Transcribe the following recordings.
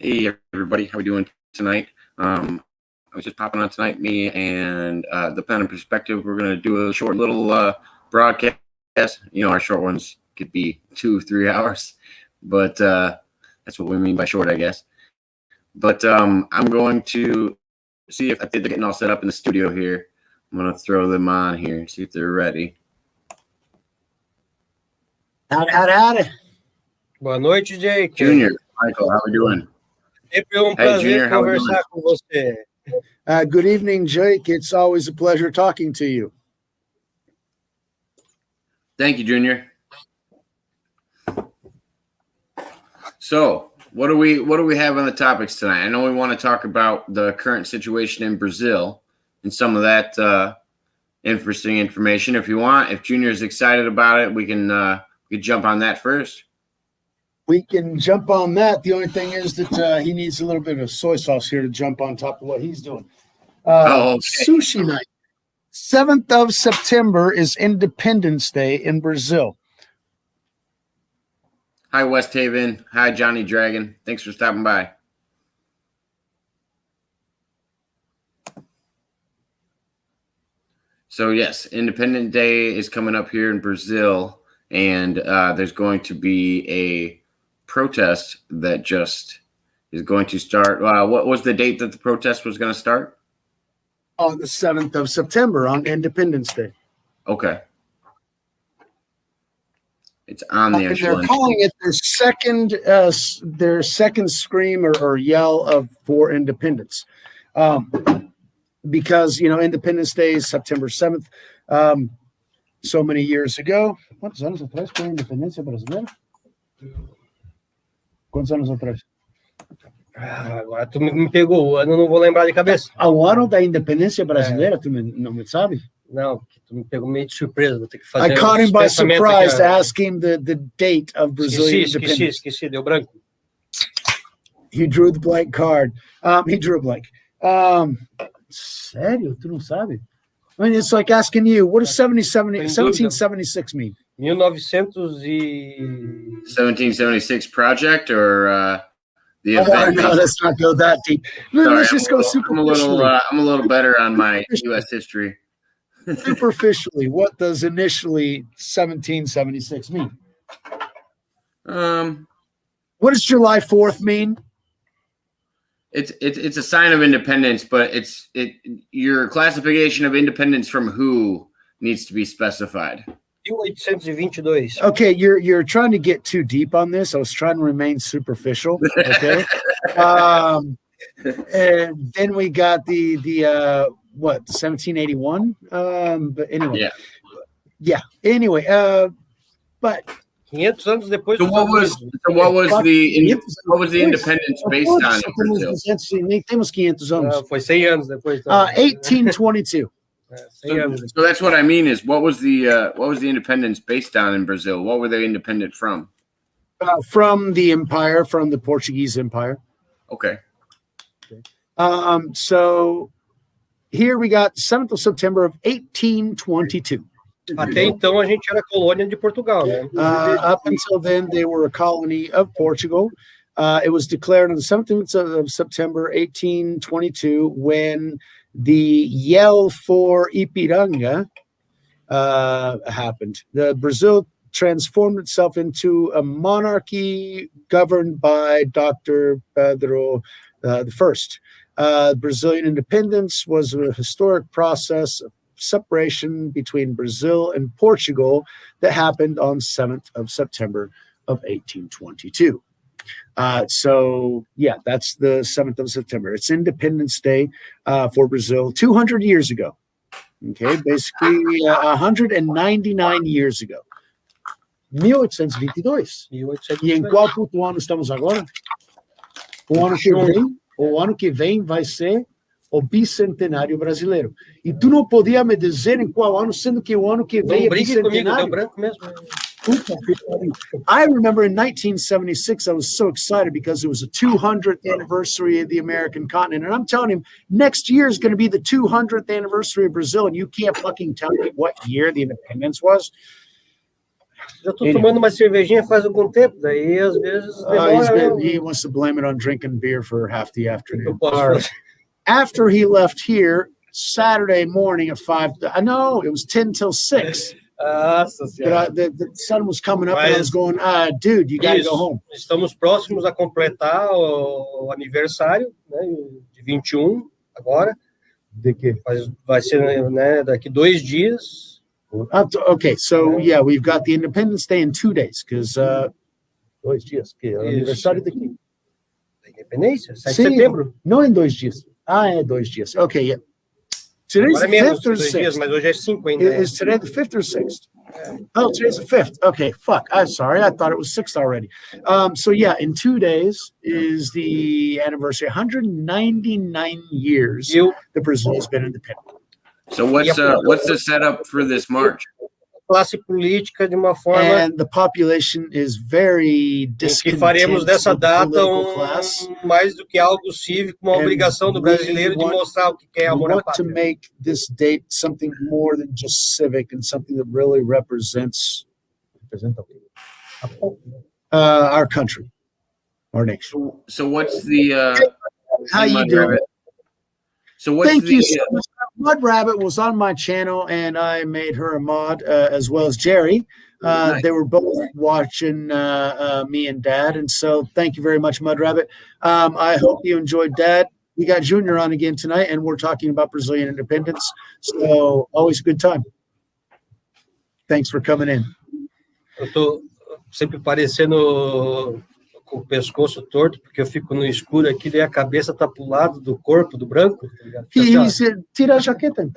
Hey everybody, how we doing tonight? I was just popping on tonight. Me and the Pen and Perspective. We're gonna do a short little broadcast. You know, our short ones could be 2-3 hours, but that's what we mean by short, I guess. But I'm going to see if they're getting all set up in the studio here. I'm gonna throw them on here and see if they're ready. Howdy. Boa noite, Jake. Junior, Michael, how we doing? Sempre prazer Junior, how we conversar com você. Good evening, Jake. It's always a pleasure talking to you. Thank you, Junior. So, what do we have on the topics tonight? I know we want to talk about the current situation in Brazil and some of that interesting information. If you want, if Junior's excited about it, we can jump on that first. We can jump on that. The only thing is that he needs a little bit of soy sauce here to jump on top of what he's doing. Okay. Sushi night. 7th of September is Independence Day in Brazil. Hi, West Haven. Hi, Johnny Dragon. Thanks for stopping by. So, yes, Independence Day is coming up here in Brazil, and there's going to be a protest that just is going to start. What was the date that the protest was going to start? On the 7th of September on Independence Day. Okay. It's on the actual. They're calling it their second scream or yell for independence. Because, you know, Independence Day is September 7th. So many years ago. Quantos anos atrás foi a independência brasileira? Quantos anos atrás? Agora tu me pegou o ano, não vou lembrar de cabeça. O ano da independência brasileira, tu não me sabe? Não, tu me pegou meio de surpresa, vou ter que fazer. I caught him by surprise to ask him the date of Brazilian independence. Esqueci, deu branco. He drew the blank card. He drew a blank. Sério? Tu não sabe? I mean, it's like asking you, what does 1776 mean? 1776 project or the event? No, let's not go that deep. Let's just go superficially. I'm a little better on my U.S. history. Superficially, what does initially 1776 mean? What does July 4th mean? It's a sign of independence, but your classification of independence from who needs to be specified. 1822. Okay, you're trying to get too deep on this. I was trying to remain superficial. Okay, and then we got the 1781. But anyway, yeah. Anyway, but 500 anos depois. So what was the independence based on in Brazil? Nem temos 500 anos. Foi 100 anos depois. 1822. So that's what I mean is what was the independence based on in Brazil? What were they independent from? From the empire, from the Portuguese Empire. Okay. So here we got 7th of September of 1822. Até então a gente era colônia de Portugal, né? Up until then, they were a colony of Portugal. It was declared on the 17th of September, 1822, when the yell for Ipiranga happened. Brazil transformed itself into a monarchy governed by Dr. Pedro I. Brazilian independence was a historic process of separation between Brazil and Portugal that happened on 7th of September of 1822. So, yeah, that's the 7th of September. It's Independence Day for Brazil 200 years ago. Okay, basically 199 years ago. 1822. E em qual puto ano estamos agora? O ano que vem vai ser o bicentenário brasileiro. E tu não podia me dizer em qual ano, sendo que o ano que vem é bicentenário. Deu branco mesmo. I remember in 1976, I was so excited because it was the 200th anniversary of the American continent. And I'm telling him, next year is going to be the 200th anniversary of Brazil, and you can't fucking tell me what year the independence was. Já estou tomando uma cervejinha faz algum tempo, daí às vezes demora. He wants to blame it on drinking beer for half the Eu afternoon. posso All right. fazer. After he left here, Saturday morning at 5, I know it was 10 till 6. Nossa senhora. But the sun was coming up and I was going, dude, you got to go home. Estamos próximos a completar o aniversário, né, de 21 agora. De quê? Vai ser, né, daqui 2 dias. Okay, so yeah, we've got the Independence Day in 2 days, because 2 dias, que é o aniversário daqui. Da Independência? 7 de Sim, setembro? não em 2 dias. É 2 dias. Okay, yeah. Today's the 5th or 6th? Dias, mas hoje é 5 ainda. Is today the 5th or 6th? Oh, today's the 5th. Okay, fuck. I'm sorry. I thought it was 6th already. So yeah, in 2 days is the anniversary. 199 years that Brazil has been independent. So what's the setup for this march? Classe política de uma forma. And the population is very que faremos dessa data mais do que algo cívico, uma obrigação do brasileiro de mostrar o que quer amor à pátria. To make this date something more than just civic and something that really represents our country, our nation. So what's the how you doing? So what's Thank you so much. Mud Rabbit was on my channel, and I made her a mod, as well as Jerry. Nice. They were both watching me and Dad, and so thank you very much, Mud Rabbit. I hope you enjoyed Dad. We got Junior on again tonight, and we're talking about Brazilian independence, so always a good time. Thanks for coming in. Eu tô sempre parecendo com o pescoço torto, porque eu fico no escuro aqui, daí a cabeça tá pro lado do corpo, do branco. Tá tira a jaqueta.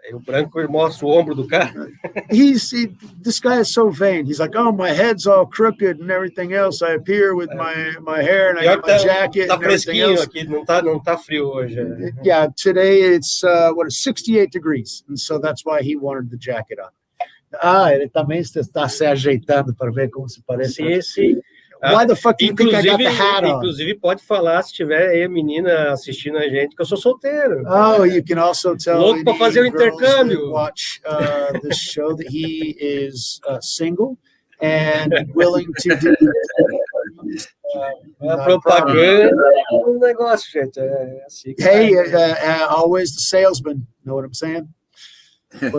Aí o branco mostra o ombro do cara. This guy is so vain. He's like, oh, my head's all crooked and everything else. I appear with my hair and I got my jacket and everything else. Aqui, não tá frio hoje. Yeah, today it's 68 degrees, and so that's why he wanted the jacket on. Ele também está se ajeitando para ver como se parece. Sim. Why the fuck do you think I got the hat on? Inclusive, pode falar, se tiver aí a menina assistindo a gente, que eu sou solteiro. Oh, you can also tell louco para fazer o intercâmbio. Watch this show that he is single and willing to do. Propaganda é um negócio, gente. Assim, hey, always the salesman. Know what I'm saying? So I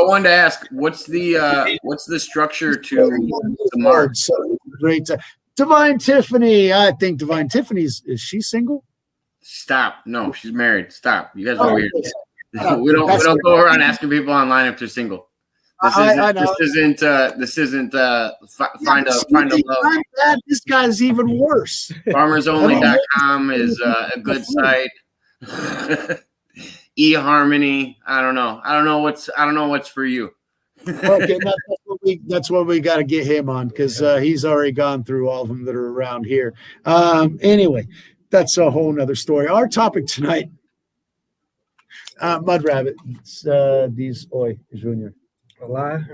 wanted to ask, what's the structure to the march? Great. Divine Tiffany. I think Divine Tiffany's, is she single? Stop. No, she's married. Stop. You guys are weird. We don't go around asking people online if they're single. This isn't find a love. This guy's even worse. FarmersOnly.com is a good site. eHarmony. I don't know what's for you. Okay, that's what we got to get him on, because he's already gone through all of them that are around here. Anyway, that's a whole nother story. Our topic tonight, Mud Rabbit, diz oi, Junior. Olá.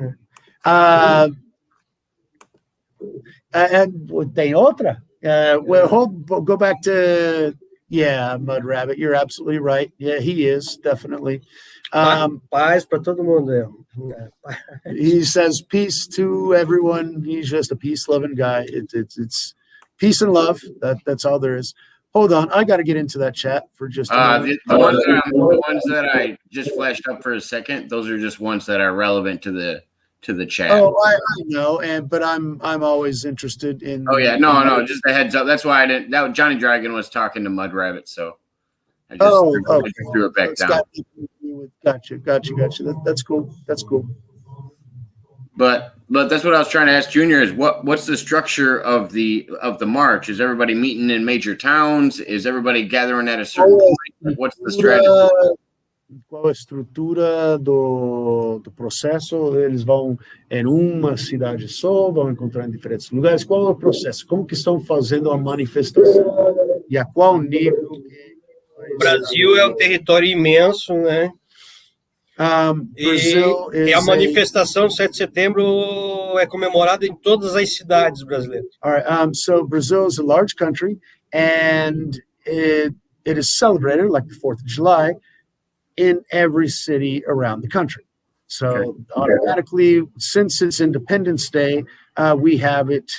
Tem outra? Go back to. Yeah, Mud Rabbit, you're absolutely right. Yeah, he is, definitely. Paz para todo mundo. He says peace to everyone. He's just a peace-loving guy. It's peace and love. That's all there is. Hold on, I got to get into that chat for just a moment. The ones that I just flashed up for a second, those are just ones that are relevant to the chat. Oh, I know, but I'm always interested in. Oh yeah, no, just a heads up. That's why I didn't. That Johnny Dragon was talking to Mud Rabbit, so I just threw it back down. Gotcha. That's cool. But that's what I was trying to ask Junior is what's the structure of the march? Is everybody meeting in major towns? Is everybody gathering at a certain point? What's the strategy? Qual a estrutura do processo? Eles vão em uma cidade só, vão encontrar em diferentes lugares. Qual é o processo? Como que estão fazendo a manifestação? E a qual nível? O Brasil é um território imenso, né? E a manifestação do 7 de setembro é comemorada em todas as cidades brasileiras. All right, so Brazil is a large country, and it is celebrated like the 4th of July in every city around the country. So automatically, since it's Independence Day, we have it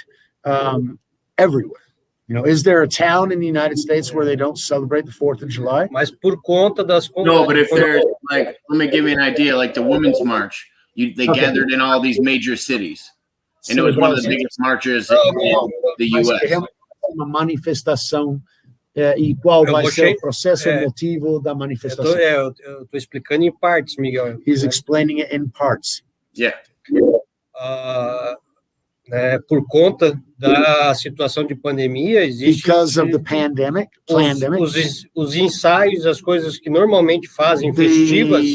everywhere. You know, is there a town in the United States where they don't celebrate the 4th of July? Mas por conta das No, but if there's like, let me give you an idea, like the Women's March, they gathered in all these major cities, and it was one of the biggest marches in the U.S. Uma manifestação e qual vai ser o processo motivo da manifestação? Eu estou explicando em partes, Miguel. He's explaining it in parts. Yeah. Por conta da situação de pandemia, existe because of the pandemic, os ensaios, as coisas que normalmente fazem festivas,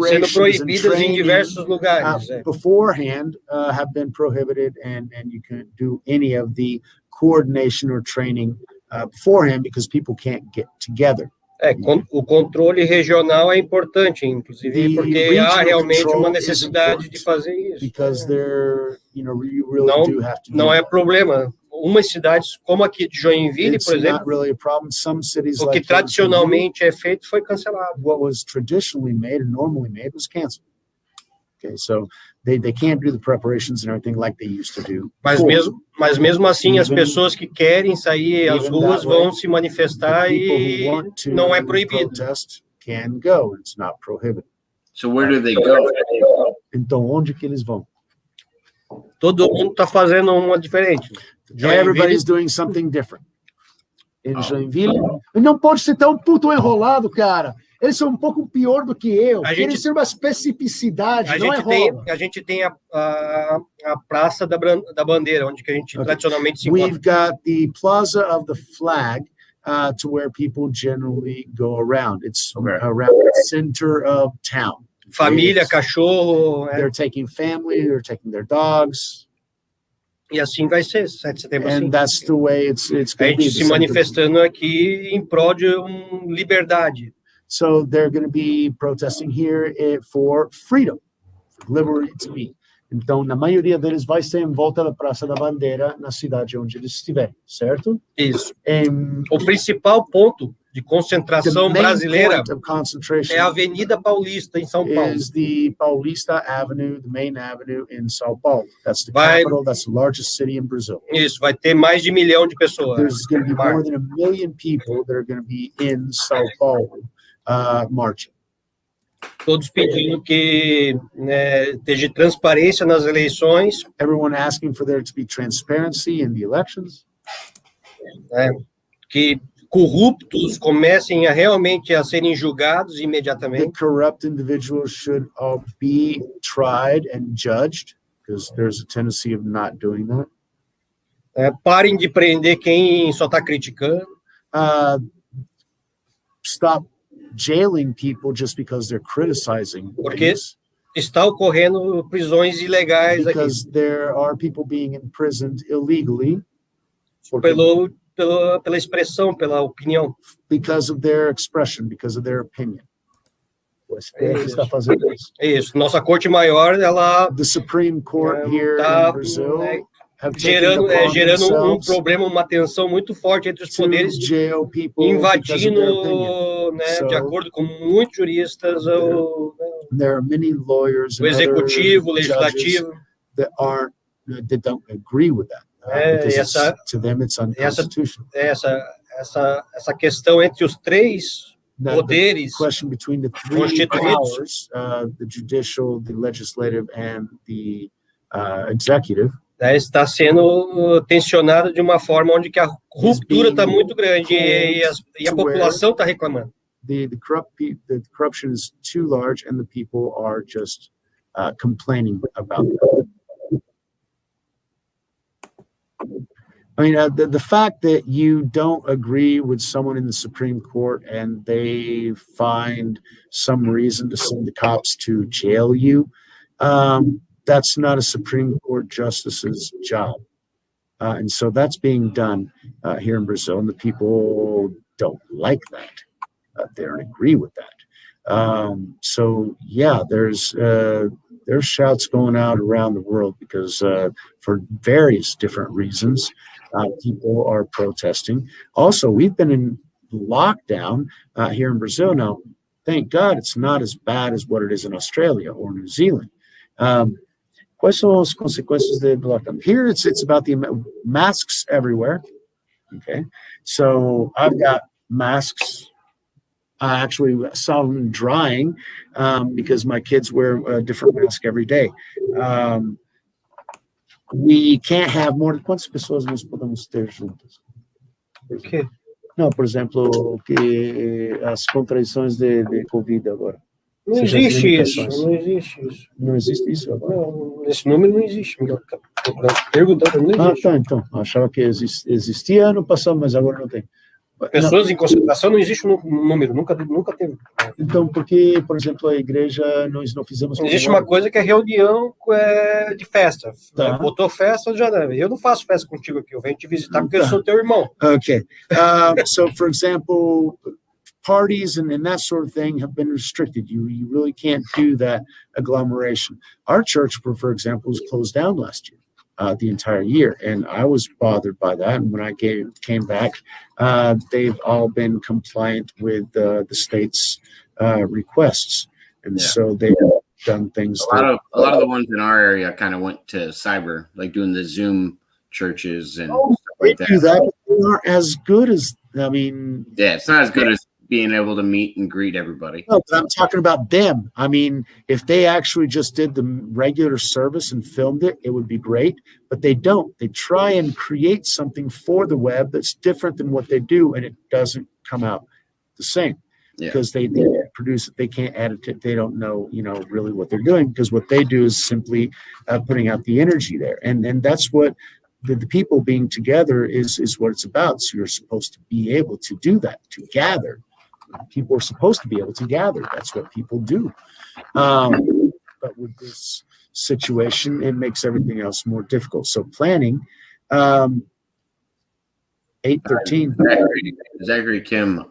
sendo proibidas em diversos lugares. Beforehand have been prohibited, and you can't do any of the coordination or training beforehand because people can't get together. O controle regional é importante, inclusive, porque há realmente uma necessidade de fazer isso. Because there, you really do have to. Não é problema. Umas cidades, como aqui de Joinville, por exemplo, really a problem. Some cities o que tradicionalmente é feito foi cancelado. What was traditionally made and normally made was canceled. Okay, so they can't do the preparations and everything like they used to do. Mas mesmo assim, as pessoas que querem sair às ruas vão se manifestar e não é proibido. Can go, it's not prohibited. So where do they go? Então onde que eles vão? Todo mundo está fazendo uma diferente. Everybody's doing something different. Em Joinville, não pode ser tão puto enrolado, cara. Eles são um pouco pior do que eu. Querem ser uma especificidade, não é rola. A gente tem a Praça da Bandeira, onde que a gente tradicionalmente se encontra. We've got the Plaza of the Flag, to where people generally go around. It's around the center of town. Família, cachorro. They're taking family, they're taking their dogs. E assim vai ser, 7 de setembro. And that's the way it's going to be. A gente se manifestando aqui em prol de liberdade. So they're going to be protesting here for freedom, for liberty to be. Então, na maioria deles vai ser em volta da Praça da Bandeira, na cidade onde eles estiverem, certo? Isso. O principal ponto de concentração brasileira é a Avenida Paulista, em São Paulo. Is the Paulista Avenue, the main avenue in São Paulo. That's the capital, that's the largest city in Brazil. Isso, vai ter mais de 1 milhão de pessoas. There's going to be more than 1 million people that are going to be in São Paulo marching. Todos pedindo que esteja transparência nas eleições. Everyone asking for there to be transparency in the elections. Que corruptos comecem realmente a serem julgados imediatamente. The corrupt individuals should all be tried and judged, because there's a tendency of not doing that. Parem de prender quem só está criticando. Stop jailing people just because they're criticizing. Porque está ocorrendo prisões ilegais because aqui. There are people being imprisoned illegally. Pela expressão, pela opinião. Because of their expression, because of their opinion. O STF está fazendo isso. Isso. Nossa Corte Maior, ela... The Supreme Court here in Brazil... gerando um problema, uma tensão muito forte entre os poderes, invadindo, de acordo com muitos juristas, o executivo, o legislativo. That don't agree with that. To them it's unconstitutional. Essa questão entre os três poderes constituídos, the judicial, the legislative, and the executive, está sendo tensionado de uma forma onde que a ruptura está muito grande e a população está reclamando. The corruption is too large and the people are just complaining about it. I mean, the fact that you don't agree with someone in the Supreme Court and they find some reason to send the cops to jail you, that's not a Supreme Court justice's job. And so that's being done here in Brazil, and the people don't like that. They don't agree with that. So yeah, there's shouts going out around the world because for various different reasons, people are protesting. Also, we've been in lockdown here in Brazil now. thank God it's not as bad as what it is in Australia or New Zealand. Quais são as consequências do lockdown? Here it's about the masks everywhere. Okay, so I've got masks. I actually saw them drying because my kids wear a different mask every day. We can't have more. Quantas pessoas nós podemos ter juntas? Por quê? Não, por exemplo, que as contradições de Covid agora. Não existe isso, não existe isso. Não existe isso agora? Não, esse número não existe. Perguntando, não existe. Tá, então. Achava que existia ano passado, mas agora não tem. Pessoas em concentração não existe um número, nunca teve. Então, porque, por exemplo, a igreja, nós não fizemos... Existe uma coisa que é reunião de festa. Tá. Botou festa, já não. Eu não faço festa contigo aqui, eu venho te visitar porque eu sou teu irmão. Okay. So, for example, parties and that sort of thing have been restricted. You really can't do that agglomeration. Our church, for example, was closed down last year. The entire year, and I was bothered by that. And when I came back, they've all been compliant with the state's requests, and so they've done things. A lot of the ones in our area kind of went to cyber, like doing the Zoom churches and stuff like that. Do that, but they aren't as good as. I mean, yeah, it's not as good as being able to meet and greet everybody. No, but I'm talking about them. I mean, if they actually just did the regular service and filmed it, it would be great. But they don't. They try and create something for the web that's different than what they do, and it doesn't come out the same. Yeah. Because they produce it, they can't edit it. They don't know, really what they're doing, because what they do is simply putting out the energy there, and that's what the people being together is what it's about. So you're supposed to be able to do that, to gather. People are supposed to be able to gather. That's what people do. But with this situation, it makes everything else more difficult. So planning, 8:13. Zachary Kim,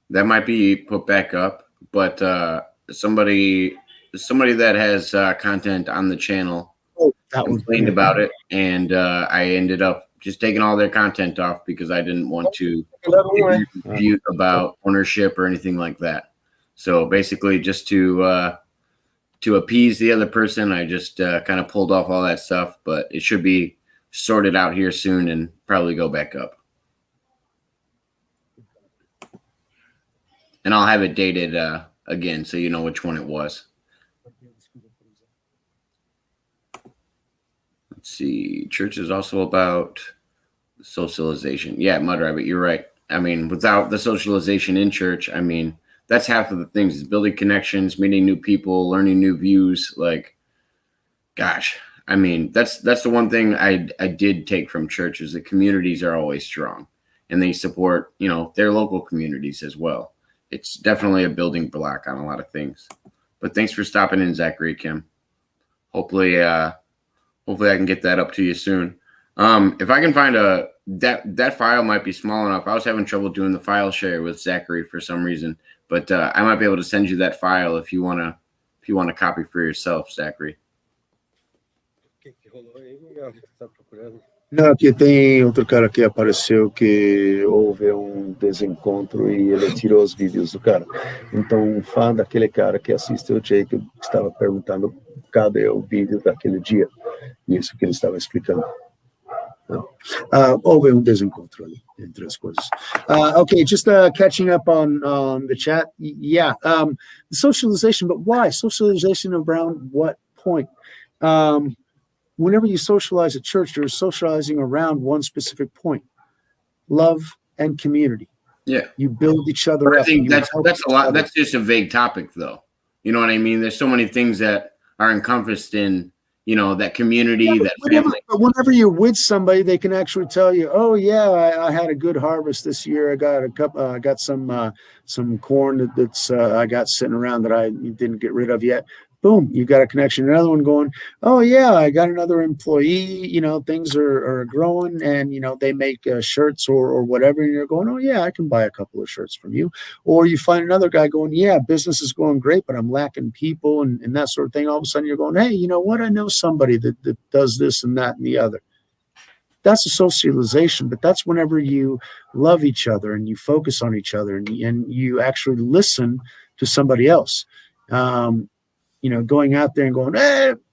that might be put back up, but somebody that has content on the channel complained about it, and I ended up just taking all their content off because I didn't want to dispute about ownership or anything like that. So basically, just to appease the other person, I just kind of pulled off all that stuff. But it should be sorted out here soon and probably go back up. And I'll have it dated again, so you know which one it was. Let's see. Church is also about socialization. Yeah, Mud Rabbit, you're right. I mean, without the socialization in church, I mean, that's half of the things, is building connections, meeting new people, learning new views. Like, gosh, I mean, that's the one thing I did take from church, is the communities are always strong, and they support, their local communities as well. It's definitely a building block on a lot of things. But thanks for stopping in, Zachary Kim. Hopefully I can get that up to you soon. If I can find that file might be small enough. I was having trouble doing the file share with Zachary for some reason, but I might be able to send you that file if you want to copy for yourself, Zachary. Não, aqui tem outro cara que apareceu que houve desencontro e ele tirou os vídeos do cara. Então, um fã daquele cara que assiste o Jacob estava perguntando cadê o vídeo daquele dia. Isso que ele estava explicando. Houve desencontro ali entre as coisas. Okay, just catching up on the chat. Yeah, the socialization, but why? Socialization around what point? Whenever you socialize at church, you're socializing around one specific point: love and community. Yeah, you build each other up. I think that's a lot. That's just a vague topic, though. You know what I mean? There's so many things that are encompassed in, that community, that family. But whenever you're with somebody, they can actually tell you, "Oh yeah, I had a good harvest this year. I got some corn that's I got sitting around that I didn't get rid of yet." Boom, you got a connection. Another one going, "Oh yeah, I got another employee. Things are growing, and they make shirts or whatever." And you're going, "Oh yeah, I can buy a couple of shirts from you." Or you find another guy going, "Yeah, business is going great, but I'm lacking people and that sort of thing." All of a sudden, you're going, "Hey, you know what? I know somebody that does this and that and the other." that's a socialization, but that's whenever you love each other and you focus on each other and you actually listen to somebody else. Going out there and going,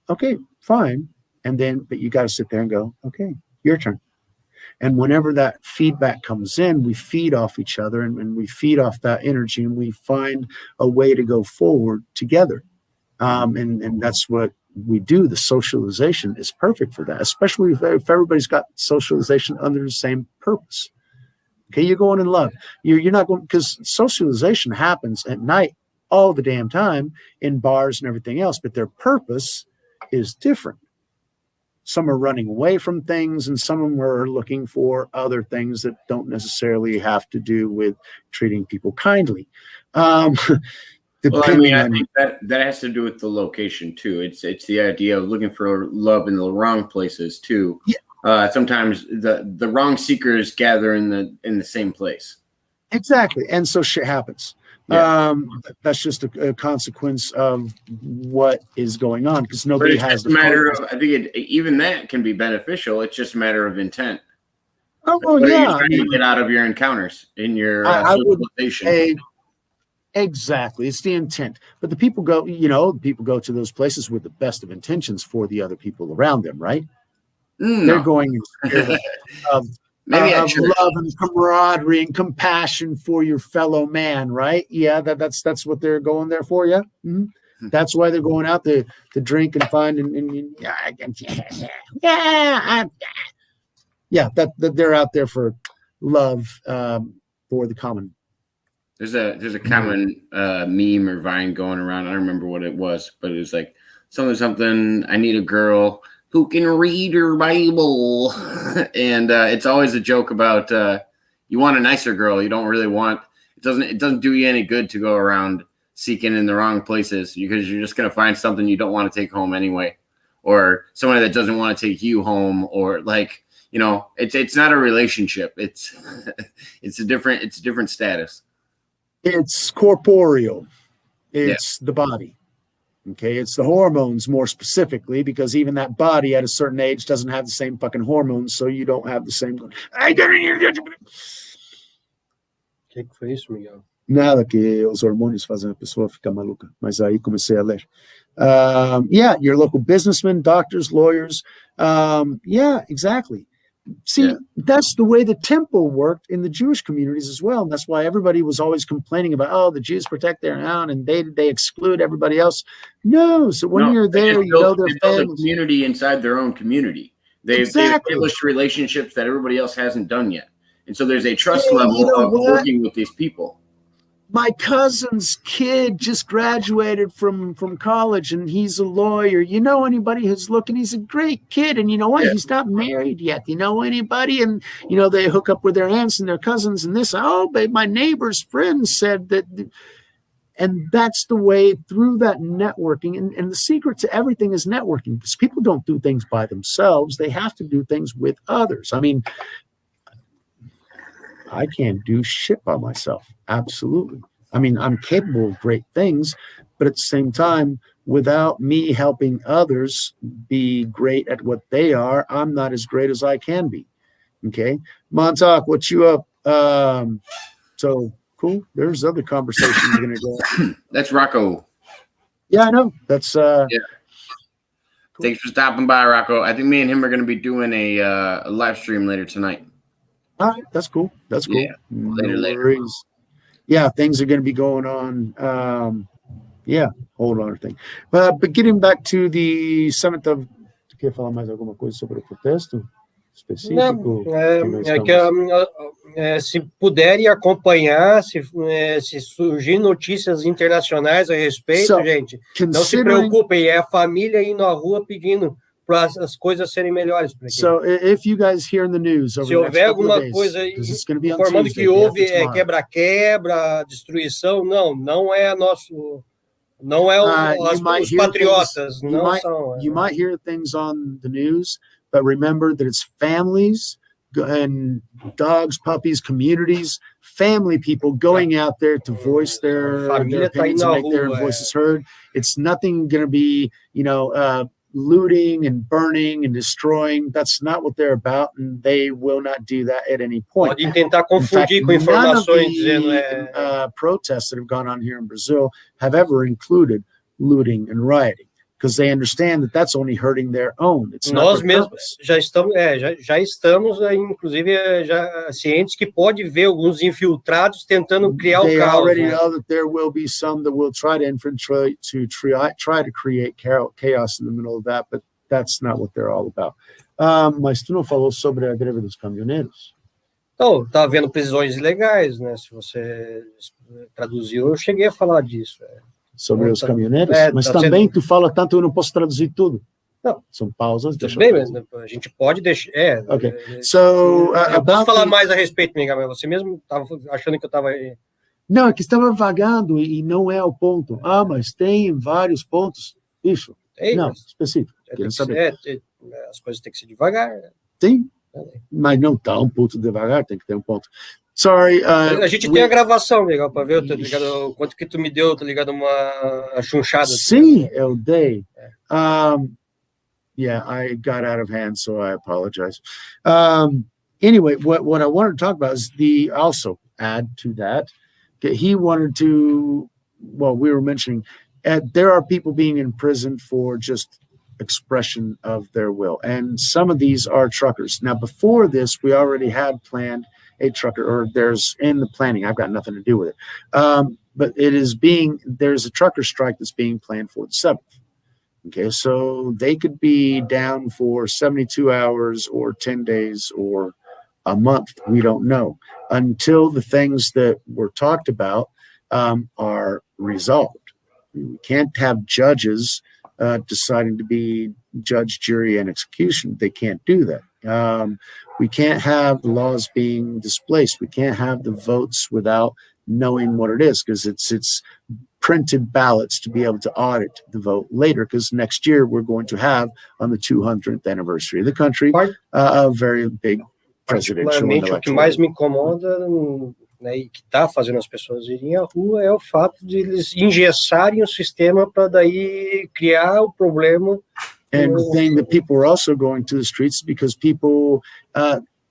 okay, fine. And then, but you got to sit there and go, okay, your turn. And whenever that feedback comes in, we feed off each other and we feed off that energy and we find a way to go forward together. And that's what we do. The socialization is perfect for that, especially if everybody's got socialization under the same purpose. Okay, you're going in love. You're not going, because socialization happens at night all the damn time in bars and everything else, but their purpose is different. Some are running away from things and some of them are looking for other things that don't necessarily have to do with treating people kindly. I think that has to do with the location too. It's the idea of looking for love in the wrong places too. Yeah. Sometimes the wrong seekers gather in the same place. Exactly. And so shit happens. Yeah. That's just a consequence of what is going on because nobody has the matter of, I think even that can be beneficial. It's just a matter of intent. Oh, well, what are you trying to get out of your encounters in your socialization? Exactly. It's the intent. But the people go to those places with the best of intentions for the other people around them, right? They're going of love and camaraderie and compassion for your fellow man, right? Yeah, that's what they're going there for, yeah? Mm-hmm. That's why they're going out to drink and find that they're out there for love for the common. There's a common meme or Vine going around. I don't remember what it was, but it was like something. I need a girl who can read her Bible, and it's always a joke about you want a nicer girl. You don't really want it doesn't do you any good to go around seeking in the wrong places because you're just gonna find something you don't want to take home anyway, or somebody that doesn't want to take you home, or like it's not a relationship. It's a different status. It's corporeal. It's the body. Okay, it's the hormones more specifically because even that body at a certain age doesn't have the same fucking hormones, so you don't have the same. Que foi isso, Miguel? Nada, que os hormônios fazem a pessoa ficar maluca. Mas aí comecei a ler. Your local businessmen, doctors, lawyers. Yeah, exactly. See, that's the way the temple worked in the Jewish communities as well. And that's why everybody was always complaining about, the Jews protect their own and they exclude everybody else. No. So when you're there, you know their build a community inside their own community. They've established relationships that everybody else hasn't done yet. And so there's a trust level of working with these people. My cousin's kid just graduated from college and he's a lawyer. You know anybody who's looking? He's a great kid. And you know what? He's not married yet. You know anybody? And, they hook up with their aunts and their cousins and this. Oh, but my neighbor's friend said that. And that's the way through that networking. And the secret to everything is networking because people don't do things by themselves. They have to do things with others. I mean, I can't do shit by myself. Absolutely. I mean, I'm capable of great things, but at the same time, without me helping others be great at what they are, I'm not as great as I can be. Okay. Montauk, what you up? So cool. There's other conversations going to go. That's Rocco. Yeah, I know. That's Cool. Thanks for stopping by, Rocco. I think me and him are going to be doing a live stream later tonight. All right, that's cool. That's cool. Yeah, later. Yeah, things are going to be going on. Hold on a thing. But getting back to the 7th of... Quer falar mais alguma coisa sobre o protesto específico? Se puderem acompanhar, se surgir notícias internacionais a respeito, gente, não se preocupem, é a família indo à rua pedindo para as coisas serem melhores. So if you guys hear in the news over se houver alguma coisa informando que houve quebra-quebra, destruição, não é nosso, não é os patriotas, you might hear things on the news, but remember that it's families and dogs, puppies, communities, family people going out there to voice their opinions and make their voices heard. It's nothing going to be, looting and burning and destroying. That's not what they're about, and they will not do that at any point. Podem tentar confundir com informações dizendo protests that have gone on here in Brazil have ever included looting and rioting, because they understand that that's only hurting their own. It's Nós not their mesmos purpose. já estamos inclusive já cientes que pode ver alguns infiltrados tentando criar o They caos. already know that there will be some that will try to infiltrate try to create chaos in the middle of that, but that's not what they're all about. Mas tu não falou sobre a greve dos caminhoneiros? Então, tá havendo prisões ilegais, né? Se você traduziu, eu cheguei a falar disso. Sobre os caminhoneiros? Mas tá também sendo... tu fala tanto, eu não posso traduzir tudo. Não. São pausas. Tudo bem, mas a gente pode deixar... Ok. So, eu posso falar mais a respeito, Miguel, mas você mesmo estava achando que eu estava... Não, é que estava vagando e não é o ponto. Mas tem vários pontos. Isso. Não, específico. As coisas têm que ser devagar. Tem, mas não tão puto devagar, tem que ter um ponto. Sorry. A gente tem a gravação, legal, para ver, tá ligado? O quanto que tu me deu, tá ligado? Uma chunchada. Sim, eu dei. Yeah, I got out of hand, so I apologize. Anyway, what I wanted to talk about is also add to that. He wanted to, well, we were mentioning, there are people being imprisoned for just expression of their will. And some of these are truckers. Now, before this, we already had planned a trucker, or there's in the planning, I've got nothing to do with it. But there's a trucker strike that's being planned for the 7th. Okay, so they could be down for 72 hours or 10 days or a month. We don't know until the things that were talked about are resolved. We can't have judges deciding to be judge, jury, and execution. They can't do that. We can't have the laws being displaced. We can't have the votes without knowing what it is, because it's printed ballots to be able to audit the vote later, because next year we're going to have, on the 200th anniversary of the country, a very big presidential election. O que mais me incomoda, né, e que está fazendo as pessoas irem à rua, é o fato de eles engessarem o sistema para daí criar o problema. And the thing that people are also going to the streets because people,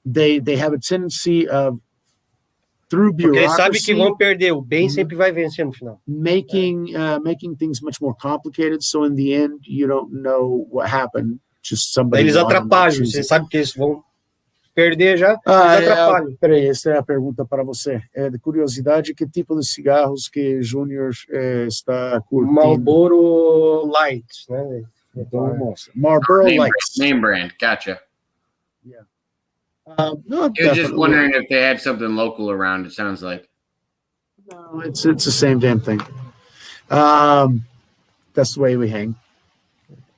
they have a tendency of, through bureaucracy, porque eles sabem que vão perder, o bem sempre vai vencer no final. Making things much more complicated, so in the end you don't know what happened. Just somebody. Eles atrapalham, você sabe que eles vão perder já, eles atrapalham. Peraí, essa é a pergunta para você. De curiosidade, que tipo de cigarros que Júnior está curtindo? Marlboro Light, né? Então, mostra. Marlboro Light. Name brand, gotcha. Yeah. No, you're just wondering if they had something local around, it sounds like. No, it's the same damn thing. That's the way we hang.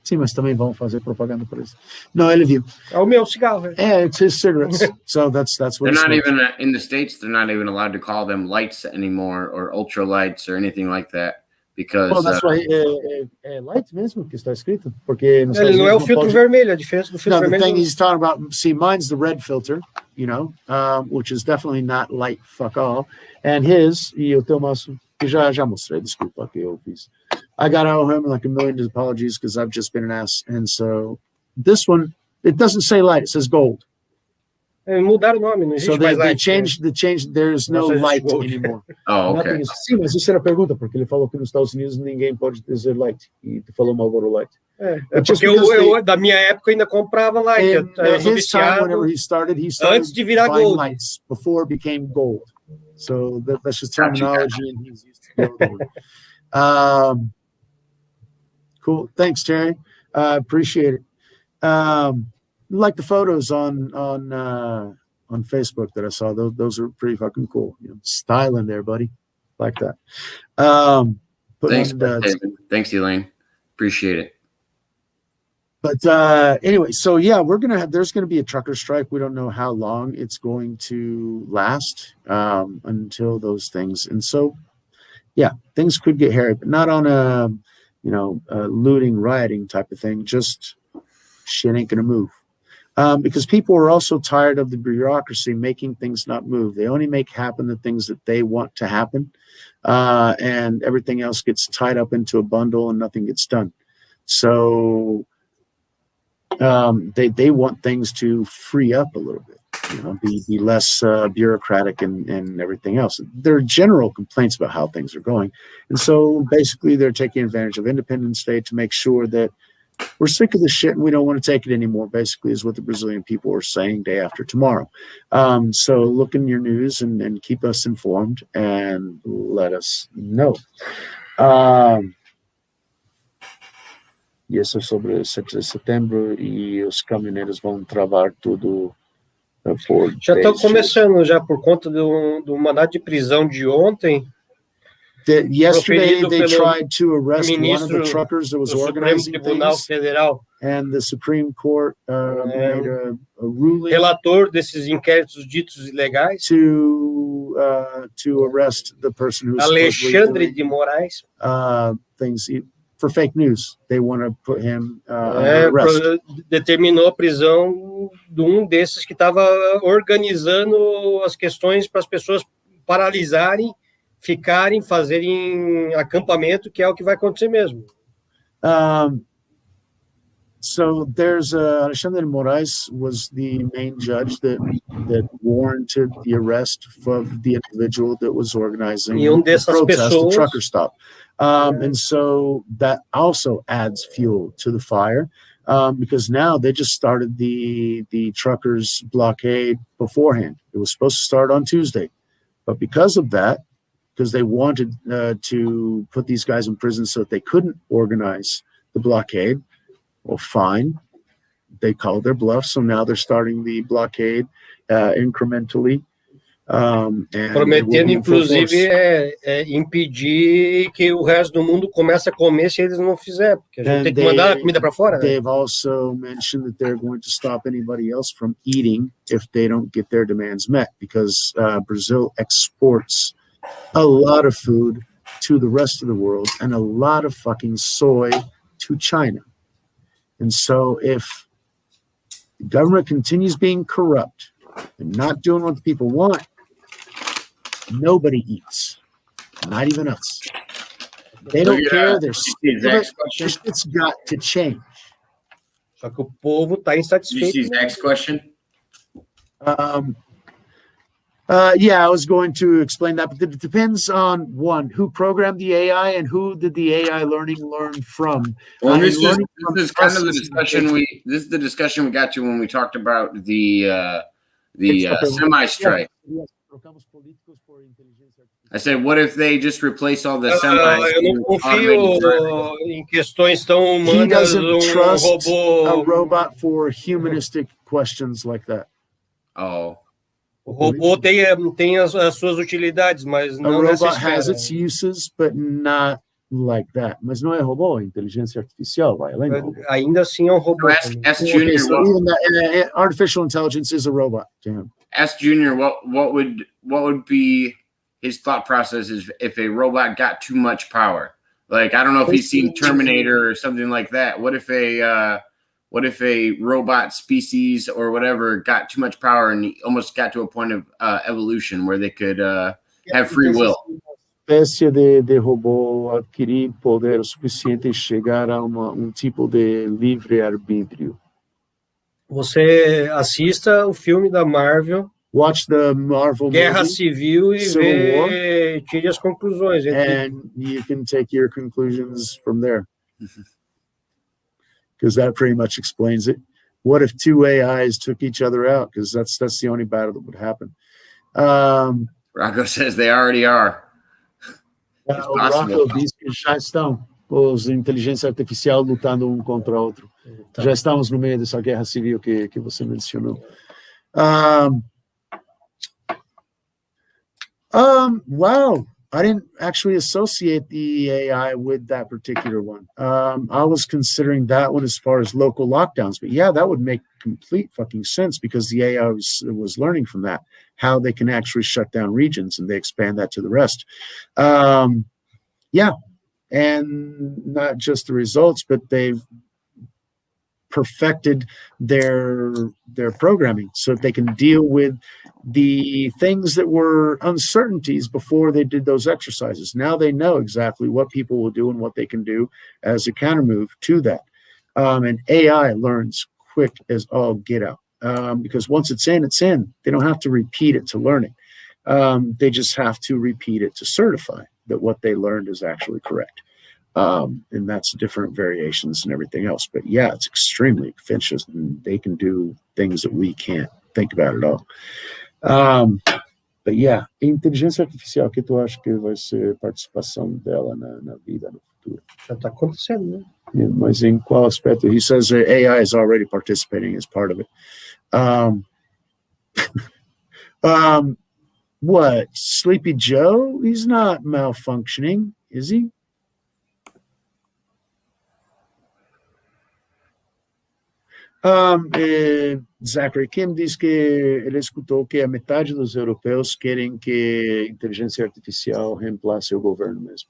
Sim, mas também vão fazer propaganda por isso. No, ele viu. É o meu cigarro. It's his cigarettes. So that's what they're not even in the States. They're not even allowed to call them lights anymore, or ultra lights, or anything like that. Because that's why light mesmo que está escrito, porque ele não é o filtro vermelho, a diferença do filtro vermelho. The thing he's talking about, see, mine's the red filter, which is definitely not light fuck all, and his, e o teu maço, que já mostrei, desculpa que eu fiz. I got out of him like a million apologies because I've just been an ass, and so this one, it doesn't say light, it says gold. Mudaram o nome, não existe so mais light. They changed, there's no light anymore. Oh, okay. Sim, mas isso era a pergunta, porque ele falou que nos Estados Unidos ninguém pode dizer light, e tu falou Marlboro Light. Porque eu, da minha época, ainda comprava light. His time, whenever he started antes de virar gold. Lights, before it became gold. So that's just terminology, and he's used to gold. Cool, thanks, Terry. I appreciate it. Like the photos on Facebook that I saw, those are pretty fucking cool. Styling there, buddy, like that. Thanks, Elaine. Appreciate it. But anyway, so yeah, there's gonna be a trucker strike. We don't know how long it's going to last until those things. And so, yeah, things could get hairy, but not on a looting, rioting type of thing. Just shit ain't gonna move. Because people are also tired of the bureaucracy making things not move. They only make happen the things that they want to happen, and everything else gets tied up into a bundle and nothing gets done. So they want things to free up a little bit, be less bureaucratic and everything else. There are general complaints about how things are going, and so basically they're taking advantage of Independence Day to make sure that we're sick of this shit and we don't want to take it anymore, basically, is what the Brazilian people are saying day after tomorrow. So look in your news and keep us informed and let us know. E isso é sobre 7 de setembro e os caminhoneiros vão travar tudo por... Já estão começando, já por conta do mandado de prisão de ontem. Yesterday they tried to arrest one of the truckers that was organizing things, Federal. And the Supreme Court made a ruling, relator desses inquéritos ditos ilegais, to arrest the person who's Alexandre de Moraes, things for fake news. They want to put him under arrest. Determinou a prisão de desses que estava organizando as questões para as pessoas paralisarem, ficarem, fazerem acampamento, que é o que vai acontecer mesmo. So there's Alexandre de Moraes was the main judge that warranted the arrest of the individual that was organizing the protest, the trucker stop. And so that also adds fuel to the fire, because now they just started the truckers blockade beforehand. It was supposed to start on Tuesday, but because of that, because they wanted to put these guys in prison so that they couldn't organize the blockade. Well, fine. They called their bluff, so now they're starting the blockade incrementally. Prometendo, inclusive, impedir que o resto do mundo comece a comer se eles não fizerem, porque a gente tem que mandar a comida para fora. They've also mentioned that they're going to stop anybody else from eating if they don't get their demands met, because Brazil exports a lot of food to the rest of the world and a lot of fucking soy to China. And so if the government continues being corrupt and not doing what the people want, nobody eats, not even us. They don't care. It's got to change. Só que o povo está insatisfeito. This is next question. Yeah, I was going to explain that, but it depends on one, who programmed the AI and who did the AI learn from. Well, this is kind of the discussion this is the discussion we got to when we talked about the semi-strike. I said, what if they just replace all the semis? Eu não confio em questões tão humanas. He doesn't trust a robot for humanistic questions like that. Oh. O robô tem as suas utilidades, mas não nessa esfera. A robot has its uses, but not like that. Mas não é robô, é inteligência artificial, vai além do robô. Ainda assim é um robô. So ask Junior, artificial intelligence is a robot to him. Ask Junior what would be his thought process is if a robot got too much power. Like, I don't know if he's seen Terminator or something like that. What if a robot species or whatever got too much power and almost got to a point of evolution where they could have free will? Espécie de robô adquirir poder suficiente e chegar a tipo de livre arbítrio. Você assista o filme da Marvel. Watch the Marvel Guerra movie, Civil e tire as conclusões. And you can take your conclusions from there. Because that pretty much explains it. What if two AIs took each other out? Because that's the only battle that would happen. Rocco says they already are. Rocco diz que já estão os inteligência artificial lutando um contra o outro. Já estamos no meio dessa guerra civil que você mencionou. Wow. I didn't actually associate the AI with that particular one. I was considering that one as far as local lockdowns, but yeah, that would make complete fucking sense because the AI was learning from that, how they can actually shut down regions and they expand that to the rest. Yeah. And not just the results, but they've perfected their programming so that they can deal with the things that were uncertainties before they did those exercises. Now they know exactly what people will do and what they can do as a counter move to that. And AI learns quick as all get out. Because once it's in, it's in. They don't have to repeat it to learn it. They just have to repeat it to certify that what they learned is actually correct. And that's different variations and everything else. But yeah, it's extremely efficient, and they can do things that we can't think about at all. But yeah, inteligência artificial, que tu acha que vai ser a participação dela na vida no futuro? Já está acontecendo, né? Yeah, mas em qual aspecto? He says AI is already participating as part of it. What? Sleepy Joe? He's not malfunctioning, is he? Zachary Kim diz que ele escutou que a metade dos europeus querem que a inteligência artificial reemplace o governo mesmo.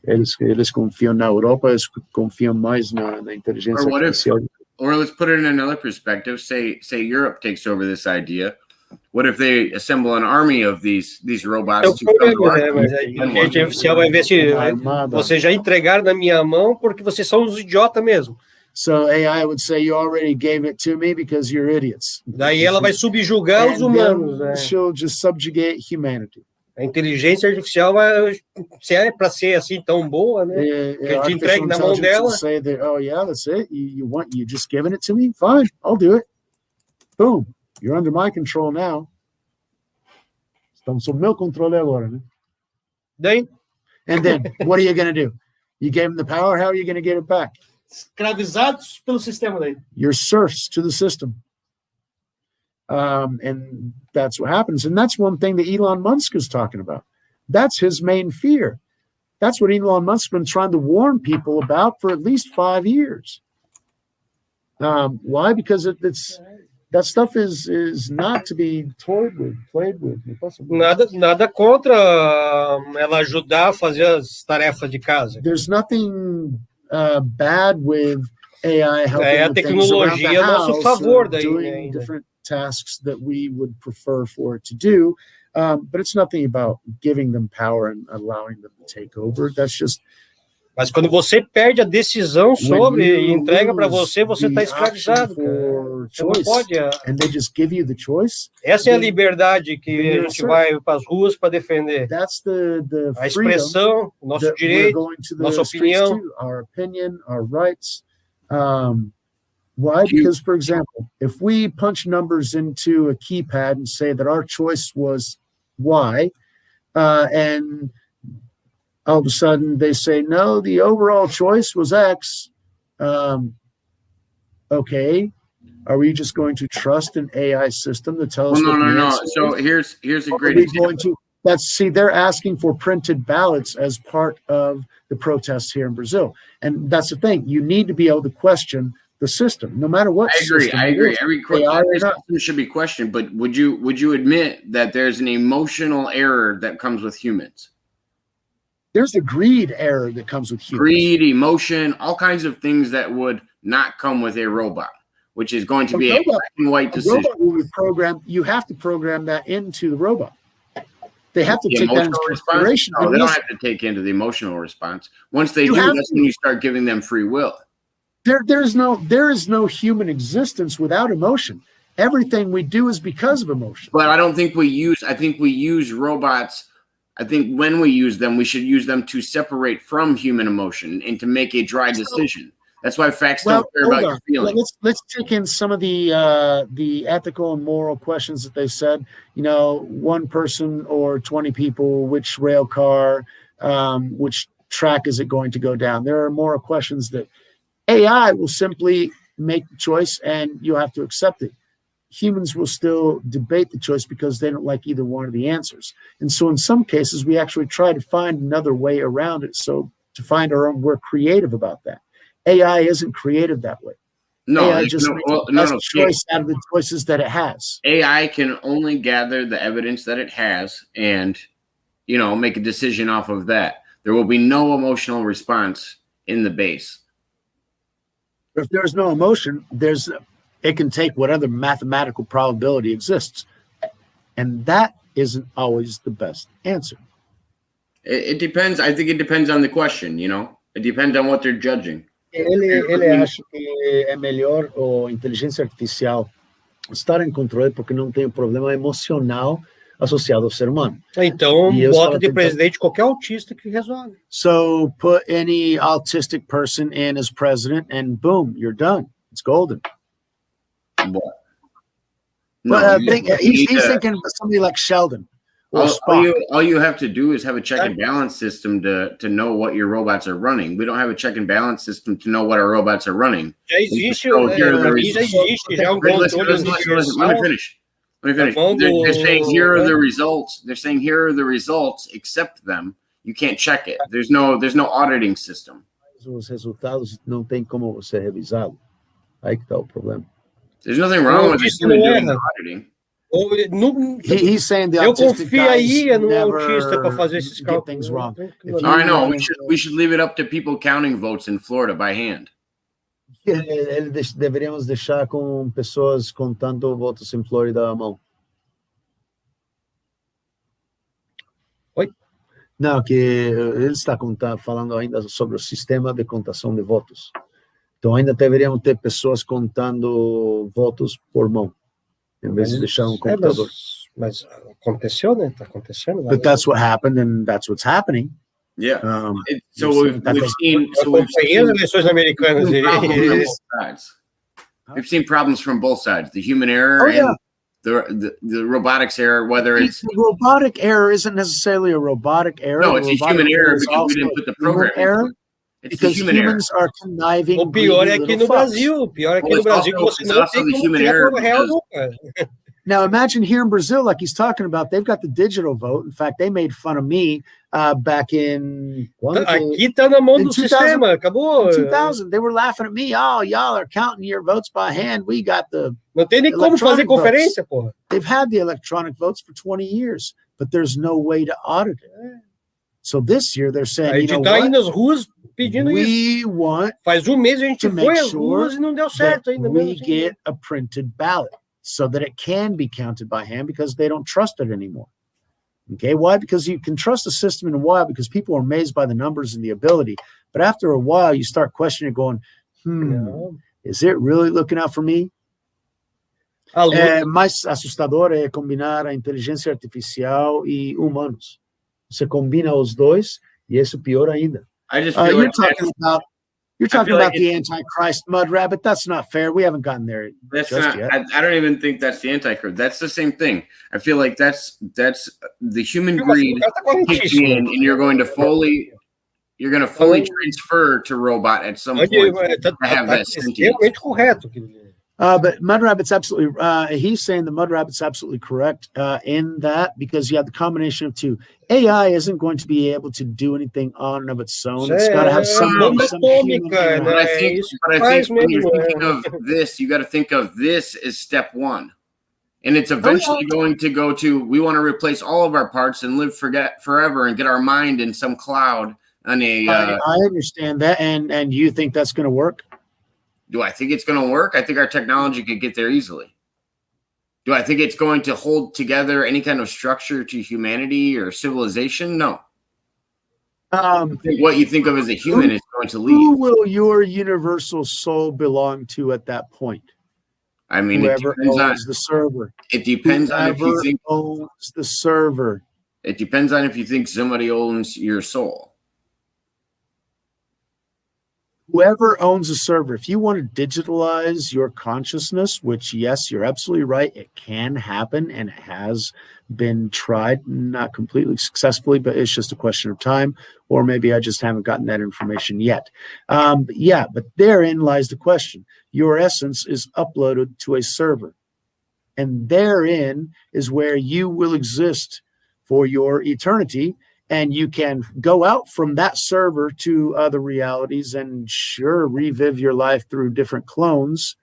Eles confiam na Europa, eles confiam mais na inteligência artificial. Or let's put it in another perspective. Say Europe takes over this idea. What if they assemble an army of these robots? Mas a inteligência artificial vai ver se vocês já entregaram na minha mão porque vocês são uns idiotas mesmo. So AI would say, you already gave it to me because you're idiots. Daí ela vai subjugar os humanos. Né? She'll just subjugate humanity. A inteligência artificial vai, se é para ser assim tão boa, né? Que a gente entregue na mão dela. Say that, oh yeah, that's it. You just giving it to me? Fine, I'll do it. Boom, you're under my control now. Estamos sob meu controle agora, né? Then, and then, what are you going to do? You gave them the power. How are you going to get it back? Escravizados pelo sistema daí. You're serfs to the system. And that's what happens. And that's one thing that Elon Musk is talking about. That's his main fear. That's what Elon Musk's been trying to warn people about for at least 5 years. Why? Because it's that stuff is not to be toyed with, played with. Nada contra ela ajudar a fazer as tarefas de casa. There's nothing bad with AI helping a tecnologia a nosso favor daí, doing different tasks that we would prefer for it to do, but it's nothing about giving them power and allowing them to take over. That's just. Mas quando você perde a decisão sobre e entrega para você está escravizado. Você não pode. And they just give you the choice. Essa é a liberdade que a gente vai para as ruas para defender. That's the a expressão, o nosso direito, nossa opinião. Our opinion, our rights. Why? Because, for example, if we punch numbers into a keypad and say that our choice was Y, and all of a sudden they say, no, the overall choice was X. Okay. Are we just going to trust an AI system to tell us? No. So here's a great example. They're asking for printed ballots as part of the protests here in Brazil. And that's the thing. You need to be able to question the system, no matter what. I agree. Every system should be questioned. But would you admit that there's an emotional error that comes with humans? There's a greed error that comes with humans. Greed, emotion, all kinds of things that would not come with a robot, which is going to be a black and white decision. Robot will be programmed. You have to program that into the robot. They have to take that into consideration. No, they don't have to take into the emotional response. Once they do, that's when you start giving them free will. There is no human existence without emotion. Everything we do is because of emotion. But I think we use robots. I think when we use them, we should use them to separate from human emotion and to make a dry decision. That's why facts don't care about your feelings. Let's take in some of the ethical and moral questions that they said. One person or 20 people, which rail car, which track is it going to go down? There are moral questions that AI will simply make the choice and you have to accept it. Humans will still debate the choice because they don't like either one of the answers. And so in some cases, we actually try to find another way around it. So to find our own, we're creative about that. AI isn't creative that way. No, AI just makes the best choice out of the choices that it has. AI can only gather the evidence that it has and, make a decision off of that. There will be no emotional response in the base. If there's no emotion, it can take whatever mathematical probability exists. And that isn't always the best answer. It depends. I think it depends on the question, It depends on what they're judging. Ele acha que é melhor a inteligência artificial estar em controle porque não tem o problema emocional associado ao ser humano. Então, bota de presidente qualquer autista que resolve. So put any autistic person in as president and boom, you're done. It's golden. What? No, he's thinking of somebody like Sheldon. All you have to do is have a check and balance system to know what your robots are running. We don't have a check and balance system to know what our robots are running. Já existe um controle universal. Let me finish. They're saying here are the results. They're saying here are the results. Accept them. You can't check it. There's no auditing system. Os resultados não tem como ser revisado. Aí que tá o problema. There's nothing wrong with doing auditing. He's saying the eu confiaria no autista para fazer esses things wrong. I know we should leave it up to people counting votes in Florida by hand. Deveríamos deixar com pessoas contando votos em Flórida à mão. Oi? Não, que ele está falando ainda sobre o sistema de contação de votos. Então ainda deveríamos ter pessoas contando votos por mão. Em vez de deixar um computador. Mas aconteceu, né? Tá acontecendo. But that's what happened, and that's what's happening. Yeah. We've seen eleições americanas. We've seen problems from both sides: the human error and the robotics error. Whether it's the robotic error isn't necessarily a robotic error. No, it's a human error because we didn't put the program error. Because humans are conniving. O pior é aqui no Brasil. O pior é aqui no Brasil que você não tem como ter a prova real nunca. Now imagine here in Brazil, like he's talking about, they've got the digital vote. In fact, they made fun of me back in. Aqui tá na mão do sistema. Acabou. 2000, they were laughing at me. Oh, y'all are counting your votes by hand. We got the. Não tem nem como fazer conferência, pô. They've had the electronic votes for 20 years, but there's no way to audit it. So this year they're saying, you know what? Aí nas ruas pedindo isso. Faz mês a gente foi às ruas e não deu certo ainda. We get a printed ballot so that it can be counted by hand because they don't trust it anymore. Okay, why? Because you can trust the system in a while because people are amazed by the numbers and the ability. But after a while, you start questioning it going, is it really looking out for me? Mais assustador é combinar a inteligência artificial e humanos. Você combina os dois e isso pior ainda. I just feel you're talking about the Antichrist mud rabbit. That's not fair. We haven't gotten there yet. I don't even think that's the Antichrist. That's the same thing. I feel like that's the human greed kicks in, and you're going to fully transfer to robot at some point to have that sentience. But Mud Rabbit's absolutely, he's saying the Mud Rabbit's absolutely correct in that because you have the combination of two. AI isn't going to be able to do anything on and of its own. It's got to have some human But I think when you're thinking of this, you got to think of this as step one. And it's eventually going to go to, we want to replace all of our parts and live forever and get our mind in some cloud. I understand that. And you think that's going to work? Do I think it's going to work? I think our technology could get there easily. Do I think it's going to hold together any kind of structure to humanity or civilization? No. What you think of as a human is going to leave. Who will your universal soul belong to at that point? I mean, whoever owns the server. It depends on if you think owns the server. It depends on if you think somebody owns your soul. Whoever owns a server, if you want to digitalize your consciousness, which, yes, you're absolutely right, it can happen and it has been tried, not completely successfully, but it's just a question of time, or maybe I just haven't gotten that information yet. But therein lies the question. Your essence is uploaded to a server, and therein is where you will exist for your eternity. And you can go out from that server to other realities and sure, revive your life through different clones,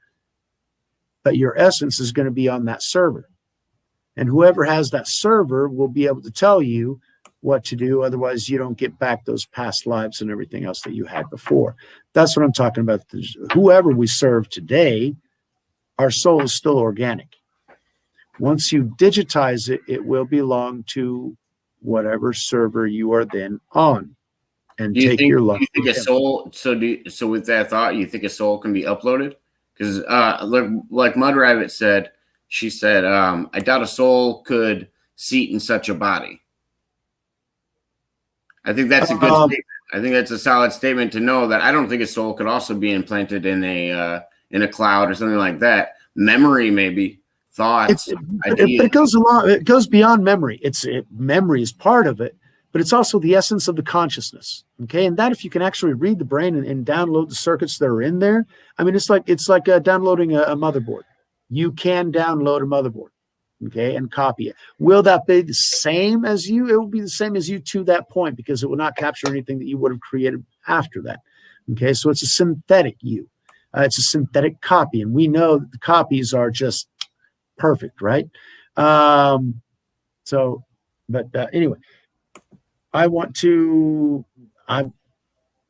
but your essence is going to be on that server. And whoever has that server will be able to tell you what to do. Otherwise, you don't get back those past lives and everything else that you had before. That's what I'm talking about. Whoever we serve today, our soul is still organic. Once you digitize it, it will belong to whatever server you are then on. and take your luck. Do you think a soul? So with that thought, you think a soul can be uploaded? Because like Mud Rabbit said, she said, I doubt a soul could seat in such a body. I think that's a good statement. I think that's a solid statement to know that I don't think a soul could also be implanted in a cloud or something like that. Memory, maybe thoughts. But it goes along. It goes beyond memory. Memory is part of it, but it's also the essence of the consciousness. Okay, and that if you can actually read the brain and download the circuits that are in there, I mean, it's like downloading a motherboard. You can download a motherboard. Okay, and copy it. Will that be the same as you? It will be the same as you to that point because it will not capture anything that you would have created after that. Okay, so it's a synthetic you. It's a synthetic copy, and we know that the copies are just perfect, right? Anyway, I've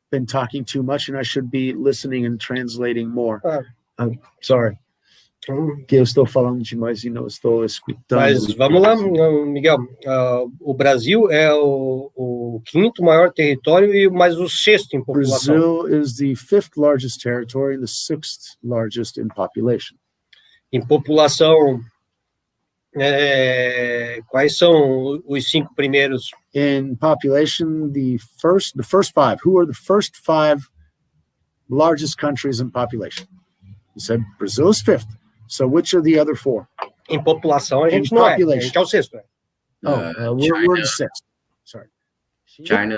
been talking too much, and I should be listening and translating more. I'm sorry. Que eu estou falando demais e não estou escutando. Mas vamos lá, Miguel. O Brasil é o quinto maior território, mas o sexto em população. Brazil is the fifth largest territory and the sixth largest in population. Em população, quais são os 5 primeiros? In population, the first 5. Who are the first 5 largest countries in population? You said Brazil is fifth. So which are the other 4? Em população, a gente não é. A gente é o sexto. We're the sixth. Sorry. China.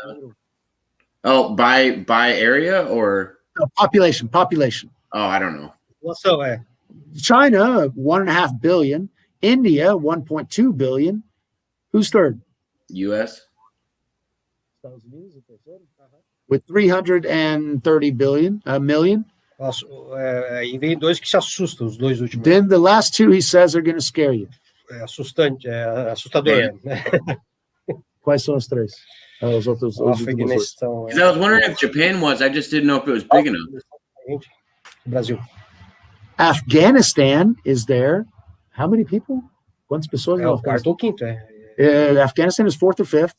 Oh, by area or? No, population. Oh, I don't know. População, China, 1.5 billion. India, 1.2 billion. Who's third? U.S. With 330 million. Nossa, aí vem 2 que se assustam, os 2 últimos. Then the last 2 he says are going to scare you. É assustante, é assustador. Quais são os 3? Os outros. Afeganistão. I was wondering if Japan was. I just didn't know if it was big enough. Brasil. Afghanistan is there. How many people? Quantas pessoas? É o quarto ou quinto, Afghanistan is 4th or 5th.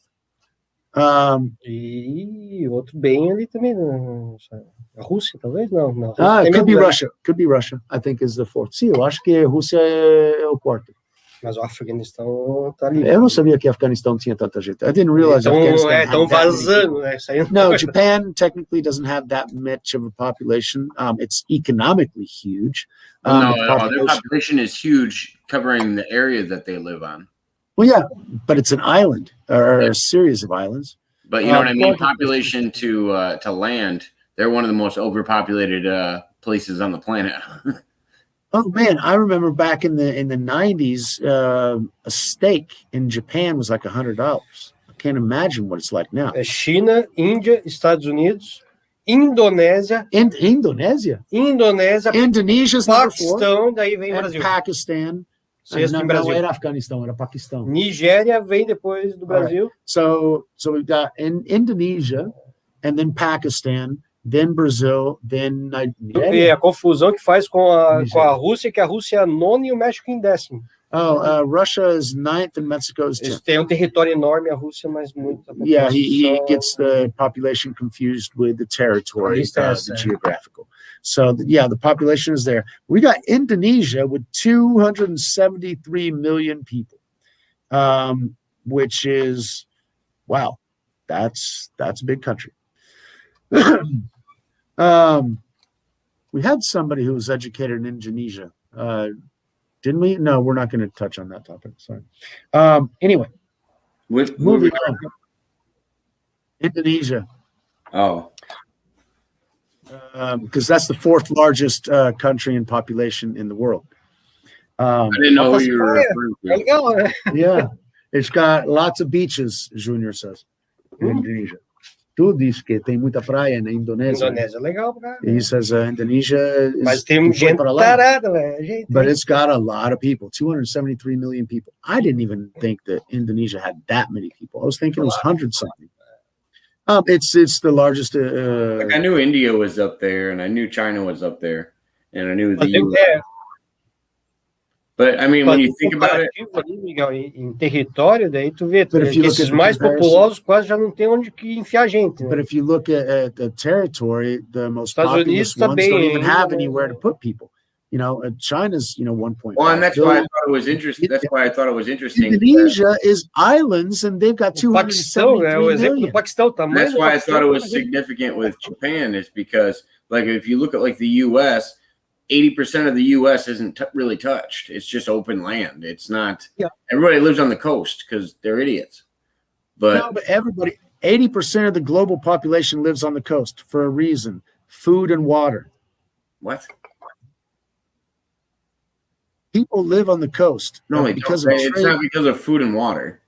E outro bem ali também, a Rússia, talvez? Não. Could be Russia, I think is the 4th. Sim, eu acho que a Rússia é o 4º. Mas o Afeganistão tá ali. Eu não sabia que o Afeganistão tinha tanta gente. I didn't realize Afghanistan had tão vazando, né? No, Japan technically doesn't have that much of a population. It's economically huge. Their population is huge, covering the area that they live on. Well, yeah, but it's an island or a series of islands. But you know what I mean? Population to land, they're one of the most overpopulated places on the planet. Oh man, I remember back in the 90s, a steak in Japan was like $100. I can't imagine what it's like now. China, Índia, Estados Unidos, Indonésia. Indonésia? Indonesia's Paquistão, daí vem o Brasil. Pakistan. Brasil. Não era Afeganistão, era Paquistão. Nigéria vem depois do Brasil. Right. So we've got Indonesia, and then Pakistan, then Brazil, then Nigeria. E a confusão que faz com a Rússia, que a Rússia é 9ª e o México em 10º. Russia is 9th and Mexico is 10th. Eles têm um território enorme, a Rússia, mas muita população. Yeah, he gets the population confused with the territory, the geographical. So, the population is there. We got Indonesia with 273 million people, which is, wow, that's a big country. We had somebody who was educated in Indonesia. Didn't we? No, we're not going to touch on that topic. Sorry. Anyway, moving on. Indonesia. Oh. Because that's the 4th largest country in population in the world. I didn't know who you were referring to. Yeah, it's got lots of beaches, Junior says. Indonesia. Tu diz que tem muita praia na Indonésia. Indonésia é legal, cara. He says Indonesia is... Mas tem gente tarada, velho. But it's got a lot of people, 273 million people. I didn't even think that Indonesia had that many people. I was thinking it was 100-something. It's the largest. Like I knew India was up there, and I knew China was up there, and I knew the But I mean, when you think about it, ali, Miguel, em território, daí tu vê que esses mais populosos quase já não tem onde enfiar gente. But if you look at the territory, the most Estados populous Unidos ones don't even have ainda, anywhere to put people. You know, China's 1.5 well, and that's why I billion. thought it was interesting. That's why I thought it was interesting. Indonesia is islands, and they've got 273 million. Paquistão, that's why I thought it was significant with Japan, is because, like, if you look at like the U.S., 80% of the U.S. isn't really touched. It's just open land. It's not. Yeah. Everybody lives on the coast because they're idiots. But everybody, 80% of the global population lives on the coast for a reason: food and water. What? People live on the coast. No, because it's not because of food and water.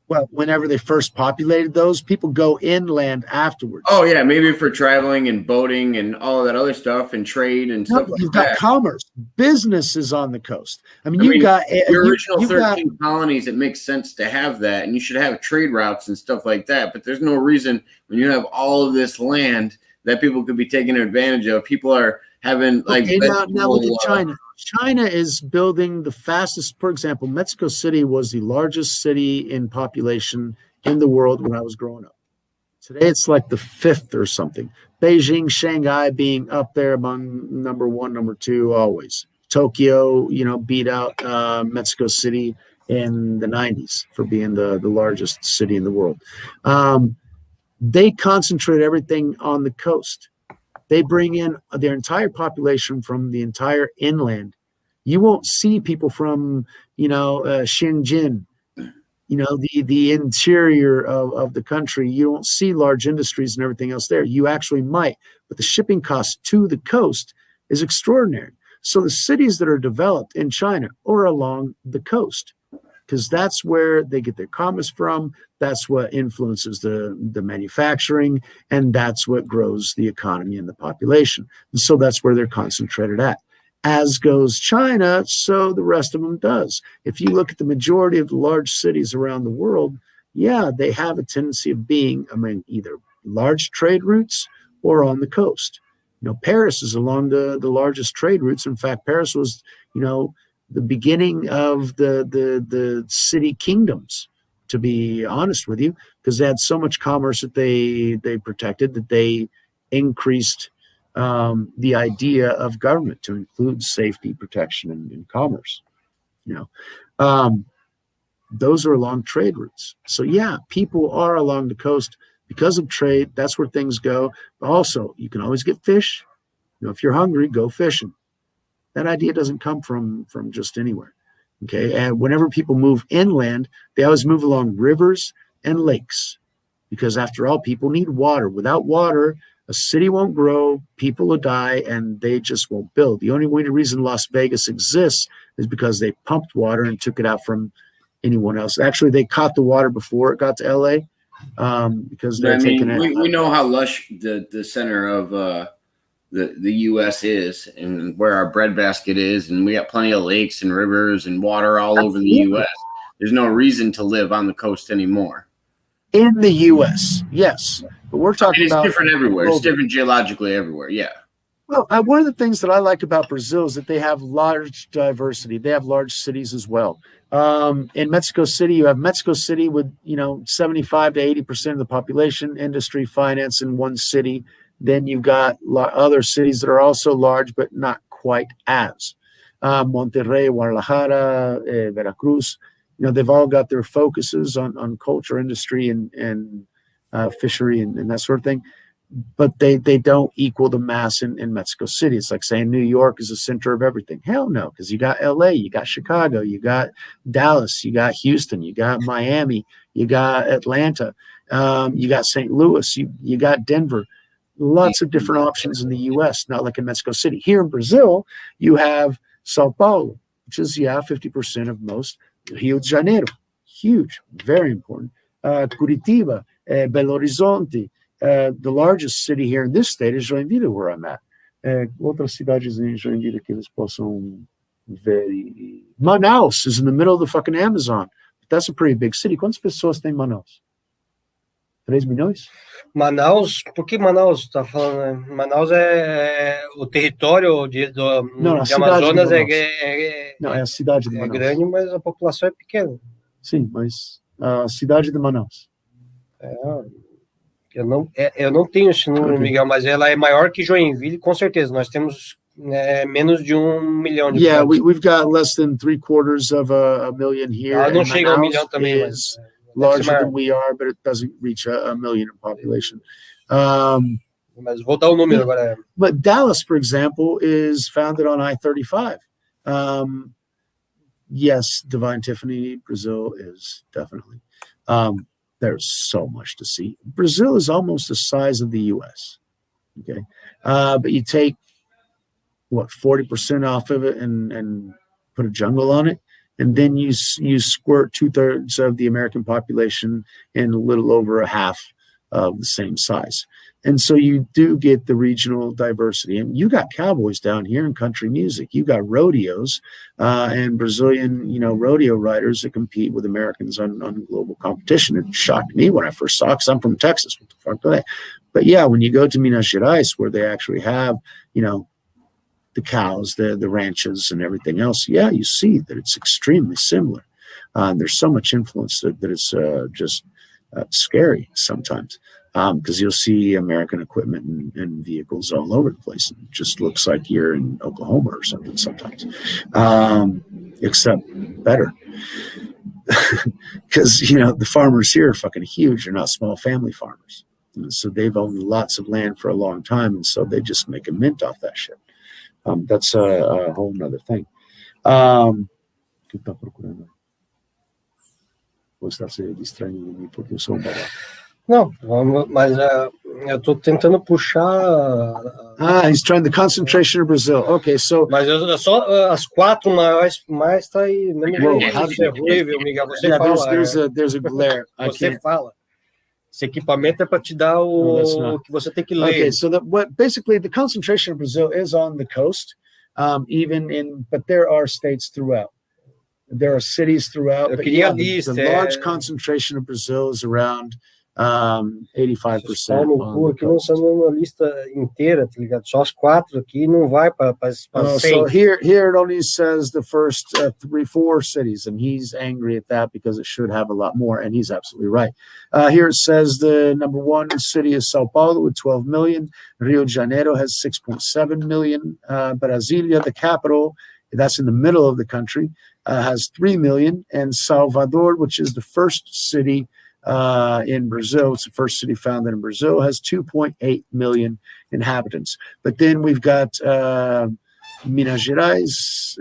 Well, whenever they first populated those, people go inland afterwards. Oh, yeah, maybe for traveling and boating and all of that other stuff and trade and stuff like that. You've got commerce. Business is on the coast. I mean, you've got your original 13 colonies, it makes sense to have that, and you should have trade routes and stuff like that. But there's no reason when you have all of this land that people could be taking advantage of. People are having like. Okay, now look at China. China is building the fastest. For example, Mexico City was the largest city in population in the world when I was growing up. Today, it's like the 5th or something. Beijing, Shanghai being up there among number 1, number 2 always. Tokyo, beat out Mexico City in the 90s for being the largest city in the world. They concentrate everything on the coast. They bring in their entire population from the entire inland. You won't see people from, Shenzhen, the interior of the country. You don't see large industries and everything else there. You actually might, but the shipping cost to the coast is extraordinary. So the cities that are developed in China are along the coast, because that's where they get their commerce from. That's what influences the manufacturing, and that's what grows the economy and the population. And so that's where they're concentrated at. As goes China, so the rest of them does. If you look at the majority of the large cities around the world, yeah, they have a tendency of being, either large trade routes or on the coast. Paris is along the largest trade routes. In fact, Paris was, the beginning of the city kingdoms, to be honest with you, because they had so much commerce that they protected, that they increased the idea of government to include safety, protection, and commerce. Those are along trade routes. So yeah, people are along the coast because of trade. That's where things go. But also, you can always get fish. If you're hungry, go fishing. That idea doesn't come from just anywhere. Okay. And whenever people move inland, they always move along rivers and lakes, because after all, people need water. Without water, a city won't grow, people will die, and they just won't build. The only reason Las Vegas exists is because they pumped water and took it out from anyone else. Actually, they caught the water before it got to LA, because they're taking it. We know how lush the center of the U.S. is, and where our breadbasket is, and we got plenty of lakes and rivers and water all over the U.S. There's no reason to live on the coast anymore. In the U.S., yes, but we're talking about it's different everywhere. It's different geologically everywhere. Yeah. Well, one of the things that I like about Brazil is that they have large diversity. They have large cities as well. In Mexico City, you have Mexico City with 75 to 80% of the population, industry, finance in one city. Then you've got other cities that are also large, but not quite as. Monterrey, Guadalajara, Veracruz. They've all got their focuses on culture, industry, and fishery and that sort of thing. But they don't equal the mass in Mexico City. It's like saying New York is the center of everything. Hell no, because you got LA, you got Chicago, you got Dallas, you got Houston, you got Miami, you got Atlanta, you got St. Louis, you got Denver. Lots of different options in the U.S., not like in Mexico City. Here in Brazil, you have Sao Paulo, which is, 50% of most. Rio de Janeiro, huge, very important. Curitiba, Belo Horizonte. The largest city here in this state is Joinville, where I'm at. Outras cidades em Joinville que eles possam ver. Manaus is in the middle of the fucking Amazon. That's a pretty big city. Quantas pessoas tem em Manaus? 3 milhões? Manaus, por que Manaus está falando? Né? Manaus é o território de Amazonas não, é a cidade de Manaus. É grande, mas a população é pequena. Sim, mas a cidade de Manaus. Eu não tenho esse número, Miguel, mas ela é maior que Joinville, com certeza. Nós temos menos de 1 milhão de habitantes. We've got less than 3/4 of a million here. Não chega a 1 milhão também, mas larger than we are, but it doesn't reach a million in population. Mas vou dar o número agora. But Dallas, for example, is founded on I-35. Yes, Divine Tiffany, Brazil is definitely. There's so much to see. Brazil is almost the size of the U.S. Okay, but you take 40% off of it and put a jungle on it, and then you squirt 2/3 of the American population in a little over a half of the same size. And so you do get the regional diversity. And you got cowboys down here in country music. You got rodeos and Brazilian, rodeo riders that compete with Americans on global competition. It shocked me when I first saw it because I'm from Texas. What the fuck are they? But yeah, when you go to Minas Gerais, where they actually have, the cows, the ranches and everything else, you see that it's extremely similar. There's so much influence that it's just scary sometimes. Because you'll see American equipment and vehicles all over the place. It just looks like you're in Oklahoma or something sometimes, except better. Because, the farmers here are fucking huge. They're not small family farmers. And so they've owned lots of land for a long time, and so they just make a mint off that shit. That's a whole nother thing. Que tá procurando? Ou está se distraindo de mim porque eu sou babaca? Não, mas eu estou tentando puxar. He's trying the concentration of Brazil. Okay, so. Mas só as 4 maiores, mais está aí. Isso é horrível, Miguel. Você fala. There's a glare. Você fala. Esse equipamento é para te dar o que você tem que ler. Okay, so basically the concentration of Brazil is on the coast, but there are states throughout. There are cities throughout. But the large concentration of Brazil is around 85%. Aqui não são uma lista inteira, tá ligado? Só as 4 aqui não vai para 100. So here it only says the first 3-4 cities, and he's angry at that because it should have a lot more, and he's absolutely right. Here it says the number 1 city is Sao Paulo with 12 million. Rio de Janeiro has 6.7 million. Brasilia, the capital, that's in the middle of the country, has 3 million, and Salvador, which is the first city in Brazil, it's the first city founded in Brazil, has 2.8 million inhabitants. But then we've got Minas Gerais,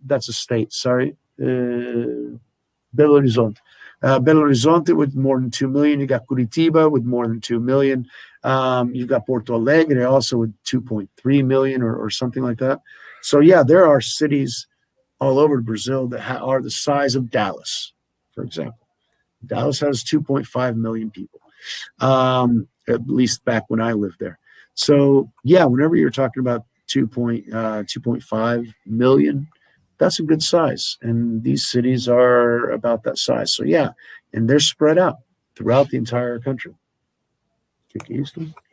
that's a state, sorry, Belo Horizonte. Belo Horizonte with more than 2 million. You got Curitiba with more than 2 million. You've got Porto Alegre also with 2.3 million or something like that. So yeah, there are cities all over Brazil that are the size of Dallas, for example. Dallas has 2.5 million people, at least back when I lived there. So yeah, whenever you're talking about 2.5 million, that's a good size. And these cities are about that size. So yeah, and they're spread out throughout the entire country.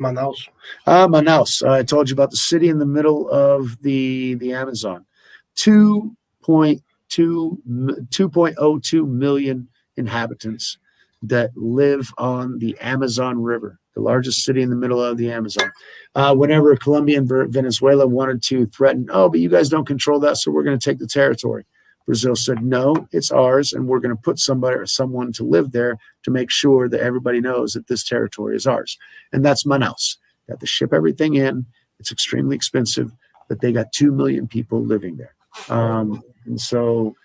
Manaus. Manaus. I told you about the city in the middle of the Amazon. 2.02 million inhabitants that live on the Amazon River, the largest city in the middle of the Amazon. Whenever Colombia and Venezuela wanted to threaten, but you guys don't control that, so we're going to take the territory. Brazil said, no, it's ours, and we're going to put somebody or someone to live there to make sure that everybody knows that this territory is ours. And that's Manaus. They have to ship everything in. It's extremely expensive, but they got 2 million people living there. And so,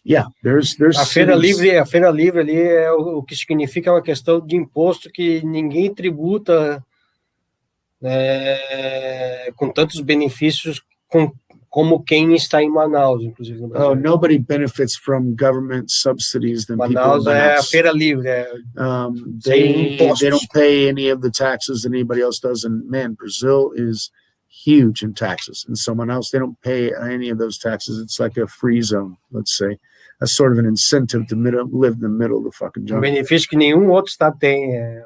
yeah, there's a feira livre ali é o que significa uma questão de imposto que ninguém tributa com tantos benefícios como quem está em Manaus, inclusive no Brasil. Nobody benefits from government subsidies than Manaus people in Manaus. É a feira livre. They don't pay any of the taxes that anybody else does. And man, Brazil is huge in taxes, and someone else, they don't pay any of those taxes. It's like a free zone, let's say. That's sort of an incentive to live in the middle of the fucking jungle. Benefício que nenhum outro estado tem.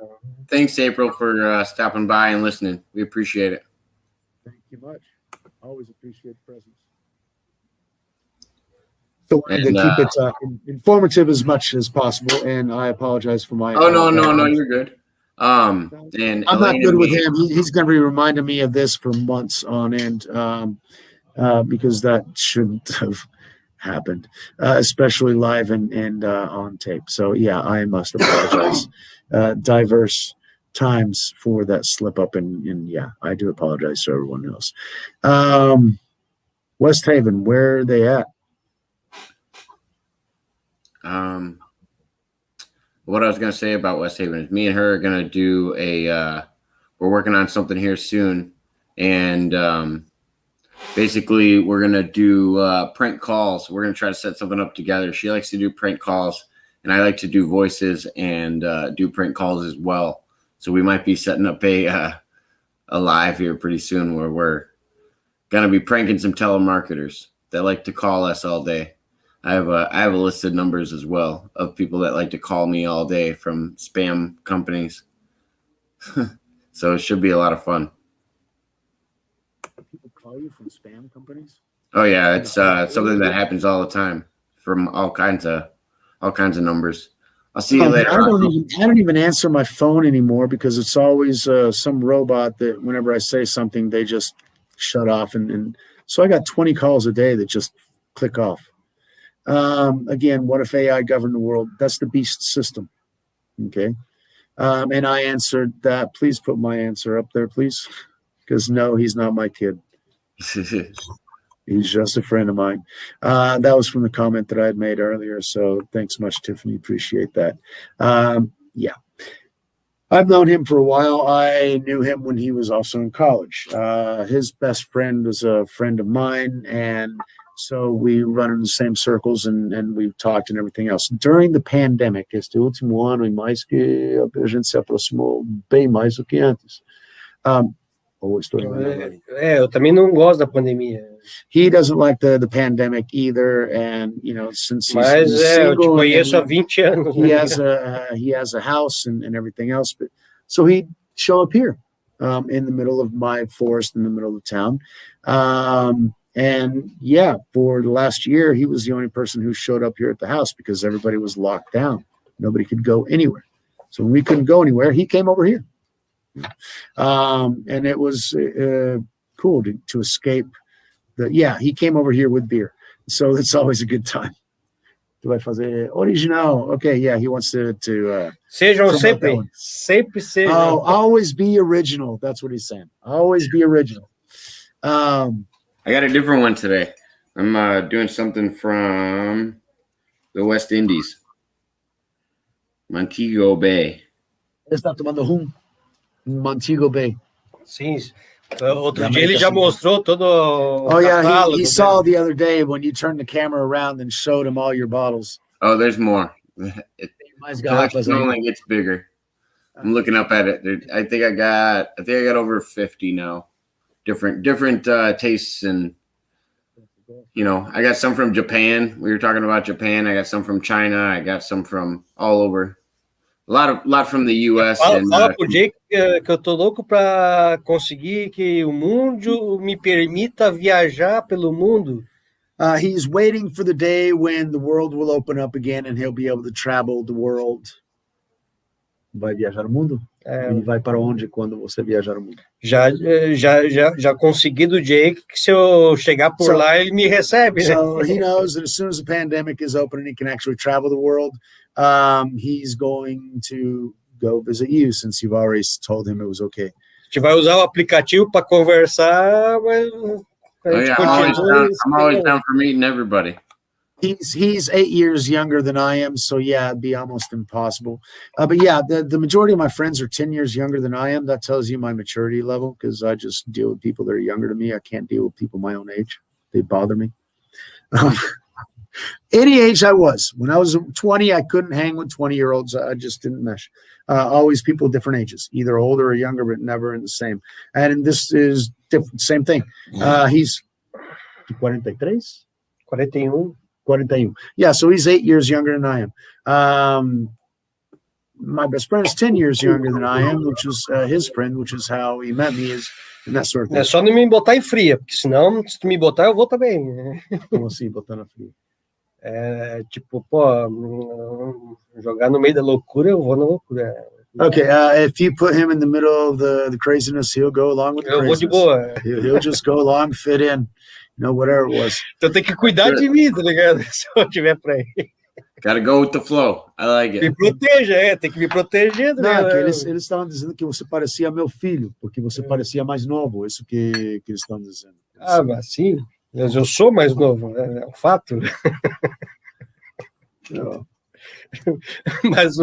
Thanks, April, for stopping by and listening. We appreciate it. Thank you much. Always appreciate the presence. So we're going to keep it informative as much as possible, and I apologize for my. Oh no, you're good. And I'm not good with him. He's going to be reminding me of this for months on end, because that shouldn't have happened, especially live and on tape. So yeah, I must apologize diverse times for that slip up, and yeah, I do apologize to everyone else. West Haven, where are they at? What I was going to say about West Haven is me and her are going to do we're working on something here soon. And basically we're going to do prank calls. We're going to try to set something up together. She likes to do prank calls, and I like to do voices and do prank calls as well. So we might be setting up a live here pretty soon where we're going to be pranking some telemarketers that like to call us all day. I have a list of numbers as well of people that like to call me all day from spam companies. So it should be a lot of fun. People call you from spam companies? Oh yeah, it's something that happens all the time from all kinds of numbers. I'll see you later. I don't even answer my phone anymore because it's always some robot that whenever I say something, they just shut off. And so I got 20 calls a day that just click off. Again, what if AI governed the world? That's the beast system. Okay. And I answered that. Please put my answer up there, please. Because no, he's not my kid. He's just a friend of mine. That was from the comment that I had made earlier. So thanks much, Tiffany. Appreciate that. Yeah. I've known him for a while. I knew him when he was also in college. His best friend was a friend of mine, and so we run in the same circles, and we've talked and everything else. During the pandemic, este último ano e mais que a gente se aproximou bem mais do que antes. Eu também não gosto da pandemia. He doesn't like the pandemic either, and since he's eu te conheço há 20 anos. He has a house and everything else, but so he'd show up here in the middle of my forest in the middle of town. And yeah, for the last year, he was the only person who showed up here at the house because everybody was locked down. Nobody could go anywhere. So when we couldn't go anywhere, he came over here. And it was cool to escape he came over here with beer. So it's always a good time. Tu vai fazer original. Okay, yeah, he wants to Sejam sempre sejam. Oh, always be original. That's what he's saying. Always be original. I got a different one today. I'm doing something from the West Indies. Montego Bay. Está tomando rum. Montego Bay. Sim. Outro dia ele já mostrou todo. Oh yeah, he saw the other day when you turned the camera around and showed him all your bottles. Oh, there's more. It only gets bigger. I'm looking up at it. I think I got over 50 now. Different tastes, and I got some from Japan. We were talking about Japan. I got some from China. I got some from all over. A lot from the U.S. Fala pro Jake que eu tô louco para conseguir que o mundo me permita viajar pelo mundo. He's waiting for the day when the world will open up again and he'll be able to travel the world. Vai viajar o mundo? Ele vai para onde quando você viajar o mundo? Já consegui do Jake que se eu chegar por lá ele me recebe. So he knows that as soon as the pandemic is open and he can actually travel the world, he's going to go visit you since you've already told him it was okay. A gente vai usar o aplicativo para conversar, mas I'm always down for meeting everybody. He's 8 years younger than I am, so yeah, it'd be almost impossible. But yeah, the majority of my friends are 10 years younger than I am. That tells you my maturity level because I just deal with people that are younger than me. I can't deal with people my own age. They bother me. Any age I was. When I was 20, I couldn't hang with 20-year-olds. I just didn't mesh. Always people different ages, either older or younger, but never in the same. And this is different. Same thing. He's 43? 41. 41. Yeah, so he's 8 years younger than I am. My best friend is 10 years younger than I am, which is his friend, which is how he met me, and that sort of thing. É só não me botar em fria, porque senão, se tu me botar, eu vou também. Como assim, botar na fria? É, tipo, pô, jogar no meio da loucura, eu vou na loucura. Okay, if you put him in the middle of the craziness, he'll go along with the craziness. Eu vou de boa. He'll just go along, fit in, whatever it was. Então tem que cuidar de mim, tá ligado? Se eu estiver por aí. Gotta go with the flow. I like it. Me proteja, tem que me proteger. Não, que eles estavam dizendo que você parecia meu filho, porque você parecia mais novo, isso que eles estão dizendo. Ah, mas sim, mas eu sou mais novo, é um fato. Não. Mas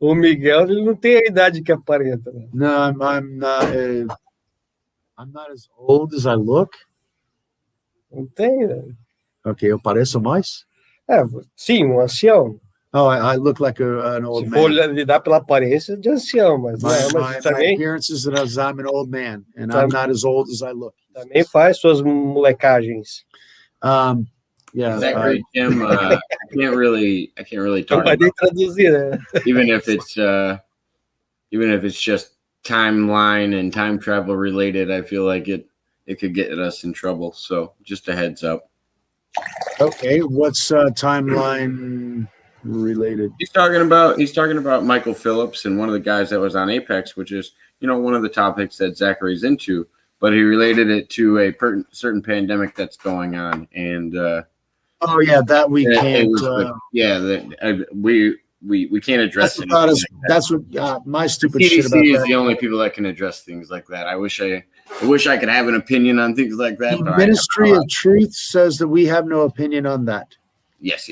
o Miguel ele não tem a idade que aparenta. Né? No, I'm not as old as I look. Não tem, né? Ok, eu pareço mais? É, sim, um ancião. Oh, I look like an old Se man. for lidar pela aparência de ancião, mas My também, appearance is that I'm an old man, and I'm not as old as I look. Também faz suas molecagens. Yeah, Zachary, Tim, I can't really Não talk vai nem about traduzir, né? even if it's just timeline and time travel related. I feel like it could get us in trouble. So just a heads up. Okay, what's timeline related? He's talking about Michael Phillips and one of the guys that was on Apex, which is one of the topics that Zachary's into. But he related it to a certain pandemic that's going on, and oh yeah, that we can't. We can't address it. That's what my stupid CDC shit about is that. the only people that can address things like that. I wish I could have an opinion on things like that. The Ministry of Truth says that we have no opinion on that. Yes.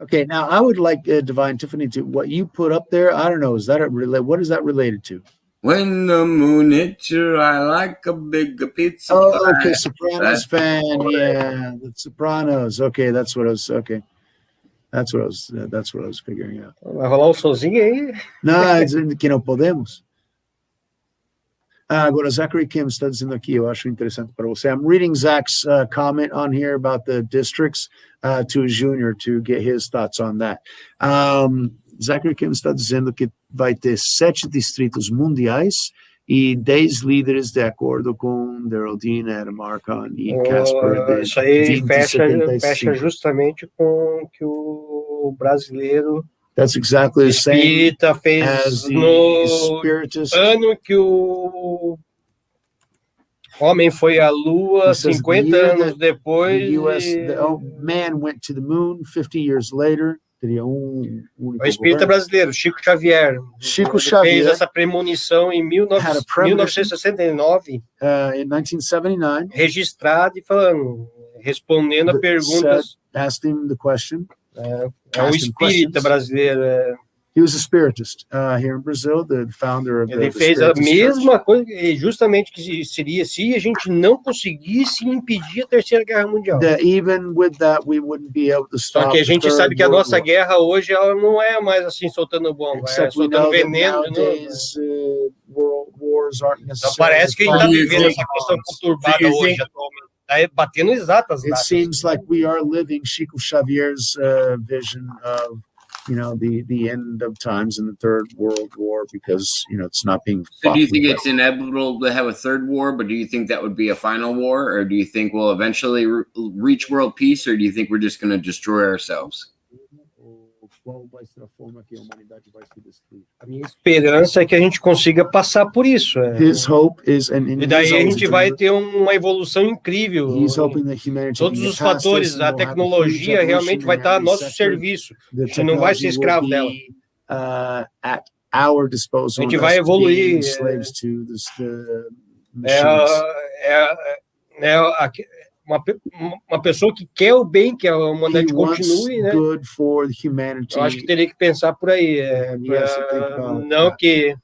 Okay, now I would like Divine Tiffany to what you put up there. I don't know. Is that what is that related to? When the moon hits you, I like a big pizza. Oh, okay, Sopranos fan. Yeah, the Sopranos. Okay, that's what I was. Okay, that's what I was figuring out. Vai rolar um sozinho aí? Não, dizendo que não podemos. Agora, Zachary Kim está dizendo aqui, eu acho interessante para você. I'm reading Zach's comment on here about the districts to Junior to get his thoughts on that. Zachary Kim está dizendo que vai ter 7 distritos mundiais e 10 líderes de acordo com Geraldine, Adam Marcon e Casper de isso aí 2075. fecha justamente com o que o brasileiro That's exactly the same espírita fez as the no spiritist. ano que o homem foi à Lua, 50 anos depois. The man went to the moon 50 years later. O espírita brasileiro, Chico Xavier. Chico Xavier fez essa premonição em 1969. In 1979. Registrado e respondendo a perguntas. Asked him the question. É o espírita brasileiro. He was a spiritist here in Brazil, the founder of Ele fez a mesma coisa, justamente que seria se a gente não conseguisse impedir a Terceira Guerra Mundial. Even with that, we wouldn't be able to stop. Só que a gente sabe que a nossa guerra hoje ela não é mais assim soltando bomba, é soltando veneno de novo. World wars aren't necessarily. Então parece que a gente está vivendo essa questão conturbada hoje atualmente. Está batendo exatas. It seems like we are living Chico Xavier's vision of the end of times in the Third World War because it's not being. So do you think it's inevitable to have a third war, but do you think that would be a final war, or do you think we'll eventually reach world peace, or do you think we're just going to destroy ourselves? Qual vai ser a forma que a humanidade vai se destruir? A minha esperança é que a gente consiga passar por isso. His hope is, e daí a gente vai ter uma evolução incrível. Todos os fatores, a tecnologia realmente vai estar a nosso serviço. A gente não vai ser escravo dela. At our disposal. A gente vai evoluir. Uma pessoa que quer o bem, que a humanidade continue, né? Eu acho que teria que pensar por aí. Não que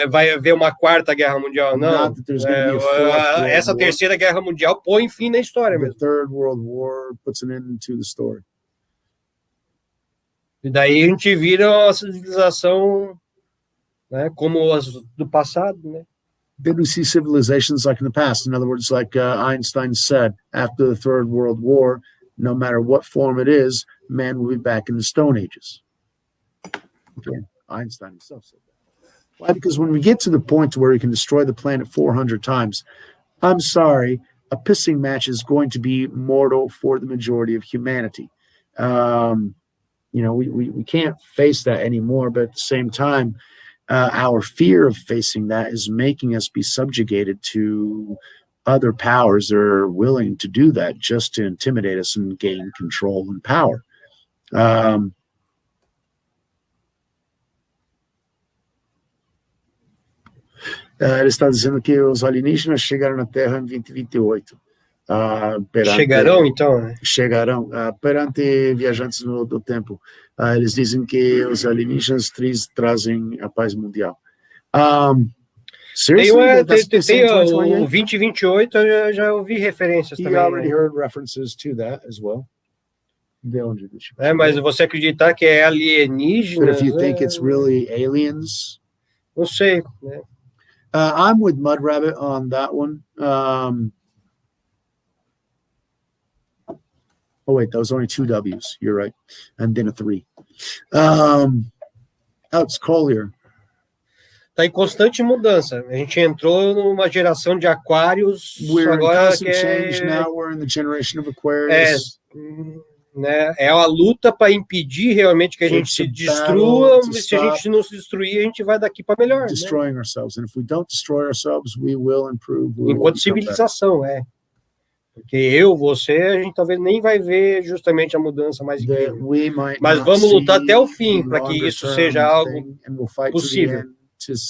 vai haver uma quarta guerra mundial, não. Essa terceira guerra mundial põe fim na história mesmo. The Third World War puts an end to the story. E daí a gente vira uma civilização, né, como as do passado, né? Then we see civilizations like in the past. In other words, like Einstein said, after the Third World War, no matter what form it is, man will be back in the Stone Ages. Okay. Einstein himself said that. Why? Because when we get to the point where we can destroy the planet 400 times, I'm sorry, a pissing match is going to be mortal for the majority of humanity. We can't face that anymore, but at the same time, our fear of facing that is making us be subjugated to other powers that are willing to do that just to intimidate us and gain control and power. Ele está dizendo que os alienígenas chegaram na Terra em 2028. Chegarão, então? Né? Chegarão. Perante viajantes do tempo. Eles dizem que os alienígenas trazem a paz mundial. Tem o 2028, eu já ouvi referências também. You already heard references to that as well. De onde? Mas você acreditar que é alienígena? But if you think it's really aliens? Não sei, né? I'm with Mud Rabbit on that one. Oh, wait, that was only 2 W's. You're right. And then a 3. Alex Collier. Está em constante mudança. A gente entrou numa geração de aquários. We're agora in constant change now. We're in the generation of Aquarius. Né? É uma luta para impedir realmente que a gente se destrua, mas se a gente não se destruir, a gente vai daqui para melhor. Destroying, né? Ourselves. And if we don't destroy ourselves, we will improve. Enquanto civilização, Porque você, a gente talvez nem vai ver justamente a mudança mais incrível. Mas vamos lutar até o fim para que isso seja algo possível.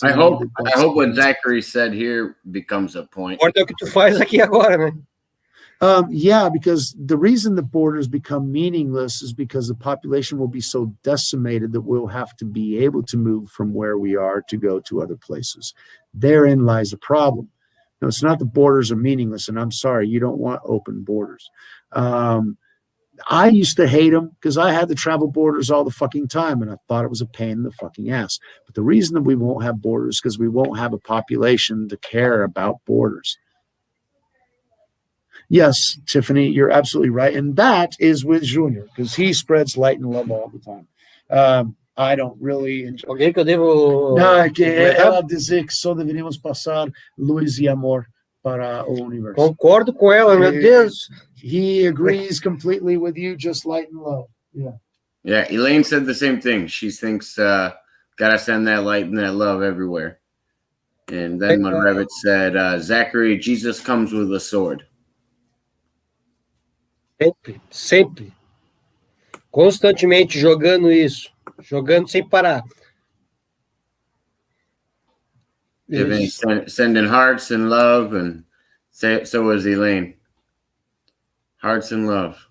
I hope what Zachary said here becomes a point. Importa é o que tu faz aqui agora, né? Yeah, because the reason the borders become meaningless is because the population will be so decimated that we'll have to be able to move from where we are to go to other places. Therein lies the problem. No, it's not the borders are meaningless, and I'm sorry, you don't want open borders. I used to hate them because I had to travel borders all the fucking time, and I thought it was a pain in the fucking ass. But the reason that we won't have borders is because we won't have a population to care about borders. Yes, Tiffany, you're absolutely right. And that is with Junior, because he spreads light and love all the time. I don't really enjoy. Alguém que eu devo. Não, que ela dizer que só deveríamos passar luz e amor para o universo. Concordo com ela, meu Deus. He agrees completely with you, just light and love. Yeah. Yeah, Elaine said the same thing. She thinks gotta send that light and that love everywhere. And then my rabbit said, Zachary, Jesus comes with a sword. Sempre. Constantemente jogando isso. Jogando sem parar. Sending hearts and love, and so was Elaine. Hearts and love.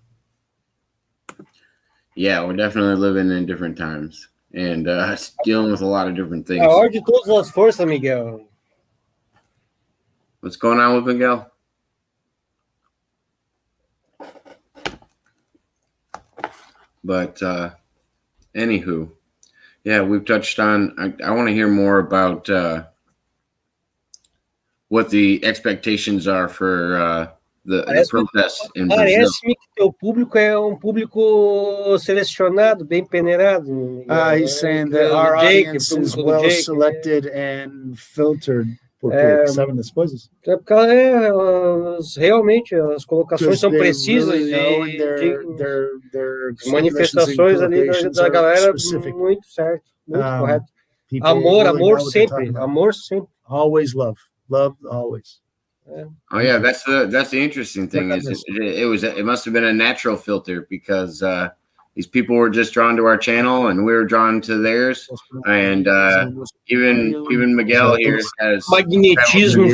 Yeah, we're definitely living in different times and dealing with a lot of different things. A hora de todas as forças, Miguel. What's going on with Miguel? But anywho, yeah, we've touched on. I want to hear more about what the expectations are for the protests in Brazil. Parece-me que teu público é público selecionado, bem peneirado. He's saying that our audience is well selected and filtered. Porque sabem das coisas? É porque realmente as colocações são precisas e manifestações ali da galera muito certo, muito correto. Amor sempre, amor sempre. Always love, always. Oh yeah, that's the interesting thing is it must have been a natural filter because these people were just drawn to our channel and we were drawn to theirs, and even Miguel here has magnetism.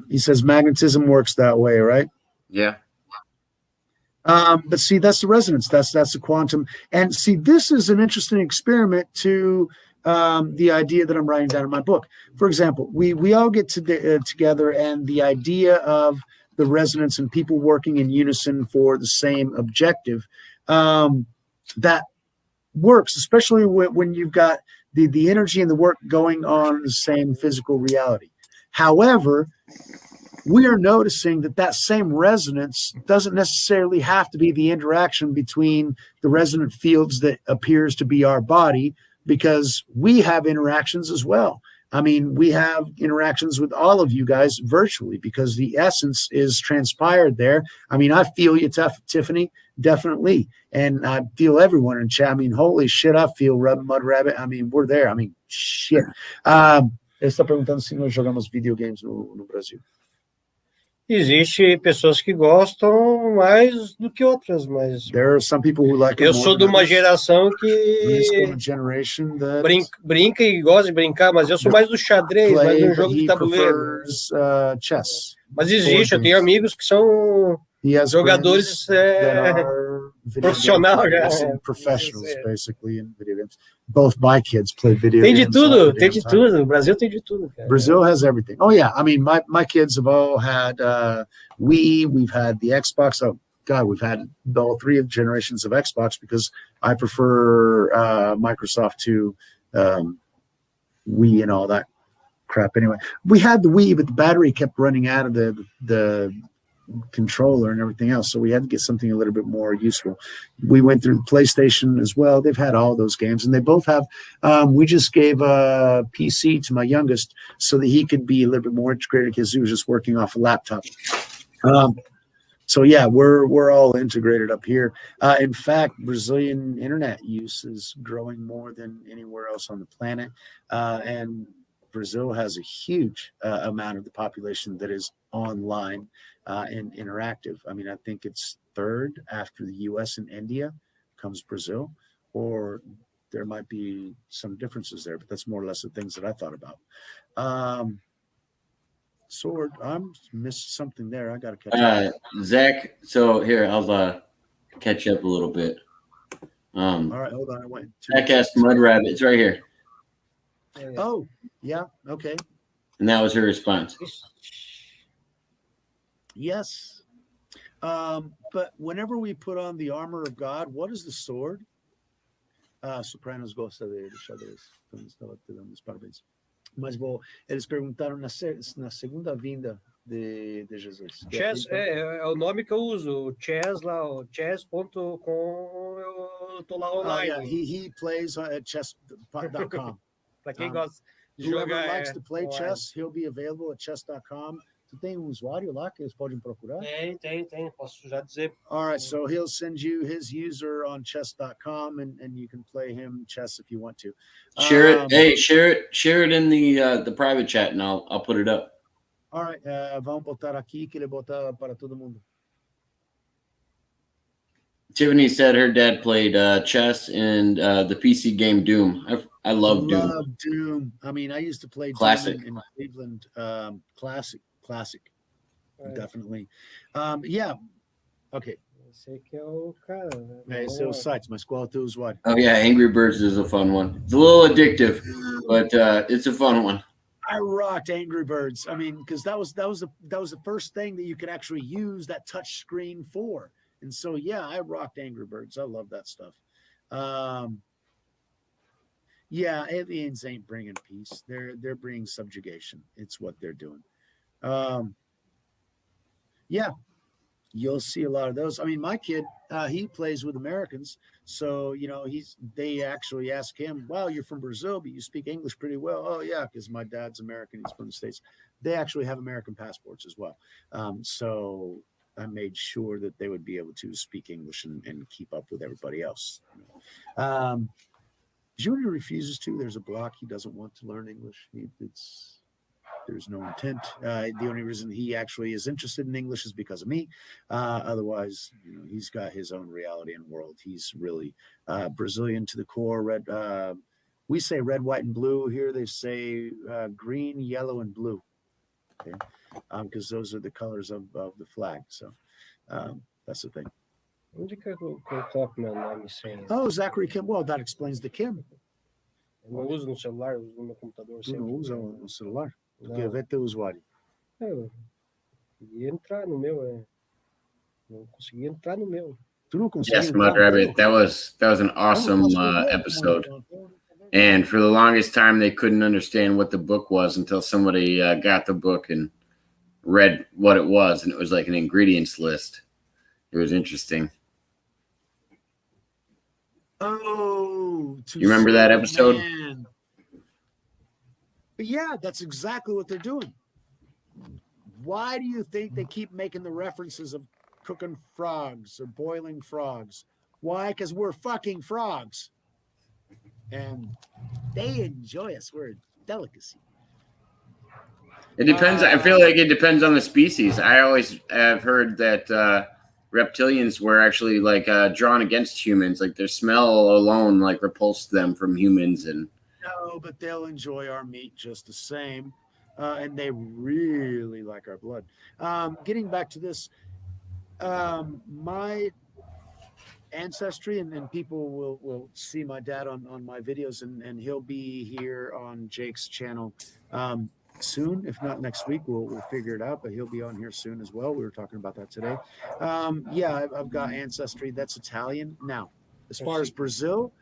He says magnetism works that way, right? Yeah. But see, that's the resonance. That's the quantum. And see, this is an interesting experiment to the idea that I'm writing down in my book. For example, we all get together, and the idea of the resonance and people working in unison for the same objective, that works, especially when you've got the energy and the work going on in the same physical reality. However, we are noticing that same resonance doesn't necessarily have to be the interaction between the resonant fields that appears to be our body, because we have interactions as well. I mean, we have interactions with all of you guys virtually because the essence is transpired there. I mean, I feel you, Tiffany, definitely. And I feel everyone in chat. I mean, holy shit, I feel Mud Rabbit. I mean, we're there. I mean, shit. Ele está perguntando se nós jogamos videogames no Brasil. Existe pessoas que gostam mais do que outras, mas there are some people who like eu sou de uma geração que brinca e gosta de brincar, mas eu sou mais do xadrez, mais do jogo de tabuleiro. Chess. Mas existe, eu tenho amigos que são jogadores profissionais já. Professionals, basically, in video games. Both my kids play video games. Tem de tudo. O Brasil tem de tudo, cara. Brazil has everything. Oh, yeah. I mean, my kids have all had Wii. We've had the Xbox. Oh, God, we've had all three of generations of Xbox because I prefer Microsoft to Wii and all that crap. Anyway, we had the Wii, but the battery kept running out of the controller and everything else, so we had to get something a little bit more useful. We went through the PlayStation as well. They've had all those games, and they both have. We just gave a PC to my youngest so that he could be a little bit more integrated because he was just working off a laptop. So yeah, we're all integrated up here. In fact, Brazilian internet use is growing more than anywhere else on the planet, and Brazil has a huge amount of the population that is online and interactive. I mean, I think it's third after the U.S. and India comes Brazil, or there might be some differences there, but that's more or less the things that I thought about. Sword, I'm missed something there. I got to catch up. Zach, so here, I'll catch up a little bit. All right, hold on. I went. Zach asked Mud Rabbit. It's right here. Oh, yeah, okay. And that was her response. Yes. But whenever we put on the armor of God, what is the sword? Sopranos gosta de xadrez. Então, estava te dando os parabéns. Mas eles perguntaram na segunda vinda de Jesus. Chess é o nome que eu uso. Chess lá, o chess.com, eu tô lá online. Yeah, he plays at chess.com. Para quem gosta de whoever jogar, likes to play chess, he'll be available at chess.com. Tu tem usuário lá que eles podem procurar? Tem. Posso já dizer. All right, so he'll send you his user on chess.com and you can play him chess if you want to. Share it. Hey, share it in the private chat and I'll put it up. All right, vamos botar aqui que ele bota para todo mundo. Tiffany said her dad played chess and the PC game Doom. I love Doom. Love Doom. I mean, I used to play classic Doom in Cleveland. Classic. Definitely. Yeah. Okay. Esse aqui é o cara. Esse é o site, mas qual é o teu usuário? Oh yeah, Angry Birds is a fun one. It's a little addictive, but it's a fun one. I rocked Angry Birds. I mean, because that was the first thing that you could actually use that touch screen for. And so, yeah, I rocked Angry Birds. I love that stuff. Yeah, aliens ain't bringing peace. They're bringing subjugation. It's what they're doing. Yeah, you'll see a lot of those. I mean, my kid, he plays with Americans. So, they actually ask him, wow, you're from Brazil, but you speak English pretty well. Oh, yeah, because my dad's American. He's from the States. They actually have American passports as well. So I made sure that they would be able to speak English and keep up with everybody else. Junior refuses to. There's a block. He doesn't want to learn English. There's no intent. The only reason he actually is interested in English is because of me. Otherwise, he's got his own reality and world. He's really Brazilian to the core. We say red, white, and blue. Here they say green, yellow, and blue. Okay, because those are the colors of the flag. So that's the thing. Onde que eu coloco meu nome sem? Oh, Zachary Kim. Well, that explains the Kim. Eu não uso no celular, eu uso no meu computador. Tu não usa o celular? Não. Quer ver teu usuário? Eu queria entrar no meu, não consegui entrar no meu. Tu não conseguiu Yes, entrar Mud Rabbit. That was an awesome episode. And for the longest time, they couldn't understand what the book was until somebody got the book and read what it was, and it was like an ingredients list. It was interesting. Oh, you remember that episode? Man. But yeah, that's exactly what they're doing. Why do you think they keep making the references of cooking frogs or boiling frogs? Why? Because we're fucking frogs. And they enjoy us. We're a delicacy. It depends. I feel like it depends on the species. I always have heard that reptilians were actually like drawn against humans. Like their smell alone like repulsed them from humans. And no, but they'll enjoy our meat just the same. And they really like our blood. Getting back to this, my ancestry, and people will see my dad on my videos, and he'll be here on Jake's channel soon. If not next week, we'll figure it out, but he'll be on here soon as well. We were talking about that today. Yeah, I've got ancestry that's Italian. Now, as far as Brazil,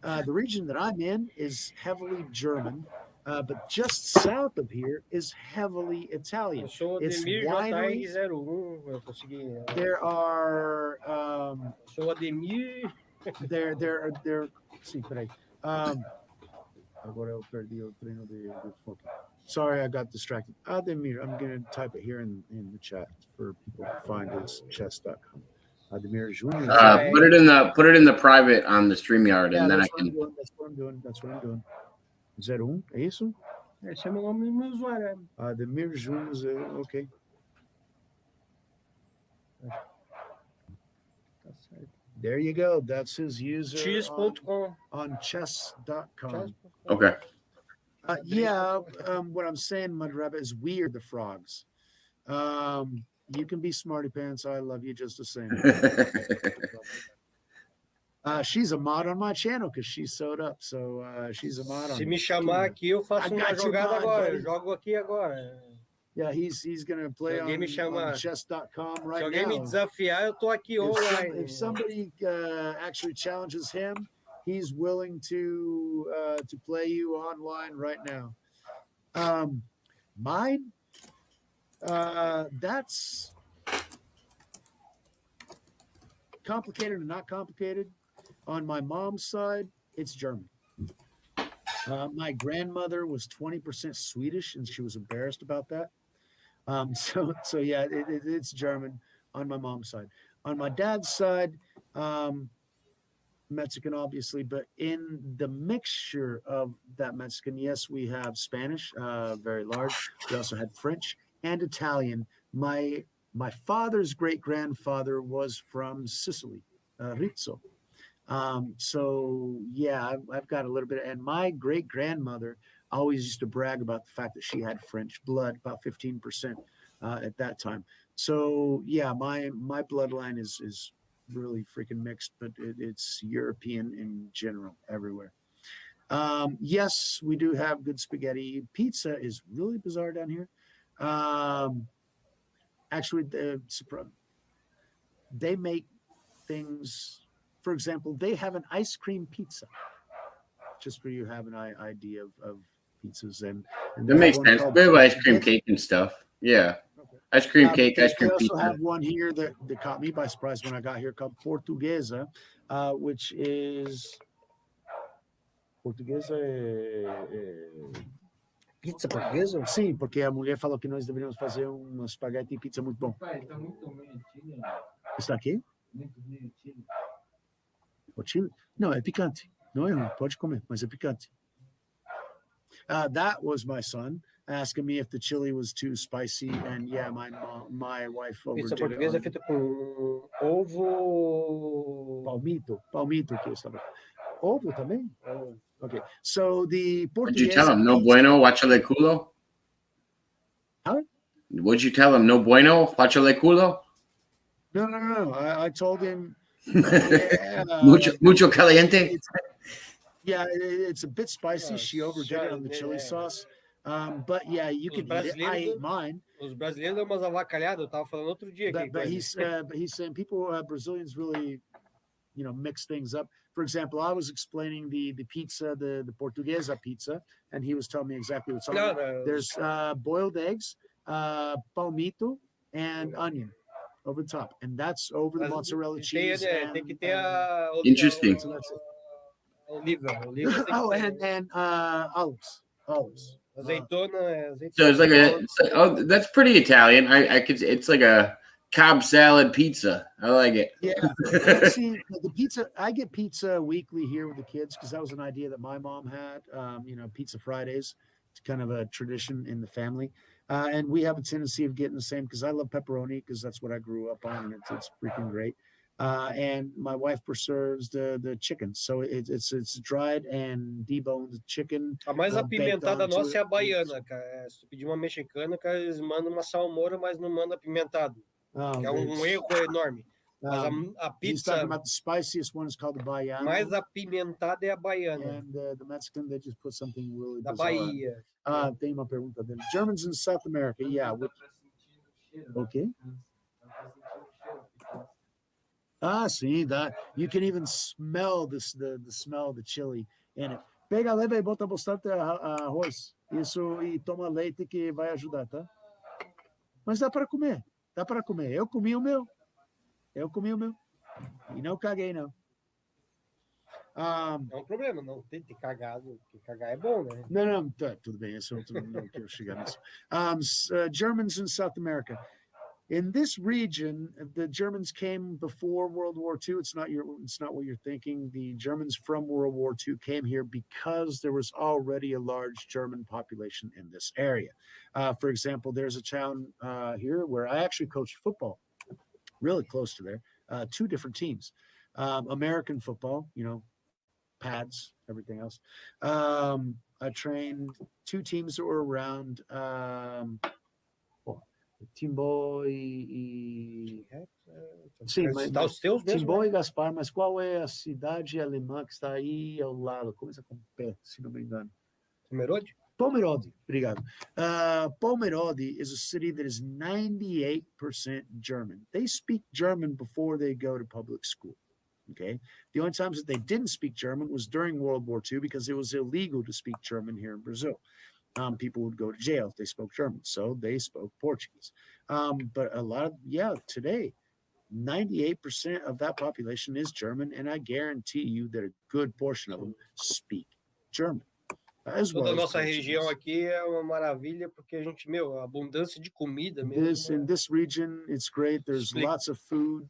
the region that I'm in is heavily German. But just south of here is heavily Italian. It's wineries. There are. There. Sim, peraí. Agora eu perdi o treino de foco. Sorry, I got distracted. Ademir, I'm going to type it here in the chat for people to find. It's chess.com. Ademir Jr. Put it in the private on the StreamYard, and then I can. That's what I'm doing. 01, é isso? Esse é meu nome e meu usuário. Ademir Júnior, ok. There you go. That's his user on chess.com. Okay. Yeah, what I'm saying, Mud Rabbit, is weird, the frogs. You can be smarty pants. I love you just the same. She's a mod on my channel because she sewed up, so she's a mod on. Se me chamar aqui, eu faço uma jogada agora. Eu jogo aqui agora. Yeah, he's gonna play on chess.com right now. Se alguém me desafiar, eu tô aqui online. If somebody actually challenges him, he's willing to play you online right now. Mine, that's complicated and not complicated. On my mom's side, it's German. My grandmother was 20% Swedish, and she was embarrassed about that. So yeah, it's German on my mom's side. On my dad's side, Mexican, obviously, but in the mixture of that Mexican, yes, we have Spanish, very large. We also had French and Italian. My father's great-grandfather was from Sicily, Rizzo. So yeah, I've got a little bit, and my great grandmother always used to brag about the fact that she had French blood, about 15% at that time. So yeah, my bloodline is really freaking mixed, but it's European in general everywhere. Yes, we do have good spaghetti. Pizza is really bizarre down here. Actually, they make things. For example, they have an ice cream pizza, just for you to have an idea of pizzas. And that makes sense. We have ice cream cake and stuff. Yeah. Okay. Ice cream cake, ice cream pizza. We also have one here that caught me by surprise when I got here called Portuguesa, which is... Portuguesa Pizza portuguesa? Sim, porque a mulher falou que nós deveríamos fazer uma espaguete e pizza muito bom. Pai, está muito bonitinho. Está aqui? Muito bonitinho. O chile? Não, é picante. Não é ruim, pode comer, mas é picante. That was my son asking me if the chili was too spicy, and yeah, my wife overdid it. Pizza portuguesa é feita com ovo... Palmito que eu estava... Ovo também? Okay, so the Portuguese... Did you tell him no bueno, guáchale culo? Huh? Would you tell him no bueno, guáchale culo? No. I told him... mucho caliente. Yeah, it's a bit spicy. She overdid it on the chili sauce. But yeah, you can eat it. I ate mine. Os brasileiros dão umas avacalhadas. Eu tava falando outro dia aqui. But he's saying people, Brazilians really, mix things up. For example, I was explaining the pizza, the Portuguesa pizza, and he was telling me exactly what's on it. There's boiled eggs, palmito, and onion over the top, and that's over the mozzarella cheese. Tem que ter Interesting. Oliva. Oh, and olives. Azeitona. So it's like that's pretty Italian. I could. It's like a Cobb salad pizza. I like it. Yeah. See, the pizza. I get pizza weekly here with the kids because that was an idea that my mom had. Pizza Fridays. It's kind of a tradition in the family, and we have a tendency of getting the same because I love pepperoni because that's what I grew up on, and it's freaking great. And my wife preserves the chicken, so it's dried and deboned chicken. A mais apimentada nossa é a baiana, cara. Se tu pedir uma mexicana, cara, eles mandam uma salmoura, mas não mandam apimentado. Que é erro enorme. Mas a pizza. He's talking about the spiciest one is called the baiana. Mais apimentada é a baiana. And the Mexican, they just put something really da bizarre. Bahia. Tem uma pergunta dele. Germans in South America, yeah. Okay. Sim, you can even smell the smell of the chili in it. Pega, leva e bota bastante arroz. Isso, e toma leite que vai ajudar, tá? Mas dá para comer. Eu comi o meu. E não caguei, não. Não é um problema, não ter cagado, porque cagar é bom, né? Não, tá, tudo bem, isso eu não quero chegar nisso. Germans in South America. In this region, the Germans came before World War II. It's not what you're thinking. The Germans from World War II came here because there was already a large German population in this area. For example, there's a town here where I actually coached football, really close to there. 2 different teams, American football, pads, everything else. I trained 2 teams that were around. Timbó e... Sim, mas os teus mesmo, Timbó e Gaspar, mas qual é a cidade alemã que está aí ao lado? Começa com P, se não me engano. Pomerode, obrigado. Pomerode is a city that is 98% German. They speak German before they go to public school. Okay. The only times that they didn't speak German was during World War II because it was illegal to speak German here in Brazil. People would go to jail if they spoke German, so they spoke Portuguese. But today, 98% of that population is German, and I guarantee you that a good portion of them speak German. Toda a nossa região aqui é uma maravilha porque a gente, a abundância de comida mesmo. In this region, it's great. There's lots of food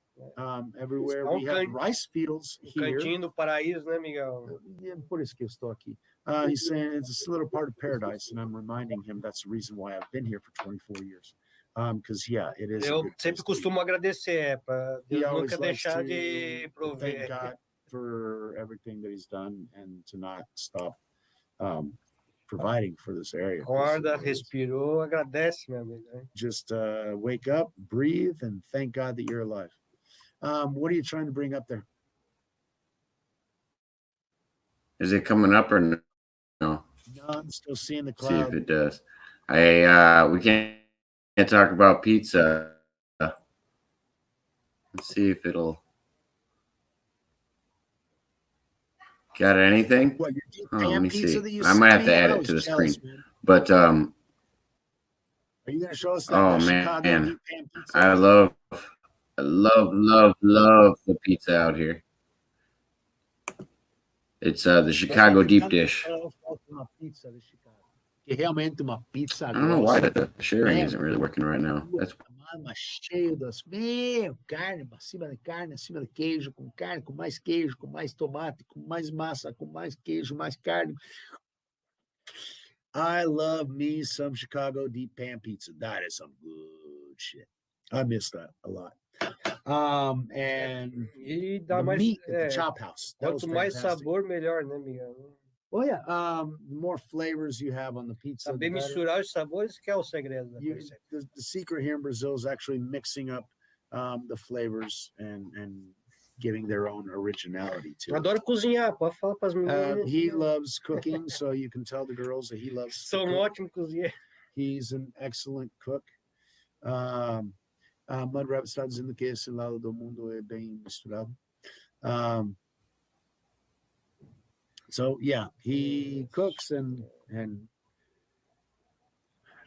everywhere. We have rice fields here. Cantinho do paraíso, né, Miguel? Por isso que eu estou aqui. He's saying it's a little part of paradise, and I'm reminding him that's the reason why I've been here for 24 years. Because it is. Eu sempre costumo agradecer, para Deus nunca deixar de prover. Thank God for everything that He's done, and to not stop providing for this area. Acorda, respirou, agradece, meu amigo. Just wake up, breathe, and thank God that you're alive. What are you trying to bring up there? Is it coming up or no? No, I'm still seeing the cloud. See if it does. We can't talk about pizza. Let's see if it'll. Got anything? What, let me see. I might have to add it to the screen. Man. But are you gonna show us that? Oh man, I love the pizza out here. It's the Chicago deep dish. I don't know why the sharing isn't really working right now. That's cheio das carne, acima de carne, acima de queijo, com mais tomate, com mais massa, com mais queijo, mais carne. I love me some Chicago deep pan pizza. That is some good shit. I miss that a lot. And dá mais meat at the chop house. Quanto mais sabor, melhor, né, Miguel? Well, yeah. The more flavors you have on the pizza. Saber misturar os sabores que é o segredo da coisa. The secret here in Brazil is actually mixing up the flavors and giving their own originality to it. Adoro cozinhar, pode falar para as meninas. He loves cooking, so you can tell the girls that he loves to Sou cook. ótimo cozinheiro. He's an excellent cook. Mud Rabbit está dizendo que esse lado do mundo é bem misturado. So yeah, he cooks and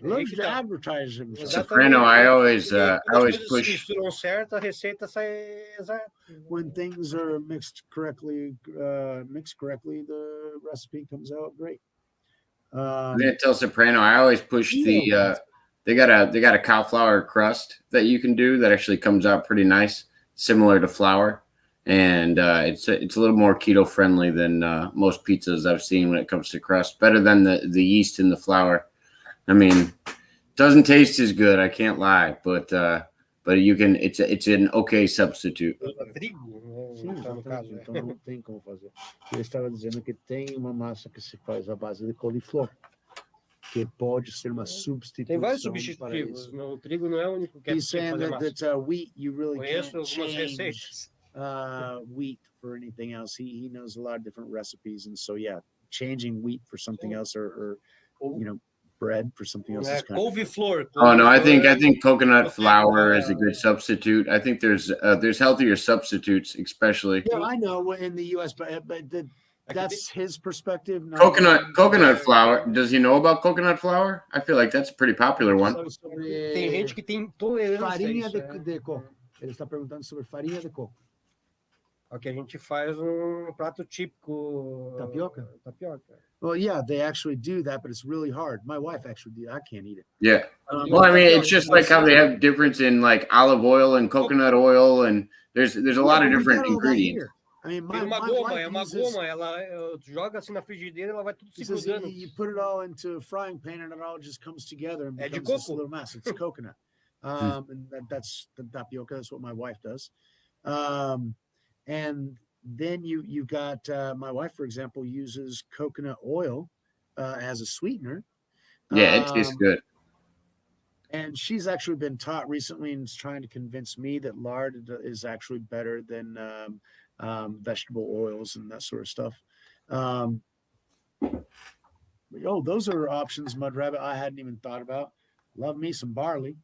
loves to advertise himself. Soprano, I always push. Misturam certo, a receita sai exata. When things are mixed correctly, the recipe comes out great. I'm gonna tell Soprano, I always push the. They got a cauliflower crust that you can do that actually comes out pretty nice, similar to flour, and it's a little more keto friendly than most pizzas I've seen when it comes to crust. Better than the yeast in the flour. I mean, doesn't taste as good, I can't lie, but you can. It's an okay substitute. Sim, exatamente. Então não tem como fazer. Ele estava dizendo que tem uma massa que se faz à base de couve-flor, que pode ser uma substituição. Tem vários substitutivos. O trigo não é o único que é He's saying fazer massa. that wheat, you really Conheço can't algumas change receitas. Wheat for anything else. He knows a lot of different recipes, and so yeah, changing wheat for something else or bread for something else is kind of Couve-flor. Oh no, I think coconut flour is a good substitute. I think there's healthier substitutes, especially yeah. I know in the U.S., but that's his perspective. Coconut flour. Does he know about coconut flour? I feel like that's a pretty popular one. Tem gente que tem intolerância. Farinha de coco. Ele está perguntando sobre farinha de coco. O que a gente faz prato típico. Tapioca. Tapioca. Well, yeah, they actually do that, but it's really hard. My wife actually did. I can't eat it. Yeah. Well, I mean, it's just like how they have difference in like olive oil and coconut oil, and there's a lot of different ingredients. I mean, Tem uma goma, ela joga assim na frigideira, ela vai tudo se grudando. You put it all into a frying pan, and it all just comes together and becomes this little mess. It's coconut, and that's the tapioca. That's what my wife does, and then you've got my wife, for example, uses coconut oil as a sweetener. Yeah, it tastes good. And she's actually been taught recently and is trying to convince me that lard is actually better than vegetable oils and that sort of stuff. Those are options, Mud Rabbit, I hadn't even thought about. Love me some barley.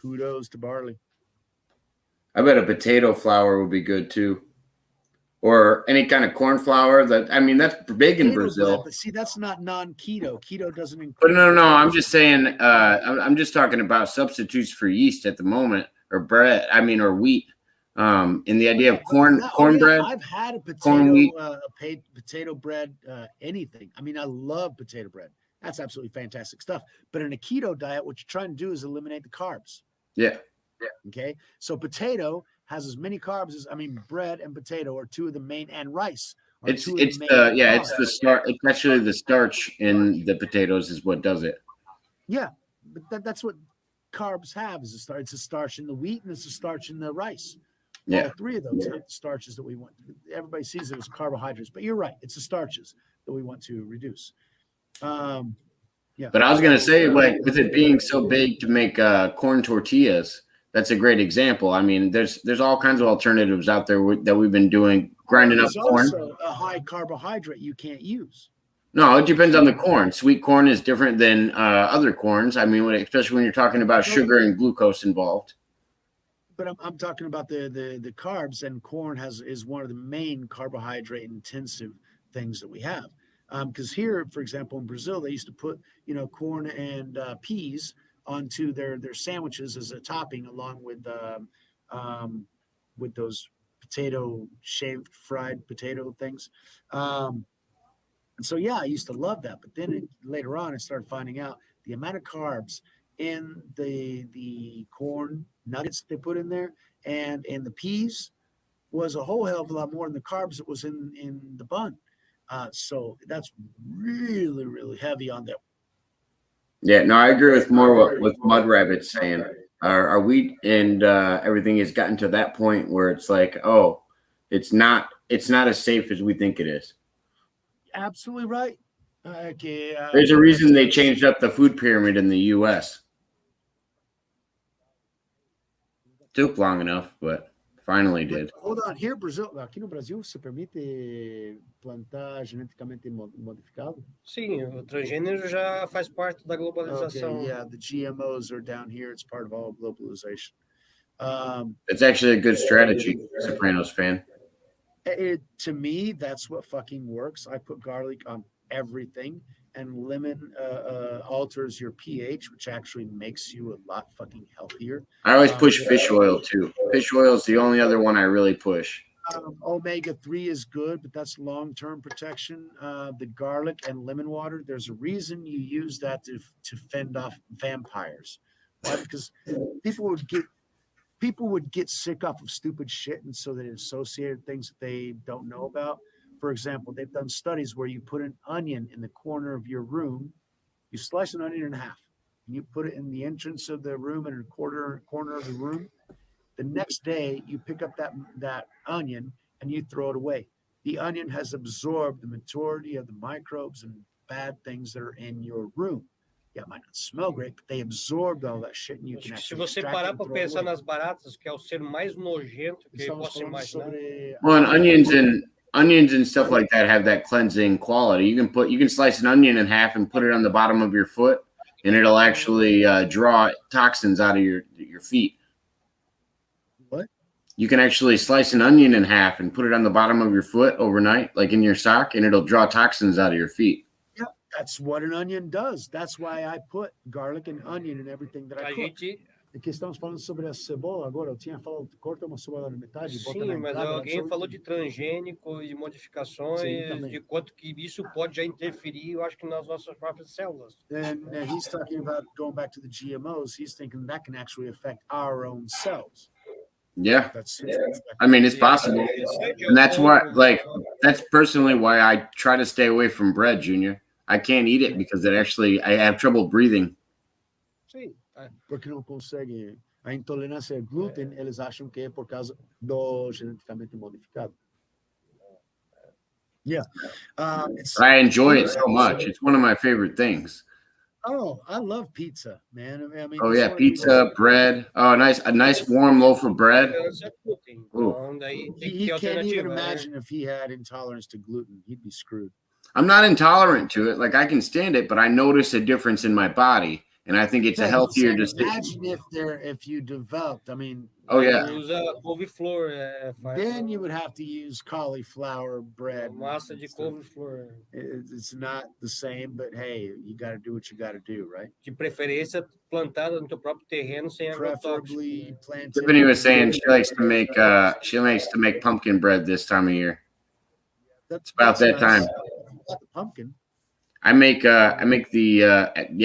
Kudos to barley. I bet a potato flour would be good too. Or any kind of corn flour. That's big in Brazil. But see, that's not non-keto. Keto doesn't include. But no. I'm just saying. I'm just talking about substitutes for yeast at the moment, or bread. Or wheat. In the idea of cornbread. I've had a potato bread. Anything. I love potato bread. That's absolutely fantastic stuff. But in a keto diet, what you're trying to do is eliminate the carbs. Yeah. Okay. So potato has as many carbs as bread and potato are two of the main, and rice. It's the starch. It's actually the starch in the potatoes is what does it. Yeah, but that's what carbs have is a starch. It's a starch in the wheat and it's a starch in the rice. Yeah, all three of those have the starches that we want. Everybody sees it as carbohydrates, but you're right. It's the starches that we want to reduce. Yeah. But I was gonna say, like, with it being so big to make corn tortillas. That's a great example. There's all kinds of alternatives out there that we've been doing, grinding up corn. Also a high carbohydrate you can't use. No, it depends on the corn. Sweet corn is different than other corns. Especially when you're talking about sugar and glucose involved. But I'm talking about the carbs, and corn is one of the main carbohydrate intensive things that we have. Because here, for example, in Brazil, they used to put corn and peas onto their sandwiches as a topping, along with those shaved fried potato things. And so I used to love that. But then later on, I started finding out the amount of carbs in the corn nuggets they put in there and in the peas was a whole hell of a lot more than the carbs that was in the bun. So that's really, really heavy on that. Yeah, no, I agree with more what Mud Rabbit's saying. Our wheat and everything has gotten to that point where it's like, it's not as safe as we think it is. Absolutely right. Okay. There's a reason they changed up the food pyramid in the U.S. Took long enough, but Finally did. Hold on, here, Brazil, aqui no Brasil, se permite plantar geneticamente modificado? Sim, o transgênero já faz parte da globalização. Okay, yeah, the GMOs are down here. It's part of all globalization. It's actually a good strategy, Sopranos fan. To me, that's what fucking works. I put garlic on everything, and lemon alters your pH, which actually makes you a lot fucking healthier. I always push fish oil too. Fish oil is the only other one I really push. Omega-3 is good, but that's long-term protection. The garlic and lemon water, there's a reason you use that to fend off vampires. Why? Because people would get sick off of stupid shit, and so they associated things that they don't know about. For example, they've done studies where you put an onion in the corner of your room, you slice an onion in half, and you put it in the entrance of the room and in a corner of the room. The next day, you pick up that onion and you throw it away. The onion has absorbed the majority of the microbes and bad things that are in your room. Yeah, it might not smell great, but they absorbed all that shit, and you can Se actually você parar para pensar nas baratas, que é o ser mais nojento que eu posso imaginar. Well, and onions and stuff like that have that cleansing quality. You can slice an onion in half and put it on the bottom of your foot, and it'll actually draw toxins out of your feet. What? You can actually slice an onion in half and put it on the bottom of your foot overnight, like in your sock, and it'll draw toxins out of your feet. Yeah, that's what an onion does. That's why I put garlic and onion in everything that I cook. Aqui estamos falando sobre a cebola agora. Eu tinha falado, corta uma cebola na metade. Sim, mas alguém falou de transgênico e de modificações, de quanto que isso pode já interferir, eu acho que nas nossas próprias células. And he's talking about going back to the GMOs. He's thinking that can actually affect our own cells. Yeah, I mean, it's possible, and that's that's personally why I try to stay away from bread, Junior. I can't eat it because I have trouble breathing. Sim, porque não consegue. A intolerância ao glúten, eles acham que é por causa do geneticamente modificado. Yeah, I enjoy it so much. It's one of my favorite things. Oh, I love pizza, man. I mean, oh yeah, pizza, bread. Oh, a nice warm loaf of bread. Ooh. He can't even imagine if he had intolerance to gluten. He'd be screwed. I'm not intolerant to it. Like, I can stand it, but I notice a difference in my body, and I think it's a healthier decision. Imagine if you developed. I mean, oh yeah. Then you would have to use cauliflower bread. Massa de couve-flor. It's not the same, but hey, you got to do what you got to do, right? De preferência plantada no teu próprio terreno sem preferably planted. Tiffany was saying she likes to make pumpkin bread this time of year. That's about that time. The pumpkin. I make the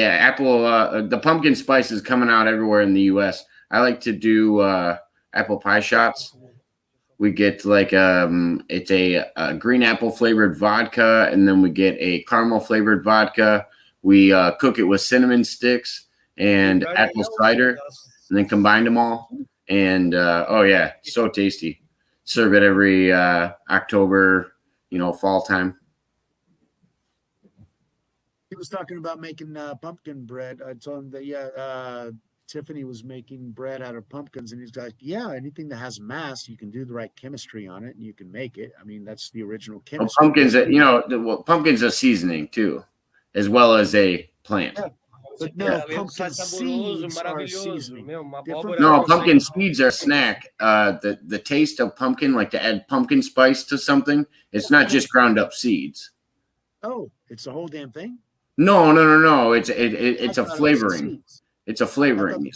apple. The pumpkin spice is coming out everywhere in the U.S. I like to do apple pie shots. We get like it's a green apple flavored vodka, and then we get a caramel flavored vodka. We cook it with cinnamon sticks and apple cider, and then combine them all. And oh yeah, so tasty. Serve it every October, fall time. He was talking about making pumpkin bread. I told him that, Tiffany was making bread out of pumpkins, and he's like, yeah, anything that has mass, you can do the right chemistry on it, and you can make it. I mean, that's the original chemistry. Well, pumpkin's a seasoning too, as well as a plant. Yeah. But no, pumpkin seeds are a seasoning. No, pumpkin seeds are a snack. The taste of pumpkin, like to add pumpkin spice to something, it's not just ground up seeds. Oh, it's a whole damn thing? No. It's a flavoring. It's a flavoring.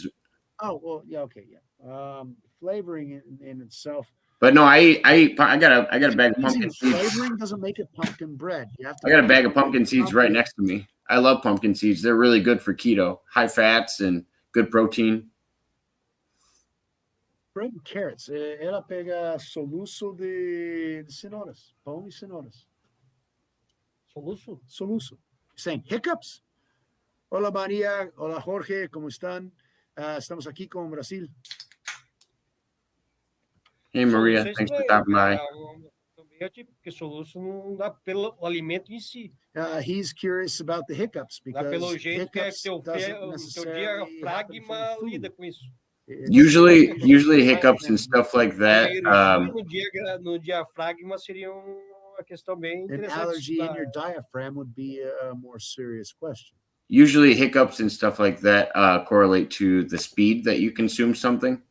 Oh well, yeah, okay, yeah. Flavoring in itself. But no, I got a bag of pumpkin seeds. Flavoring doesn't make it pumpkin bread. I got a bag of pumpkin seeds right next to me. I love pumpkin seeds. They're really good for keto, high fats and good protein. Bread and carrots. Ela pega soluço de cenouras, pão e cenouras. Soluço. Saying hiccups. Hola María, hola Jorge, ¿cómo están? Estamos aquí con Brasil. Hey Maria, thanks for stopping by. Porque soluço não dá pelo alimento em si. He's curious about the hiccups because dá pelo jeito que é teu doesn't necessarily diafragma lida com isso. Usually hiccups and stuff like that. No diafragma seria uma questão bem An interessante. allergy in your diaphragm would be a more serious question. Usually hiccups and stuff like that correlate to the speed that you consume something.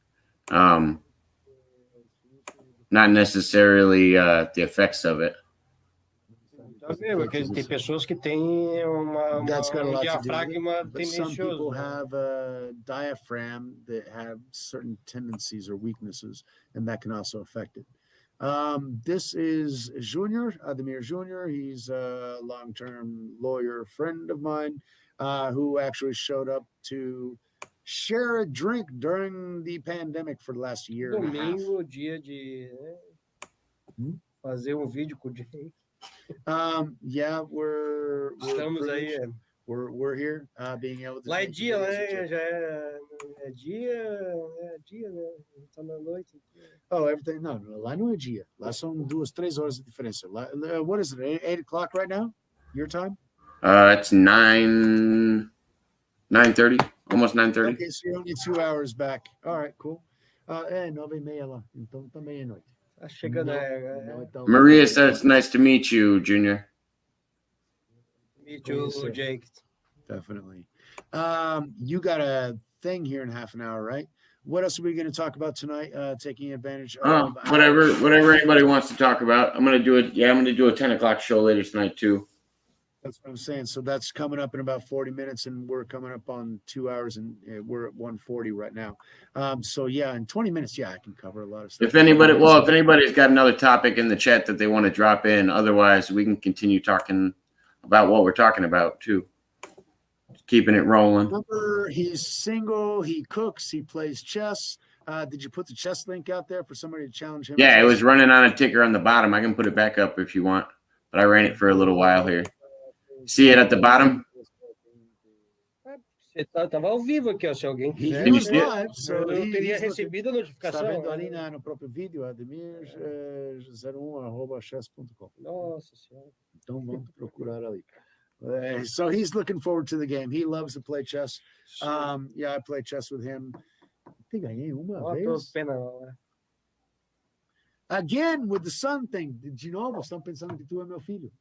Not necessarily the effects of it. Porque tem pessoas que têm diafragma but some people tendencioso. have a diaphragm that have certain tendencies or weaknesses, and that can also affect it. This is Junior, Ademir Junior. He's a long-term lawyer friend of mine who actually showed up to share a drink during the pandemic for the last year and a half. Domingo, dia de fazer vídeo com o Jake. Yeah, we're Estamos aí. We're here, being able to. Lá é dia, né? Já é dia, né? Tá na noite. Oh, everything. No, lá não é dia. Lá são 2-3 horas de diferença. Lá, what is it? 8 o'clock right now? Your time? It's 9:30, almost 9:30. Okay, so you're only 2 hours back. All right, cool. 9:30 lá. Então também é noite. Tá chegando. Maria said it's nice to meet you, Junior. Me too, Jake. Definitely. You got a thing here in half an hour, right? What else are we going to talk about tonight? Taking advantage of whatever anybody wants to talk about. I'm going to do it. Yeah, I'm going to do a 10 o'clock show later tonight too. That's what I'm saying. So that's coming up in about 40 minutes, and we're coming up on 2 hours, and we're at 1:40 right now. So yeah, in 20 minutes, yeah, I can cover a lot of stuff. If anybody's got another topic in the chat that they want to drop in, otherwise we can continue talking about what we're talking about too. Keeping it rolling. Remember, he's single. He cooks. He plays chess. Did you put the chess link out there for somebody to challenge him? Yeah, it was running on a ticker on the bottom. I can put it back up if you want, but I ran it for a little while here. See it at the bottom? Você estava ao vivo aqui, ó, se alguém quiser. He was live, so eu teria recebido a notificação. Está vendo ali no próprio vídeo, ademir01@chess.com. Nossa Senhora. Então vamos procurar ali. So he's looking forward to the game. He loves to play chess. Yeah, I play chess with him. I ganhei uma vez. Again, with the son thing. De novo, estão pensando que tu é meu filho.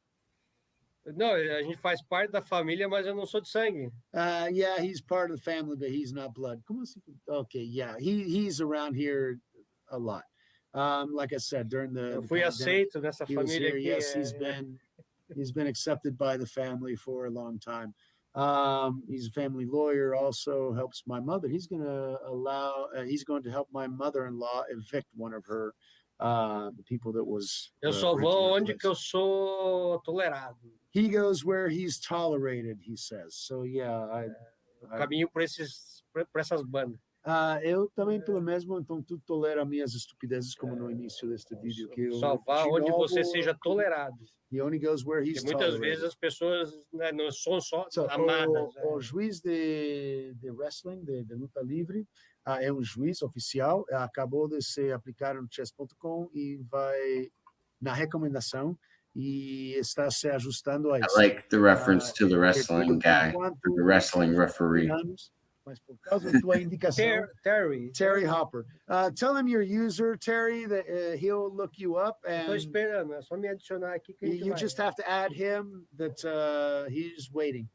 Não, a gente faz parte da família, mas eu não sou de sangue. Yeah, he's part of the family, but he's not blood. Como assim? Okay, yeah, he's around here a lot. Like I said, during the eu fui aceito nessa família aqui. Yes, he's been accepted by the family for a long time. He's a family lawyer, also helps my mother. He's going to help my mother-in-law evict one of her the people that was. Eu só vou onde que eu sou tolerado. He goes where he's tolerated, he says. So yeah, caminho por essas bandas. Eu também pelo mesmo, então tu tolera minhas estupidezes, como no início deste vídeo que eu só vá onde você seja tolerado. He only goes where he's tolerated. Muitas vezes as pessoas não são só amadas. O juiz de wrestling, de luta livre, é um juiz oficial, acabou de se aplicar no chess.com e vai na recomendação e está se ajustando a isso. I like the reference to the wrestling guy, the wrestling referee. Mas por causa da tua indicação, Terry Hopper. Tell him your user, Terry, that he'll look you up. Estou esperando, é só me adicionar aqui. You just have to add him that he's waiting.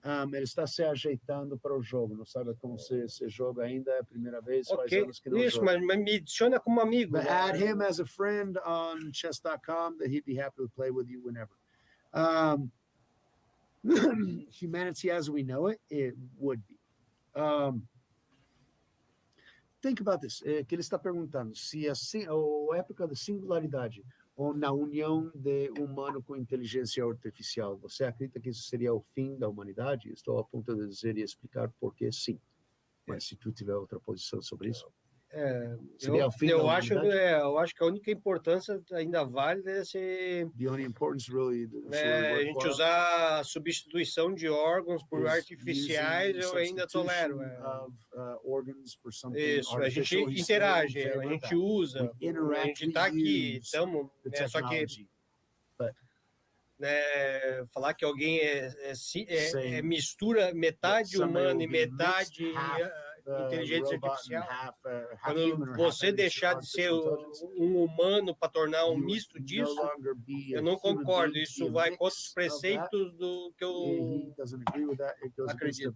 Ele está se ajeitando para o jogo, não sabe como se joga ainda, é a primeira vez, faz anos que não joga. Mas me adiciona como amigo. But add him as a friend on chess.com that he'd be happy to play with you whenever. Humanity as we know it, it would be. Think about this, que ele está perguntando se a época da singularidade ou na união de humano com inteligência artificial, você acredita que isso seria o fim da humanidade? Estou a ponto de dizer e explicar por que sim. Mas se tu tiver outra posição sobre isso. Eu acho que a única importância ainda válida é ser a gente usar a substituição de órgãos por artificiais, eu ainda tolero. Isso, a gente interage, a gente usa, a gente está aqui, estamos, só que falar que alguém mistura metade humano e metade inteligência robot and artificial. half Quando human or half você deixar de artificial ser intelligence, humano para tornar you would misto no disso, longer be a eu não human concordo. being to be Isso a vai mix contra os of that. preceitos do que He eu doesn't agree with that. It goes against the acredito.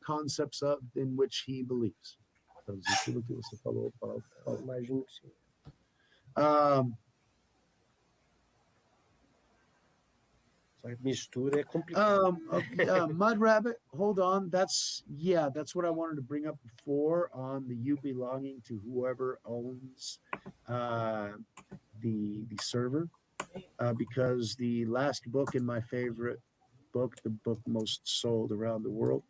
concepts in which he believes. Traduzir tudo que você falou, Imagino que sim. Mistura é complicado. Mud Rabbit, hold on. That's what I wanted to bring up before on the you belonging to whoever owns the server, because the last book in my favorite book, the book most sold around the world,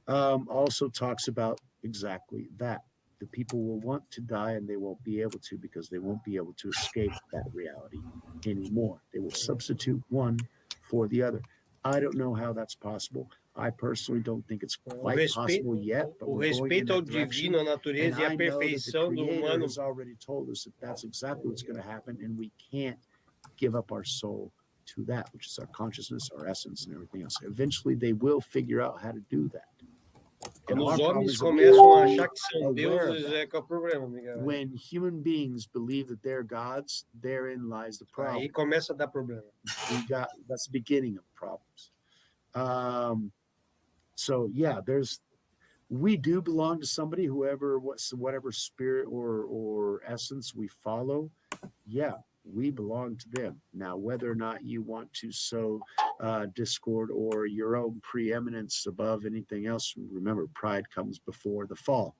also talks about exactly that. The people will want to die and they won't be able to, because they won't be able to escape that reality anymore. They will substitute one for the other. I don't know how that's possible. I personally don't think it's quite possible yet, but we're going in respeito ao that direction. divino, a natureza e a And I know that the perfeição do Creator humano. has already told us that that's exactly what's going to happen, and we can't give up our soul to that, which is our consciousness, our essence, and everything else. Eventually, they will figure out how to do that. Quando os homens começam a achar que são deuses, é que é o problema, Miguel. When human beings believe that they're gods, therein lies the problem. Aí começa a dar problema. That's the beginning of problems. So yeah, we do belong to somebody, whatever spirit or essence we follow. Yeah, we belong to them. Now, whether or not you want to sow discord or your own preeminence above anything else, remember, pride comes before the fall.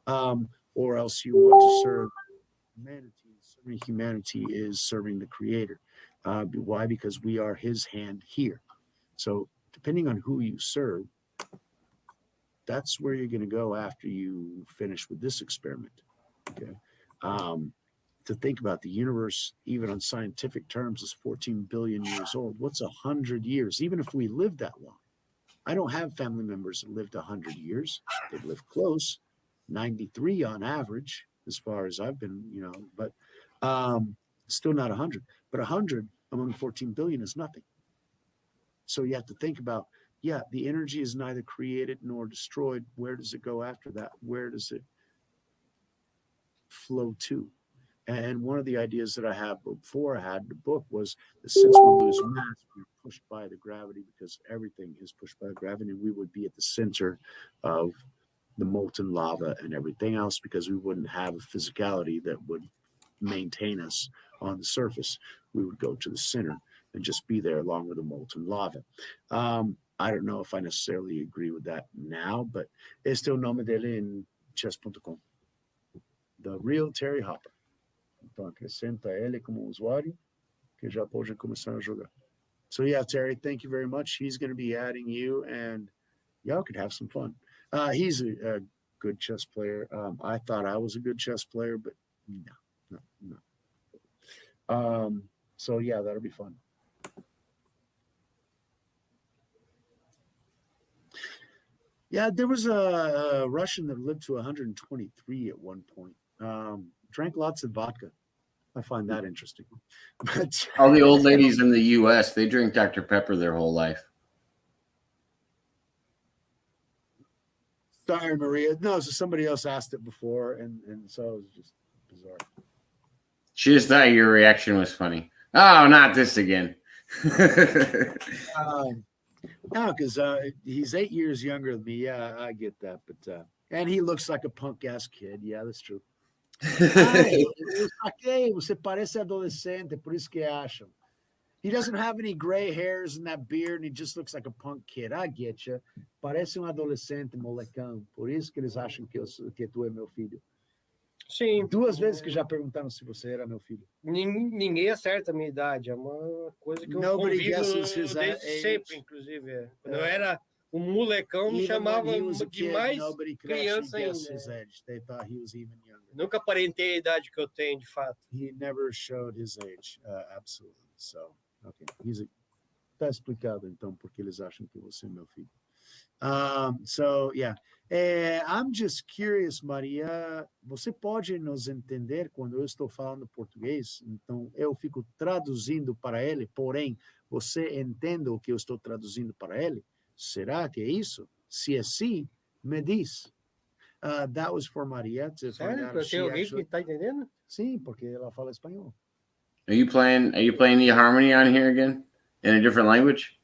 Or else you want to serve humanity. Serving humanity is serving the Creator. Why? Because we are His hand here. So depending on who you serve, that's where you're going to go after you finish with this experiment. Okay. To think about the universe, even on scientific terms, is 14 billion years old. What's 100 years? Even if we live that long, I don't have family members that lived 100 years. They've lived close, 93 on average, as far as I've been, but still not 100. But 100 among 14 billion is nothing. So you have to think about, the energy is neither created nor destroyed. Where does it go after that? Where does it flow to? And one of the ideas that I had before I had the book was that since we lose mass, we're pushed by the gravity, because everything is pushed by gravity. We would be at the center of the molten lava and everything else, because we wouldn't have a physicality that would maintain us on the surface. We would go to the center and just be there along with the molten lava. I don't know if I necessarily agree with that now, but este é o nome dele em chess.com. The Real Terry Hopper. Então acrescenta ele como usuário, que já pode começar a jogar. So yeah, Terry, thank you very much. He's going to be adding you, and y'all could have some fun. He's a good chess player. I thought I was a good chess player, but no. So yeah, that'll be fun. Yeah, there was a Russian that lived to 123 at one point. Drank lots of vodka. I find that interesting. But all the old ladies in the U.S., they drink Dr. Pepper their whole life. Sorry, Maria. No, so somebody else asked it before, and so it was just bizarre. She just thought your reaction was funny. Oh, not this again. No, because he's 8 years younger than me. Yeah, I get that. But and he looks like a punk ass kid. Yeah, that's true. Eu saquei, você parece adolescente, por isso que acham. He doesn't have any gray hairs and that beard, and he just looks like a punk kid. I get you. Parece adolescente, molecão. Por isso que eles acham que tu é meu filho. Sim. 2 vezes que já perguntaram se você era meu filho. Ninguém acerta a minha idade. É uma coisa que eu convivo desde sempre, inclusive. Quando eu era molecão, me chamava de mais criança ainda. Nunca aparentei a idade que eu tenho, de fato. He never showed his age, absolutely. So, okay. Tá explicado, então, porque eles acham que você é meu filho. So, yeah. I'm just curious, Maria. Você pode nos entender quando eu estou falando português? Então, eu fico traduzindo para ele, porém, você entende o que eu estou traduzindo para ele? Será que é isso? Se é sim, me diz. That was for Maria to find Sério? out Pra if ter she alguém actually. que tá entendendo? Sim, porque ela fala espanhol. Are you playing the harmony on here again in a different language?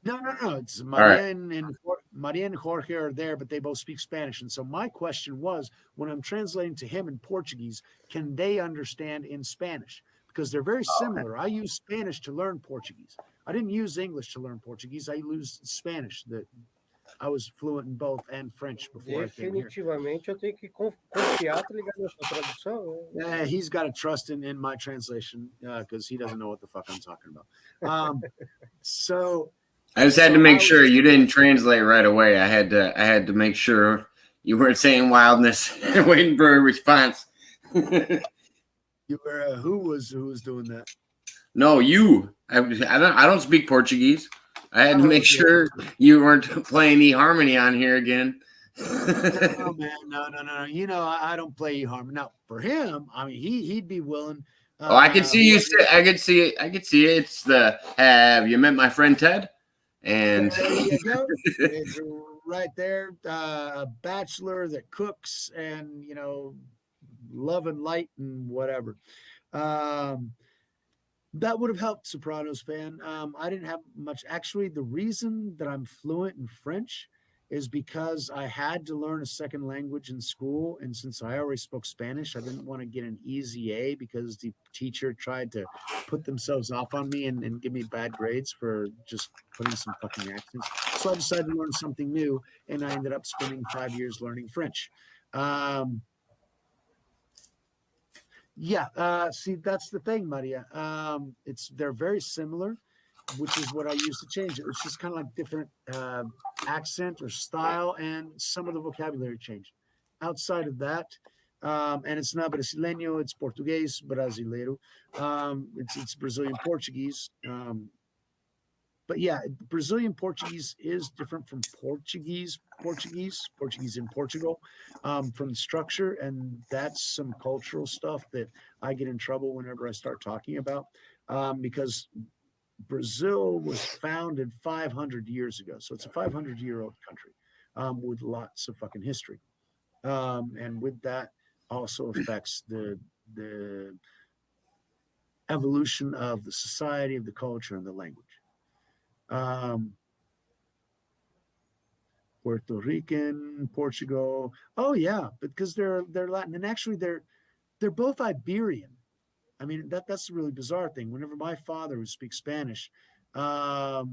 No. It's right. Maria and Jorge are there, but they both speak Spanish. And so my question was, when I'm translating to him in Portuguese, can they understand in Spanish? Because they're very similar. I use Spanish to learn Portuguese. I didn't use English to learn Portuguese. I used Spanish. That I was fluent in both and French before I came here. Definitivamente eu tenho que confiar, tá ligado, na sua tradução. Yeah, he's got to trust in my translation because he doesn't know what the fuck I'm talking about. So I just had to make sure you didn't translate right away. I had to make sure you weren't saying wildness and waiting for a response. You were who was doing that? No, you. I don't speak Portuguese. I had to make sure you weren't playing eHarmony on here again. No, man, no. You know, I don't play eHarmony. Now, for him, I mean, he'd be willing. I can see you. I could see it. I could see it. It's the Have you met my friend Ted? And there you go. It's right there. A bachelor that cooks and love and light and whatever. That would have helped, Sopranos fan. I didn't have much. Actually, the reason that I'm fluent in French is because I had to learn a second language in school. And since I already spoke Spanish, I didn't want to get an easy A because the teacher tried to put themselves off on me and give me bad grades for just putting some fucking accents. So I decided to learn something new, and I ended up spending 5 years learning French. See, that's the thing, Maria. They're very similar, which is what I used to change it. It's just kind of like different accent or style, and some of the vocabulary changed. Outside of that, and it's not Brasileño, it's Portuguese, Brasileiro. It's Brazilian Portuguese. But yeah, Brazilian Portuguese is different from Portuguese in Portugal, from the structure. And that's some cultural stuff that I get in trouble whenever I start talking about, because Brazil was founded 500 years ago. So it's a 500-year-old country with lots of fucking history. And with that also affects the evolution of the society, of the culture, and the language. Puerto Rican, Portugal. Oh yeah, because they're Latin, and actually they're both Iberian. I mean, that's a really bizarre thing. Whenever my father would speak Spanish, How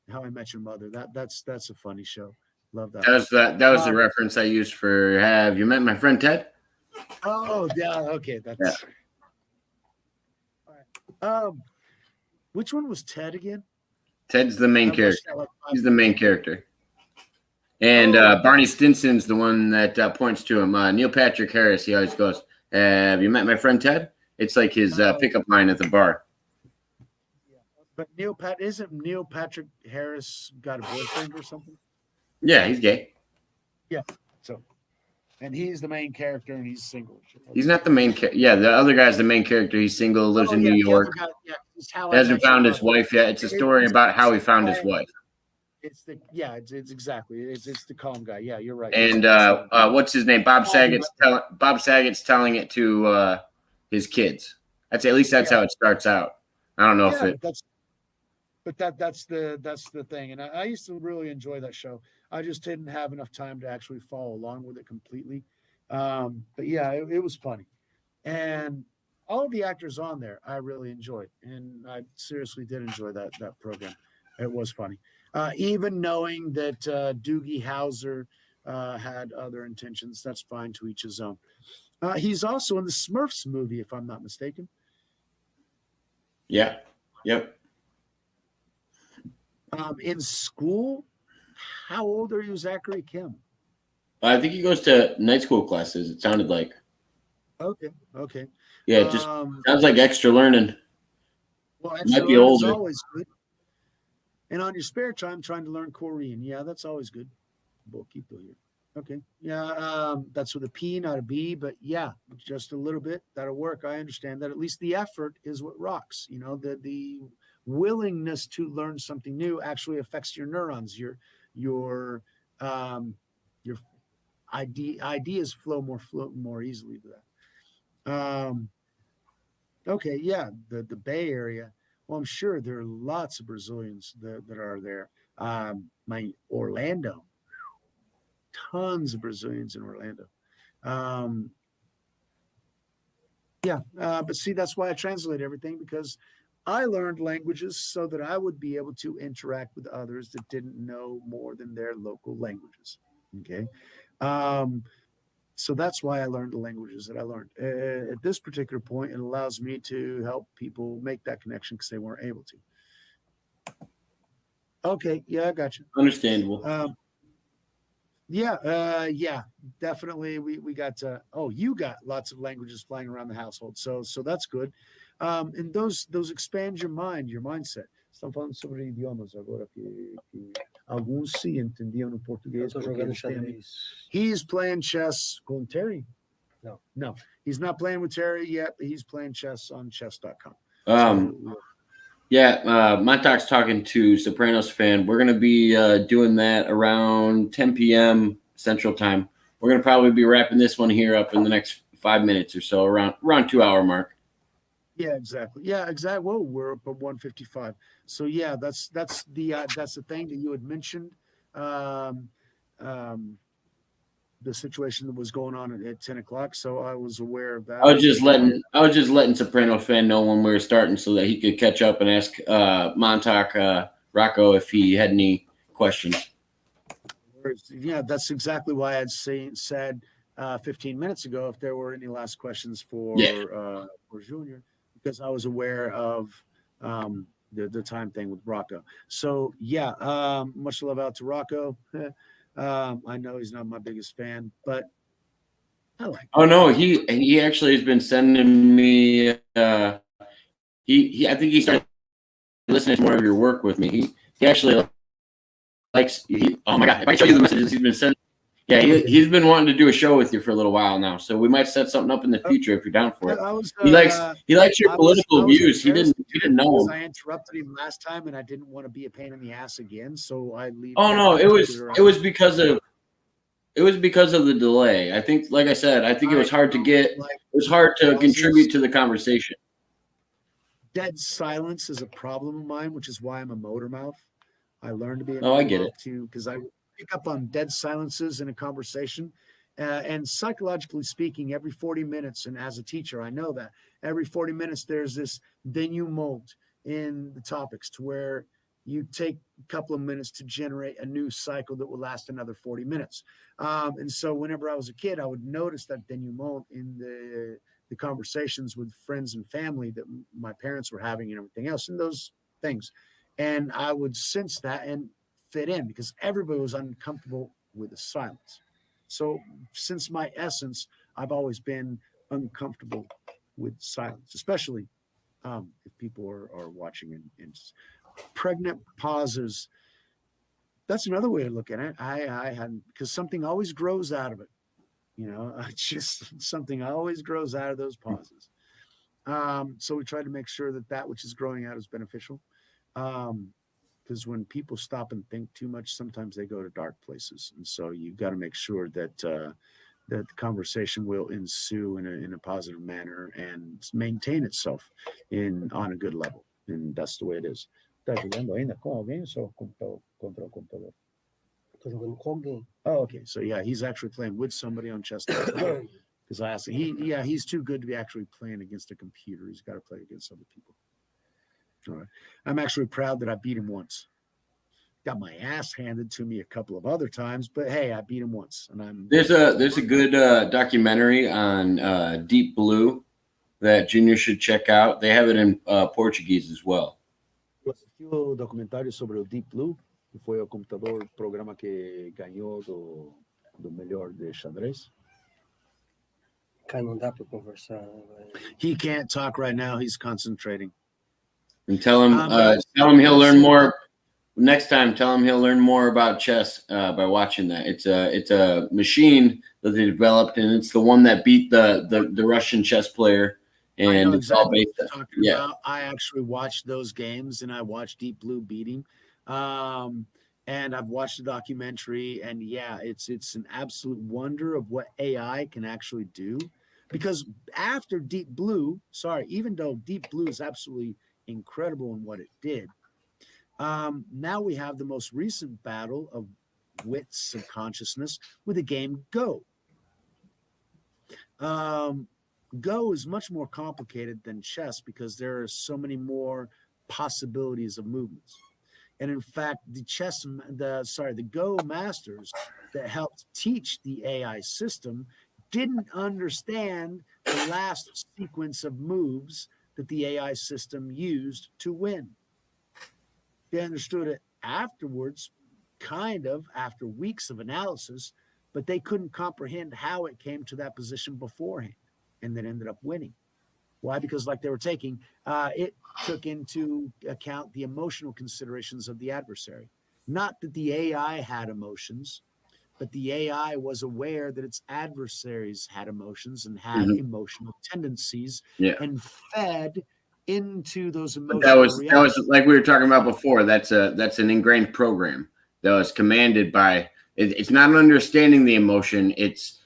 I Met Your Mother, that's a funny show. Love that. That was the reference I used for Have you met my friend Ted? Oh yeah, okay, that's all right. Which one was Ted again? Ted's the main character. He's the main character. And Barney Stinson's the one that points to him. Neil Patrick Harris, he always goes, have you met my friend Ted? It's like his pickup line at the bar. Yeah. But isn't Neil Patrick Harris got a boyfriend or something? Yeah, he's gay. Yeah. So, and he's the main character, and he's single. He's not the main character. Yeah, the other guy's the main character. He's single, lives in New York. Hasn't found his wife yet. It's a story about how he found his wife. It's exactly it's the calm guy. Yeah, you're right. And what's his name? Bob Saget's telling it to his kids. At least that's how it starts out. I don't know if it. That's the thing. And I used to really enjoy that show. I just didn't have enough time to actually follow along with it completely. But yeah, it was funny, and all of the actors on there I really enjoyed, and I seriously did enjoy that program. It was funny. Even knowing that Doogie Howser had other intentions, that's fine, to each his own. He's also in the Smurfs movie, if I'm not mistaken. Yeah. Yep. In school, how old are you, Zachary Kim? I think he goes to night school classes. It sounded like. Okay. Yeah, it just sounds like extra learning. Well, extra might be older. Is always good. And on your spare time, trying to learn Korean. Yeah, that's always good. Boquito here. Okay. Yeah, that's with a P, not a B, but yeah, just a little bit. That'll work. I understand that. At least the effort is what rocks. You know, the willingness to learn something new actually affects your neurons, your ideas flow more easily to that. Okay, yeah, the Bay Area. Well, I'm sure there are lots of Brazilians that are there. My Orlando, tons of Brazilians in Orlando. But see, that's why I translate everything, because I learned languages so that I would be able to interact with others that didn't know more than their local languages. Okay. So that's why I learned the languages that I learned. At this particular point, it allows me to help people make that connection because they weren't able to. Okay. Yeah, I got you. Understandable. Yeah, definitely. We got you got lots of languages flying around the household, so that's good. And those expand your mindset. Estão falando sobre idiomas agora que alguns se entendiam no português. Eu tô jogando xadrez. He's playing chess com Terry. No, he's not playing with Terry yet, but he's playing chess on chess.com. Montauk's talking to Sopranos fan. We're going to be doing that around 10 p.m. Central Time. We're going to probably be wrapping this one here up in the next 5 minutes or so, around 2-hour mark. Yeah, exactly. Whoa, we're up at 155. So yeah, that's the thing that you had mentioned. The situation that was going on at 10 o'clock. So I was aware of that. I was just letting Soprano fan know when we were starting so that he could catch up and ask Montauk Rocco if he had any questions. Yeah, that's exactly why I'd said 15 minutes ago if there were any last questions for Junior, because I was aware of the time thing with Rocco. So yeah, much love out to Rocco. I know he's not my biggest fan, but I like him. Oh no, he actually has been sending me I think he started listening to more of your work with me. He actually likes oh my god, if I show you the messages he's been sending. Yeah, he's been wanting to do a show with you for a little while now, so we might set something up in the future if you're down for it. He likes your political views. He didn't know him. I interrupted him last time, and I didn't want to be a pain in the ass again, so I leave. Oh no, it was because of the delay. I think, like I said, I think it was hard to get. It was hard to contribute to the conversation. Dead silence is a problem of mine, which is why I'm a motor mouth. I learned to be a I get it too, because I pick up on dead silences in a conversation. And psychologically speaking, every 40 minutes, and as a teacher, I know that every 40 minutes, there's this denouement in the topics to where you take a couple of minutes to generate a new cycle that will last another 40 minutes. And so whenever I was a kid, I would notice that denouement in the conversations with friends and family that my parents were having and everything else, and those things. And I would sense that and fit in because everybody was uncomfortable with the silence. So since my essence, I've always been uncomfortable with silence, especially if people are watching and pregnant pauses. That's another way of looking at it. I hadn't, because something always grows out of it. Just something always grows out of those pauses. So we try to make sure that which is growing out is beneficial. Because when people stop and think too much, sometimes they go to dark places. And so you've got to make sure that the conversation will ensue in a positive manner and maintain itself on a good level. And that's the way it is. Está jogando ainda com alguém ou só contra o computador? Tô jogando com alguém. Oh, okay. So yeah, he's actually playing with somebody on chess. Because I asked him, he's too good to be actually playing against a computer. He's got to play against other people. All right. I'm actually proud that I beat him once. Got my ass handed to me a couple of other times, but hey, I beat him once. And there's a good documentary on Deep Blue that Junior should check out. They have it in Portuguese as well. Você assistiu o documentário sobre o Deep Blue, que foi o programa que ganhou do melhor de xadrez? Cara, não dá para conversar. He can't talk right now. He's concentrating. And tell him he'll learn more next time. Tell him he'll learn more about chess by watching that. It's a machine that they developed, and it's the one that beat the Russian chess player. And I know it's all exactly based what you're talking about. I actually watched those games, and I watched Deep Blue beat him. And I've watched the documentary, and yeah, it's an absolute wonder of what AI can actually do. Because after Deep Blue, even though Deep Blue is absolutely incredible in what it did, now we have the most recent battle of wits and consciousness with the game Go. Go is much more complicated than chess because there are so many more possibilities of movements. And in fact, the Go masters that helped teach the AI system didn't understand the last sequence of moves that the AI system used to win. They understood it afterwards, kind of after weeks of analysis, but they couldn't comprehend how it came to that position beforehand and then ended up winning. Why? Because like they were it took into account the emotional considerations of the adversary. Not that the AI had emotions, but the AI was aware that its adversaries had emotions and had emotional tendencies and fed into those emotional that was like we were talking about before. That's an ingrained program that was commanded by. It's not understanding the emotion. It's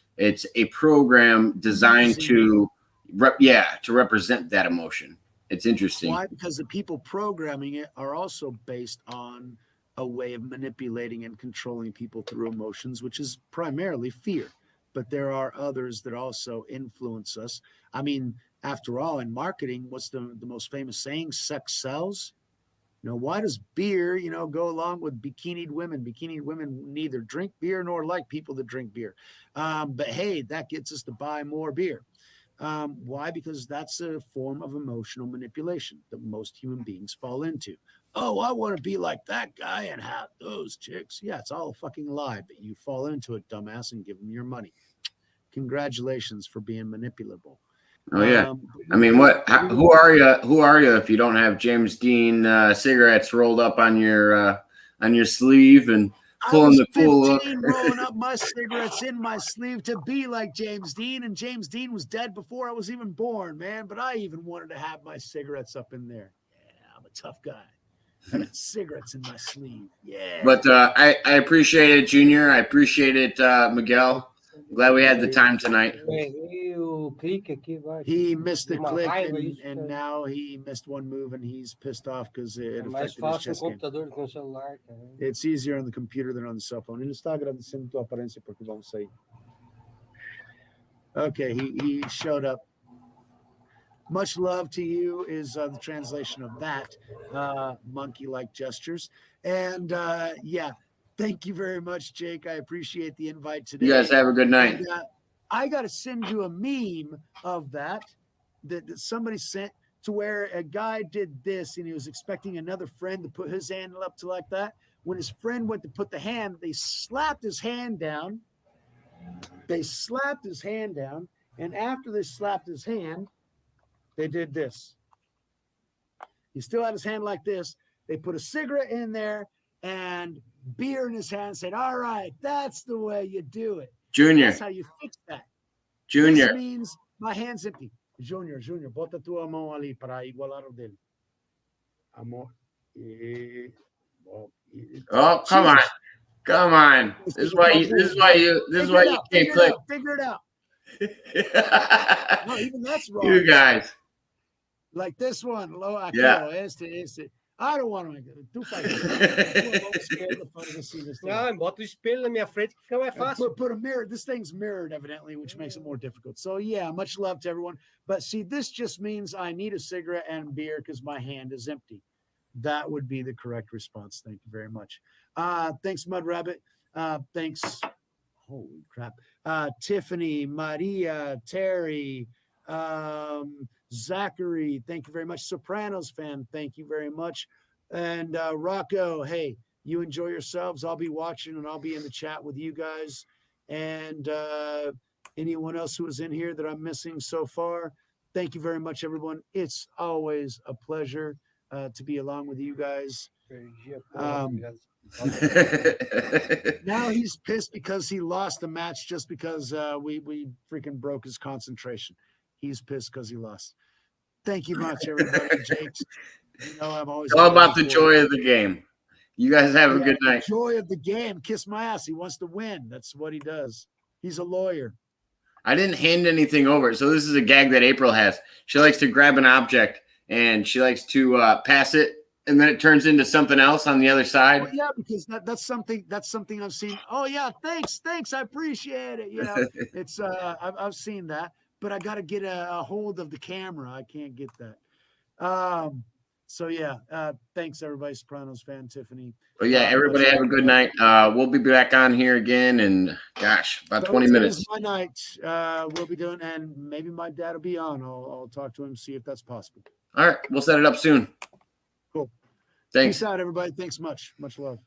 a program designed to represent that emotion. It's interesting. Why? Because the people programming it are also based on a way of manipulating and controlling people through emotions, which is primarily fear. But there are others that also influence us. I mean, after all, in marketing, what's the most famous saying? Sex sells. Why does beer, go along with bikinied women? Bikinied women neither drink beer nor like people that drink beer. But hey, that gets us to buy more beer. Why? Because that's a form of emotional manipulation that most human beings fall into. Oh, I want to be like that guy and have those chicks. Yeah, it's all a fucking lie, but you fall into it, dumbass, and give them your money. Congratulations for being manipulable. Oh yeah. I mean, who are you? Who are you if you don't have James Dean cigarettes rolled up on your sleeve and pulling the cool look? Rolling up my cigarettes in my sleeve to be like James Dean, and James Dean was dead before I was even born, man. But I even wanted to have my cigarettes up in there. Yeah, I'm a tough guy. I got cigarettes in my sleeve. Yeah. But I appreciate it, Junior. I appreciate it, Miguel. Glad we had the time tonight. He missed the click, and now he missed one move, and he's pissed off because it affected his chess game. It's easier on the computer than on the cell phone. Ele está agradecendo tua aparência porque vamos sair. Okay, he showed up. Much love to you is the translation of that, monkey-like gestures. And yeah, thank you very much, Jake. I appreciate the invite today. You guys have a good night. And, I got to send you a meme of that somebody sent to where a guy did this and he was expecting another friend to put his hand up to like that. When his friend went to put the hand, they slapped his hand down. And after they slapped his hand, they did this. He still had his hand like this. They put a cigarette in there and beer in his hand and said, all right, that's the way you do it. Junior. That's how you fix that. Junior. This means my hand's empty. Junior, bota tua mão ali para igualar o dele. Amor. Oh, come on. Come on. This is why you can't click. Figure it out. No, even that's wrong. You guys. Like this one. Yeah. I don't want to. Tu faz. Não, bota o espelho na minha frente que fica mais fácil. Put a mirror. This thing's mirrored, evidently, which makes it more difficult. So, yeah, much love to everyone. But see, this just means I need a cigarette and beer because my hand is empty. That would be the correct response. Thank you very much. Thanks, Mud Rabbit. Thanks. Holy crap. Tiffany, Maria, Terry, Zachary, thank you very much. Sopranos fan, thank you very much. And Rocco, hey, you enjoy yourselves. I'll be watching and I'll be in the chat with you guys. And anyone else who is in here that I'm missing so far, thank you very much, everyone. It's always a pleasure to be along with you guys. Now he's pissed because he lost the match just because we freaking broke his concentration. He's pissed because he lost. Thank you much, everybody. Jake, I'm always all about the joy of the game. You guys have a good night. Joy of the game. Kiss my ass. He wants to win. That's what he does. He's a lawyer. I didn't hand anything over. So this is a gag that April has. She likes to grab an object and she likes to pass it, and then it turns into something else on the other side. Well, yeah, because that's something I've seen. Oh yeah, thanks. I appreciate it. You know, it's I've seen that, but I got to get a hold of the camera. I can't get that. So yeah, thanks everybody, Sopranos fan, Tiffany. But yeah, everybody have a good night. We'll be back on here again in, about 20 minutes. My night. We'll be doing, and maybe my dad will be on. I'll talk to him, see if that's possible. All right, we'll set it up soon. Cool. Thanks. Peace out, everybody. Thanks much. Much love.